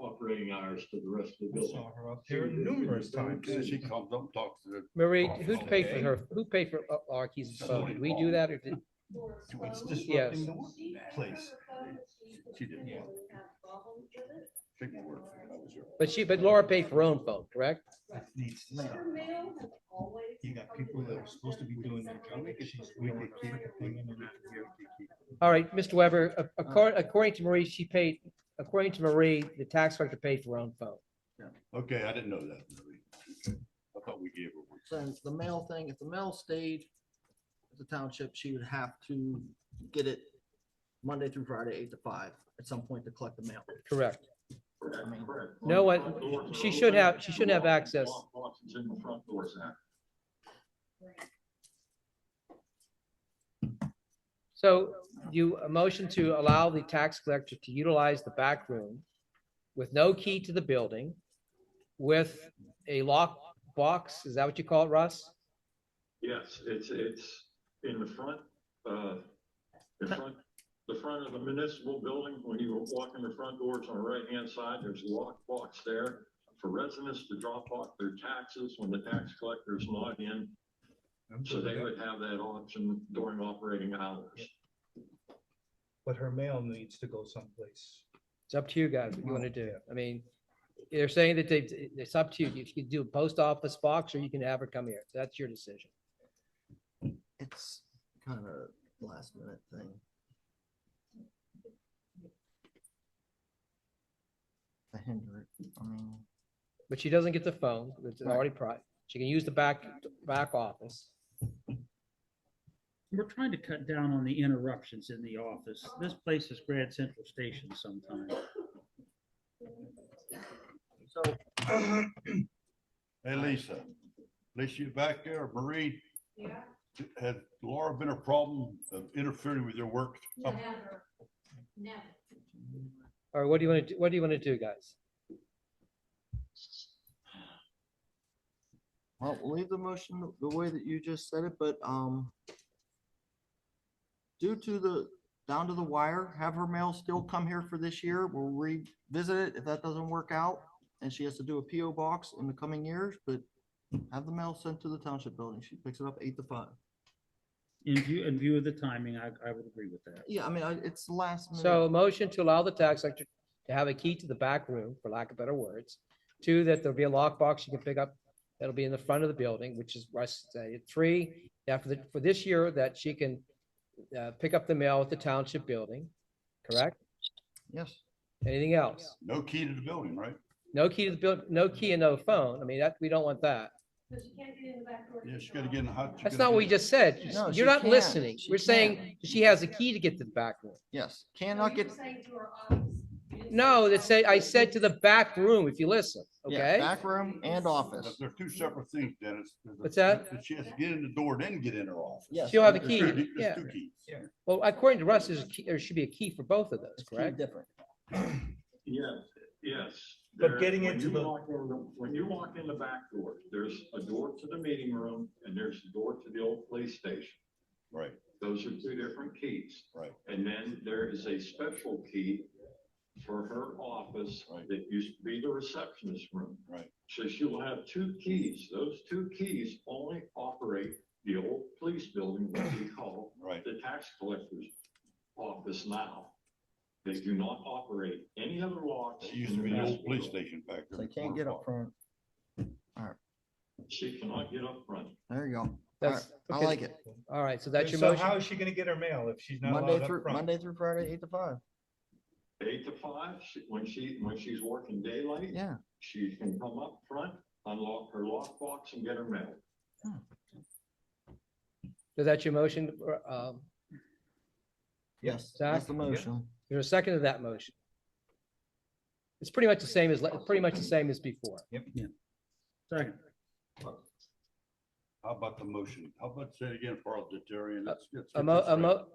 operating hours to the rest of the building. Saw her up there numerous times. Yeah, she comes up, and talks to the. Marie, office. who paid for Laura Keys' phone? Did we do that or did? It's Yes. disrupting the workplace. She didn't want it. Take my word for it, I was there. But Laura paid for her own phone, correct? It needs to stop. You got people that are supposed to be doing their job. She's really keeping a thing in and out of here. All right, Mr. Weber, according to Marie, according to Marie, the tax collector paid for her own phone. Okay, I didn't know that. Marie. Okay. I thought we gave her one. Since the mail thing, if the mail stayed at the township, she would have to get it Monday through Friday, 8 to 5, at some point to collect the mail. Correct. I mean, No one, she shouldn't have access. Boxes in the front doors now. So a motion to allow the tax collector to utilize the back room with no key to the building, with a lock box, is that what you call it, Russ? Yes, it's in the front, the front of the municipal building. When you walk in the front doors on the right-hand side, there's a lock box there for residents to drop off their taxes when the tax collector is not in. So they would have that option during operating hours. But her mail needs to go someplace. It's up to you guys what you want to do. I mean, they're saying that it's up to you. You can do a post office box or you can have her come here. That's your decision. it's kind of a last minute thing. To hinder it, I mean. But she doesn't get the phone. It's already private. She can use the back office. We're trying to cut down on the interruptions in the office. This place is Grand Central Station sometimes. So. Hey, Lisa, you back there, Marie? Yeah. Has Laura been a problem of interfering with your work? Never, never. All right, what do you want to do? What do you want to do, guys? Well, we'll leave the motion the way that you just said it, but, due to the, down to the wire, have her mail still come here for this year. We'll revisit it if that doesn't work out. And she has to do a PO box in the coming years, but have the mail sent to the township building. She picks it up 8 to 5. In view of the timing, I would agree with that. Yeah, I mean, it's the last minute. So a motion to allow the tax collector to have a key to the back room, for lack of better words. 2, that there'll be a lockbox you can pick up that'll be in the front of the building, which is Russ said. 3, for this year, that she can pick up the mail at the township building, correct? Yes. Anything else? No key to the building, right? No key to the building, no key and no phone. I mean, we don't want that. Because you can't get in the back door. Yeah, she gotta get in the hot. That's not what we just said. No, she You're not can't. listening. She We're can't. saying she has a key to get to the back room. Yes, cannot get. No, I said to the back room, if you listen, Yeah, okay? back room and office. They're two separate things, Dennis. What's that? She has to get in the door, then get in her office. Yes. She'll have a There's key, there's yeah. 2 keys. Well, according to Russ, there should be a key for both of those, It's key correct? different. Yes. But getting When into you the- when you walk in the back door, there's a door to the meeting room and there's a door to the old police station. Right, Those are 2 different keys. right. And then there is a special key for her office Right. that used to be the receptionist room. Right. So she'll have 2 keys. Those 2 keys only operate the old police building, what we call Right. the tax collector's office now. They do not operate any other locks. It used in to be the old police municipal station back there. So you can't get up front. building. She cannot get up front. There you go. All That's, right, I okay. like it. All right, so that's your So motion. how is she gonna get her mail if she's not allowed Monday up through, front? Monday through Friday, 8 to 5. 8 to 5, when she's working daylight. Yeah. She can come up front, unlock her lockbox and get her mail. So that's your motion, Yes, Zach? that's the motion. there's a second to that motion. It's pretty much the same as before. Second. How about the motion? How about say it again, parliamentarian? Let's get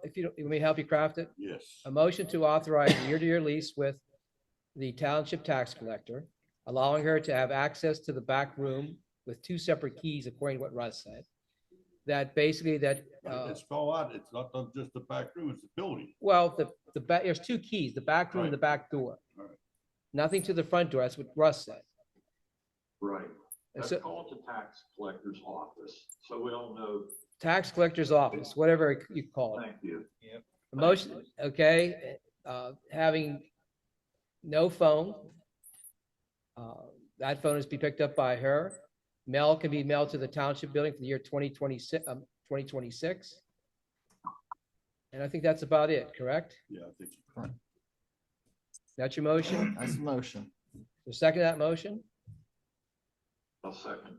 If you, let me help you craft it. Yes. A motion to authorize a year-to-year lease with the township tax collector, allowing her to have access to the back room with 2 separate keys, according to what Russ said. That basically It's spelled out. It's not just the back room, it's the building. well, the back, there's 2 keys, the back room and the back door. All right. Nothing to the front door. That's what Russ said. Right. And That's so- called the tax collector's office. So we all know tax collector's office, whatever you call it. Thank you. A motion, okay, having no phone. That phone is to be picked up by her. Mail can be mailed to the township building for the year 2026. And I think that's about it, correct? Yeah, I think. so. That's your motion? That's the motion. The second to that motion? I'll second.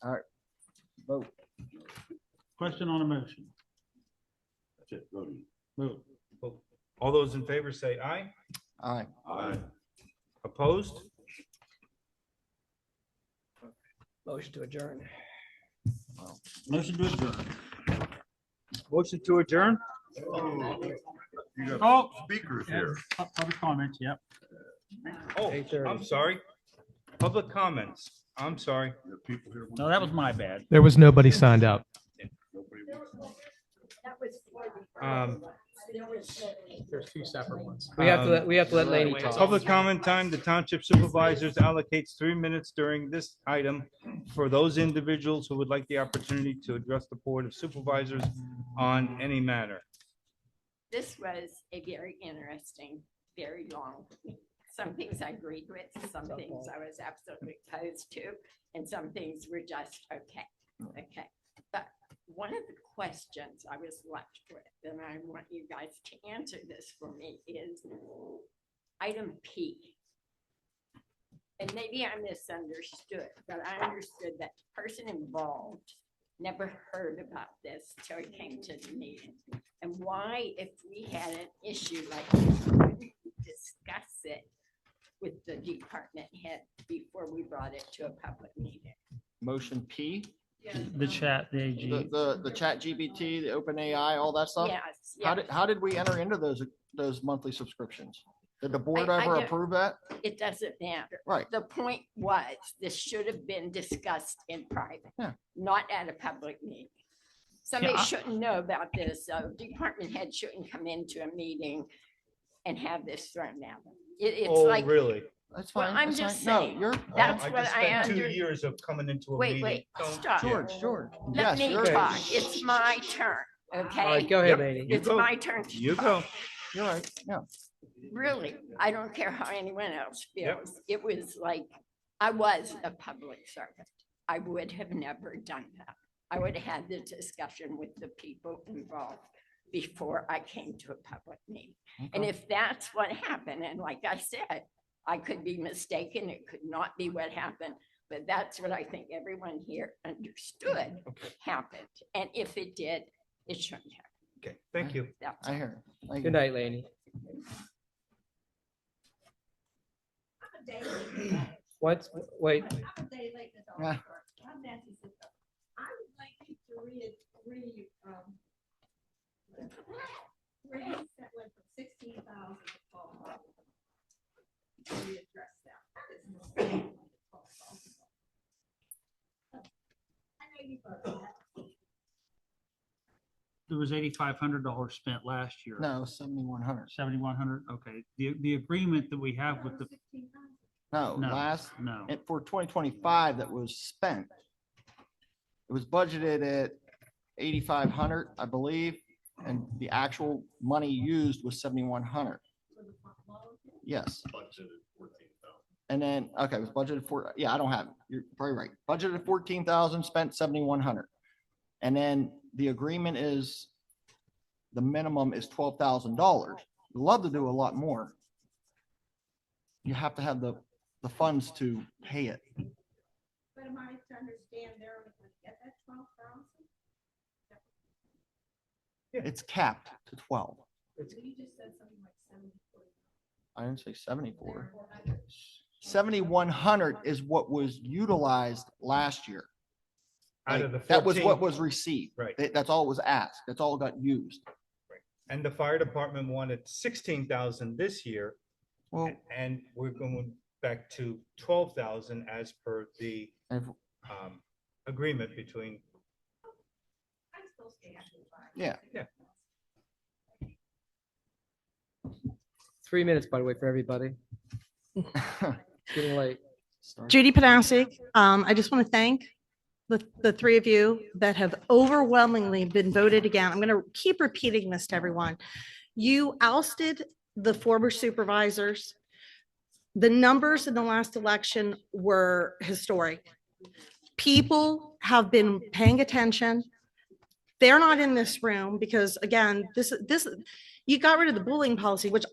All right. Vote. Question on a motion. That's it, voting. Vote. All those in favor say aye. Aye. Aye. Opposed? Motion to adjourn. Motion to adjourn. Motion to adjourn? Oh, Speakers here. public comments, yep. Oh, 8:30. I'm sorry. Public comments. I'm sorry. There are people here. No, that was my bad. There was nobody signed up. Nobody wants- There's two separate ones. We have to let Laney talk. Public comment time, the township supervisors allocates 3 minutes during this item for those individuals who would like the opportunity to address the Board of Supervisors on any matter. This was a very interesting, very long, some things I agreed with, some things I was absolutely opposed to, and some things were just okay. Okay. But one of the questions I was left with, and I want you guys to answer this for me, is item P. And maybe I misunderstood, but I understood that the person involved never heard about this till it came to the meeting. And why, if we had an issue like this, wouldn't we discuss it with the department head before we brought it to a public meeting? Motion P, The chat, the AG. the chat GBT, the open AI, all that stuff. Yes. How did we enter into those monthly subscriptions? Did the board I ever don't- approve that? It doesn't matter. Right. The point was, this should have been discussed in private, Yeah. not at a public meeting. Somebody I- shouldn't know about this. Department head shouldn't come into a meeting and have this thrown out. It's Oh, like, really? That's well, fine. I'm that's just fine. No, saying, you're. that's I what just I spent 2 under. years of coming into a Wait, meeting. wait, Don't- stop. George. Let Yes, me you're. talk. It's my turn, okay? All right, go ahead, Yep. Laney. You It's go. my turn to You talk. go. You're right. Yeah. Really, I don't care how anyone else Yep. feels. It was like, I was a public servant. I would have never done that. I would have had the discussion with the people involved before I came to a public meeting. And if that's what happened, and like I said, I could be mistaken, it could not be what happened, but that's what I think everyone here understood happened. And if it did, it shouldn't have. Okay, thank you. That's I hear. Thank Good you. night, Laney. What's, wait, I'm a day late, that's all. Yeah. I'm Nancy Cisco. I would like you to where you said went from 16,000 to 12,000. Readdress that. That is a mistake. I know you heard that. There was $8,500 spent last year. No, 7,100. 7,100, okay. The agreement that we have with the, No, No, last, no. for 2025 that was spent. It was budgeted at 8,500, I believe, and the actual money used was 7,100. Yes. And then, okay, it was budgeted for, yeah, I don't have, it. You're probably right. Budgeted 14,000, spent 7,100. And then the agreement is, the minimum is $12,000. We'd love to do a lot more. You have to have the funds to pay it. But am I to understand they're only going to get that 12,000? It's capped to 12. You just said something like 74. I didn't say 74. 7,100 is what was utilized last year. Out of the That was what 14. was received. Right. That's all was asked. That's all got used. And the fire department wanted 16,000 this year. Well, And we're going back to 12,000 as per the agreement between. I'm still standing by. yeah. Yeah. 3 minutes, by the way, for everybody. It's getting late. Judy Panasic. I just want to thank the three of you that have overwhelmingly been voted again. I'm going to keep repeating this to everyone. You ousted the former supervisors. The numbers in the last election were historic. People have been paying attention. They're not in this room because, again, you got rid of the bullying policy, which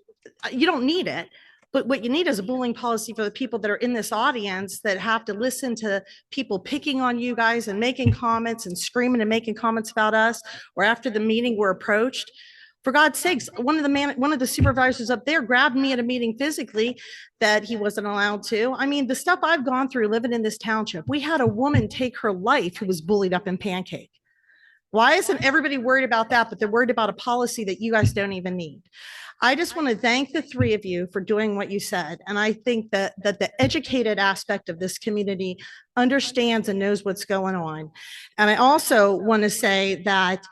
you don't need it. But what you need is a bullying policy for the people that are in this audience that have to listen to people picking on you guys and making comments and screaming and making comments about us, or after the meeting we're approached. For God's sakes, one of the supervisors up there grabbed me at a meeting physically that he wasn't allowed to. I mean, the stuff I've gone through living in this township. We had a woman take her life who was bullied up in Pancake. Why isn't everybody worried about that, but they're worried about a policy that you guys don't even need? I just want to thank the three of you for doing what you said. And I think that the educated aspect of this community understands and knows what's going on. And I also want to say that,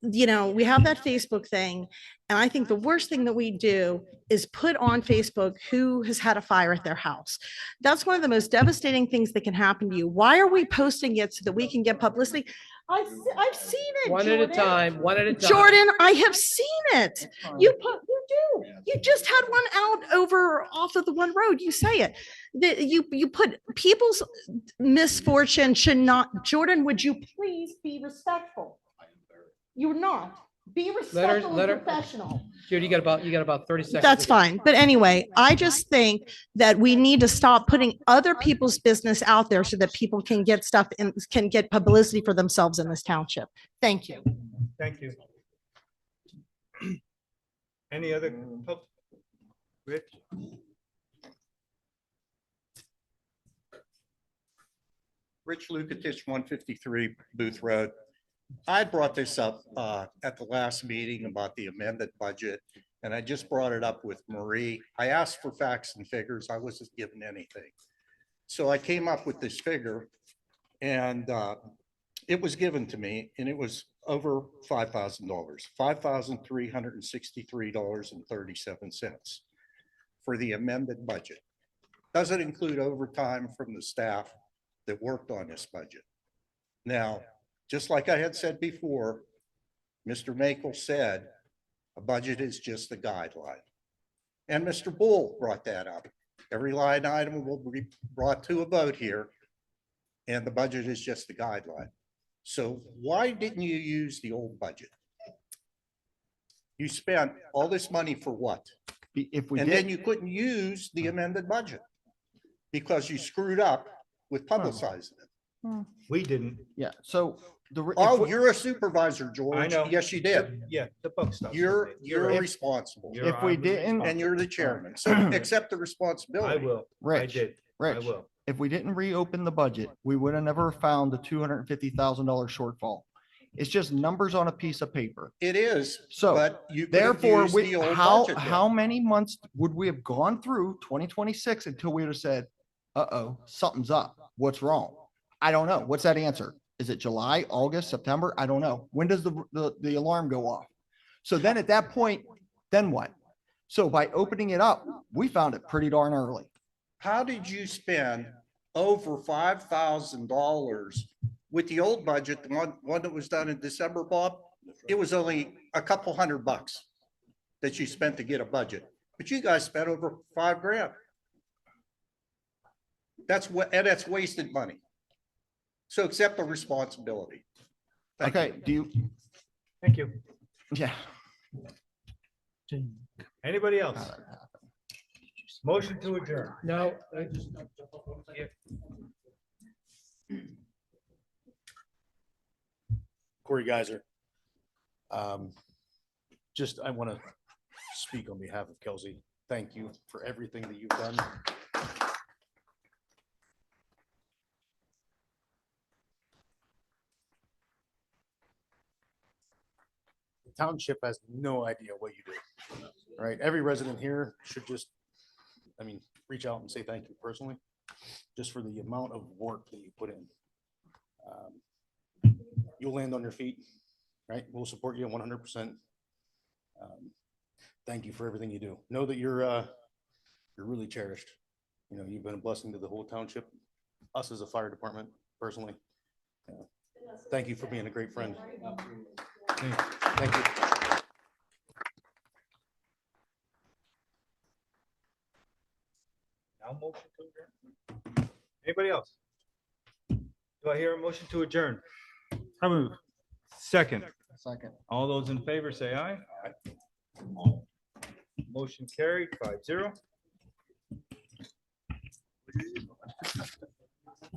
you know, we have that Facebook thing. And I think the worst thing that we do is put on Facebook who has had a fire at their house. That's one of the most devastating things that can happen to you. Why are we posting it so that we can get publicity? I've seen it. One at a time, one at a time. Jordan, I have seen it. You do. You just had one out over off of the one road. You say it. You put people's misfortune should not. Jordan, would you please be respectful? You're not. Be respectful and professional. Judy, you got about 30 seconds. That's fine. But anyway, I just think that we need to stop putting other people's business out there so that people can get stuff and can get publicity for themselves in this township. Thank you. Thank you. Any other? Rich? Rich Lukatich, 153 Booth Road. I brought this up at the last meeting about the amended budget, and I just brought it up with Marie. I asked for facts and figures. I wasn't given anything. So I came up with this figure, and it was given to me, and it was over $5,000, $5,363.37 for the amended budget. Doesn't include overtime from the staff that worked on this budget. Now, just like I had said before, Mr. Makel said, a budget is just a guideline. And Mr. Bull brought that up. Every line item will be brought to a vote here, and the budget is just a guideline. So why didn't you use the old budget? You spent all this money for what? Then you couldn't use the amended budget because you screwed up with publicizing it. We didn't. Yeah, so you're a supervisor, George. I know. Yes, you did. Yeah, the book stuff. You're responsible. If we didn't, and you're the chairman, so accept the responsibility. I will. Rich, I did. Rich, I will. if we didn't reopen the budget, we would have never found the $250,000 shortfall. It's just numbers on a piece of paper. It is. So but you could have therefore, used the old how budget then. how many months would we have gone through 2026 until we would have said, something's up. What's wrong? I don't know. What's that answer? Is it July, August, September? I don't know. When does the alarm go off? So then at that point, then what? So by opening it up, we found it pretty darn early. How did you spend over $5,000 with the old budget, the one that was done in December, Bob? It was only a couple $100 that you spent to get a budget, but you guys spent over $5,000. That's wasted money. So accept the responsibility. Thank Okay, you. do you? Thank you. Yeah. Anybody else? Motion to adjourn. No. Corey Geiser. Just, I want to speak on behalf of Kelsey. Thank you for everything that you've done. The township has no idea what you do, right? Every resident here should just, reach out and say thank you personally, just for the amount of work that you put in. You'll land on your feet, right? We'll support you 100%. Thank you for everything you do. Know that you're really cherished. You know, you've been a blessing to the whole township, us as a fire department personally, Thank you for being a great friend. Thank you. Thank you. Now motion to adjourn. Anybody else? Do I hear a motion to adjourn? I move. Second. Second. All those in favor say aye. Motion carried 5-0.